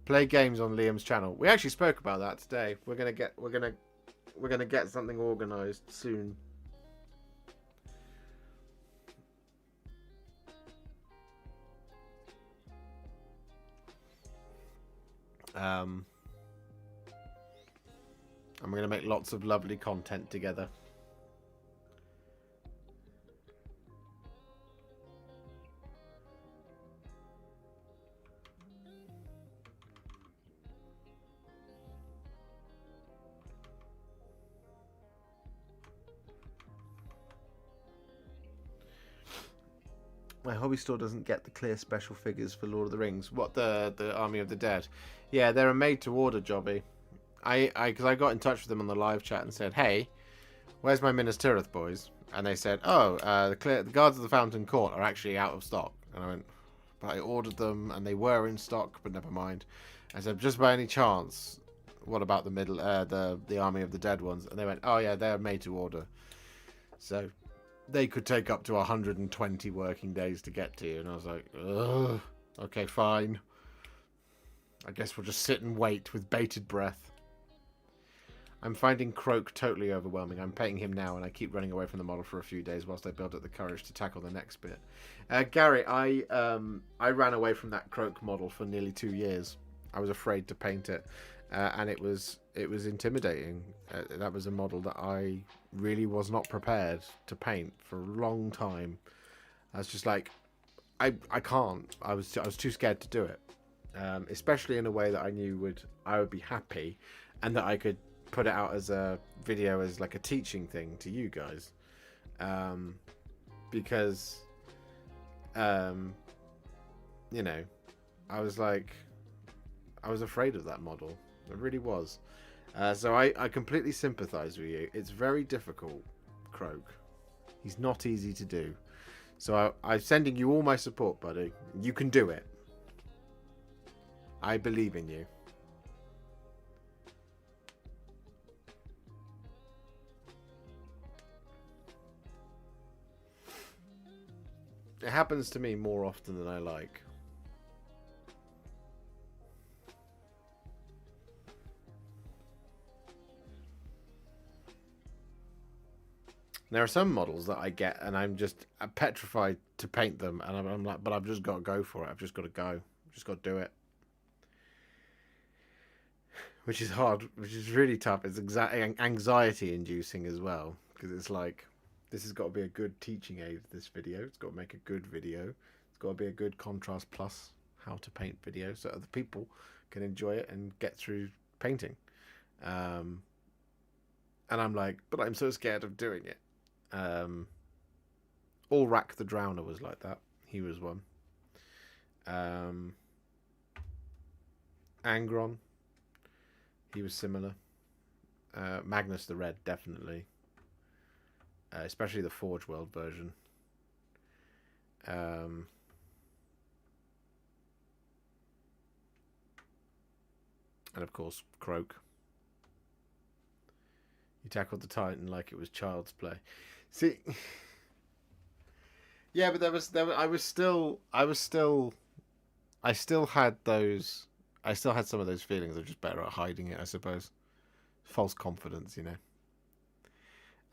Play games on Liam's channel. We actually spoke about that today. We're gonna get something organised soon. And we're gonna make lots of lovely content together. My hobby store doesn't get the clear special figures for Lord of the Rings. What, the Army of the Dead? Yeah, they're a made-to-order jobby. Because I got in touch with them on the live chat and said, hey, where's my Minas Tirith boys? And they said, oh, the Guards of the Fountain Court are actually out of stock. And I went, but I ordered them and they were in stock, but never mind. I said, just by any chance, what about the Army of the Dead ones? And they went, oh yeah, they're made-to-order. So they could take up to 120 working days to get to you. And I was like, ugh, okay, fine. I guess we'll just sit and wait with bated breath. I'm finding Croak totally overwhelming. I'm paying him now, and I keep running away from the model for a few days whilst I build up the courage to tackle the next bit. Gary, I ran away from that Croak model for nearly 2 years. I was afraid to paint it, and it was intimidating. That was a model that I really was not prepared to paint for a long time. I was just like, I can't. I was too scared to do it, especially in a way that I knew I would be happy, and that I could put it out as a video as like a teaching thing to you guys, because you know, I was afraid of that model. I really was. So I completely sympathize with you. It's very difficult, Croak. He's not easy to do. So I'm sending you all my support, buddy. You can do it. I believe in you. It happens to me more often than I like. There are some models that I get and I'm just petrified to paint them, and I'm like, but I've just got to go for it. I've just got to go. I've just got to do it. Which is hard, which is really tough. It's anxiety inducing as well, because it's like, This has got to be a good teaching aid, this video. It's got to make a good video. It's got to be a good contrast plus how to paint video so other people can enjoy it and get through painting. And I'm like, but I'm so scared of doing it. Ulrak the Drowner was like that. He was one. Angron, he was similar. Magnus the Red, definitely. Especially the Forge World version. And of course, Croak. He tackled the Titan like it was child's play. See, yeah, but I still had some of those feelings. I'm just better at hiding it, I suppose. False confidence, you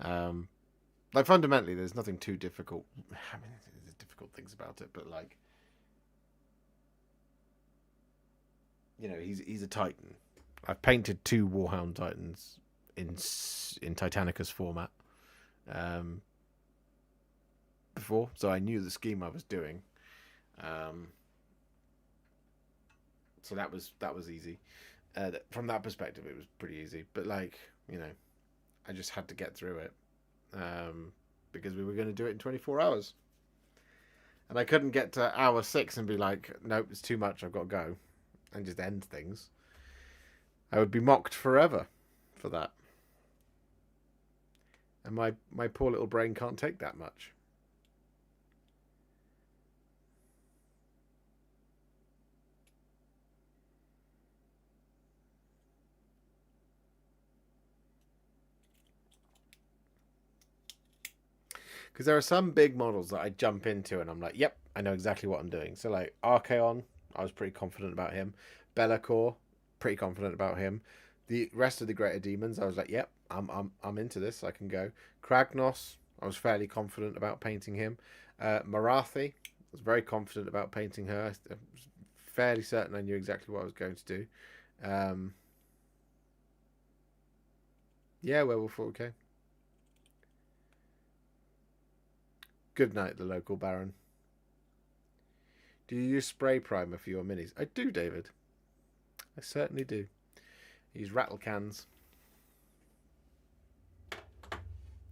know. Like fundamentally, there's nothing too difficult. I mean, there's difficult things about it, but like, you know, he's a Titan. I've painted 2 Warhound Titans in Titanicus format before, so I knew the scheme I was doing. So that was easy. From that perspective, it was pretty easy. But like, you know, I just had to get through it because we were going to do it in 24 hours, and I couldn't get to hour 6 and be like, nope, it's too much. I've got to go, and just end things. I would be mocked forever for that. And my poor little brain can't take that much. Because there are some big models that I jump into and I'm like, yep, I know exactly what I'm doing. So like Archaon, I was pretty confident about him. Be'lakor, pretty confident about him. The rest of the Greater Demons, I was like, yep, I'm into this. I can go. Kragnos, I was fairly confident about painting him. Marathi, I was very confident about painting her. I was fairly certain I knew exactly what I was going to do. Yeah, Werewolf 4K. Good night, the local Baron. Do you use spray primer for your minis? I do, David. I certainly do. I use rattle cans.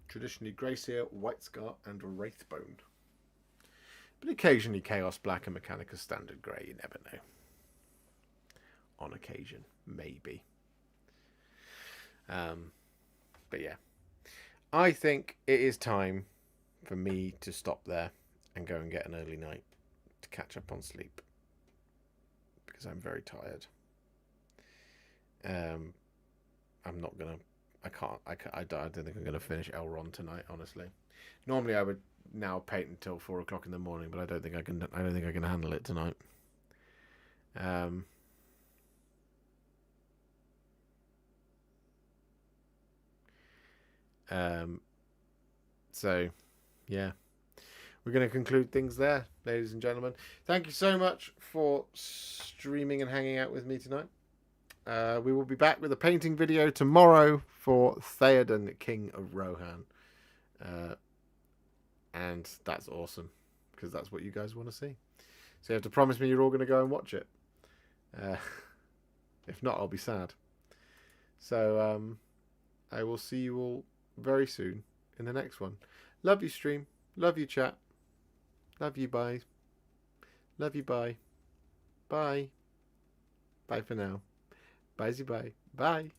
Traditionally Greyseer, White Scar, and Wraithbone. But occasionally Chaos Black and Mechanicus Standard Grey, you never know. On occasion, maybe. But yeah. I think it is time for me to stop there and go and get an early night to catch up on sleep. Because I'm very tired. I'm not gonna. I don't think I'm gonna finish Elrond tonight. Honestly, normally I would now paint until 4 o'clock in the morning, but I don't think I can. I don't think I can handle it tonight. So, yeah, we're going to conclude things there, ladies and gentlemen. Thank you so much for streaming and hanging out with me tonight. We will be back with a painting video tomorrow for Theoden, King of Rohan. And that's awesome, because that's what you guys want to see. So you have to promise me you're all going to go and watch it. If not, I'll be sad. So I will see you all very soon in the next one. Love you, stream. Love you, chat. Love you, bye. Love you, bye. Bye. Bye for now. Bye-bye. Bye.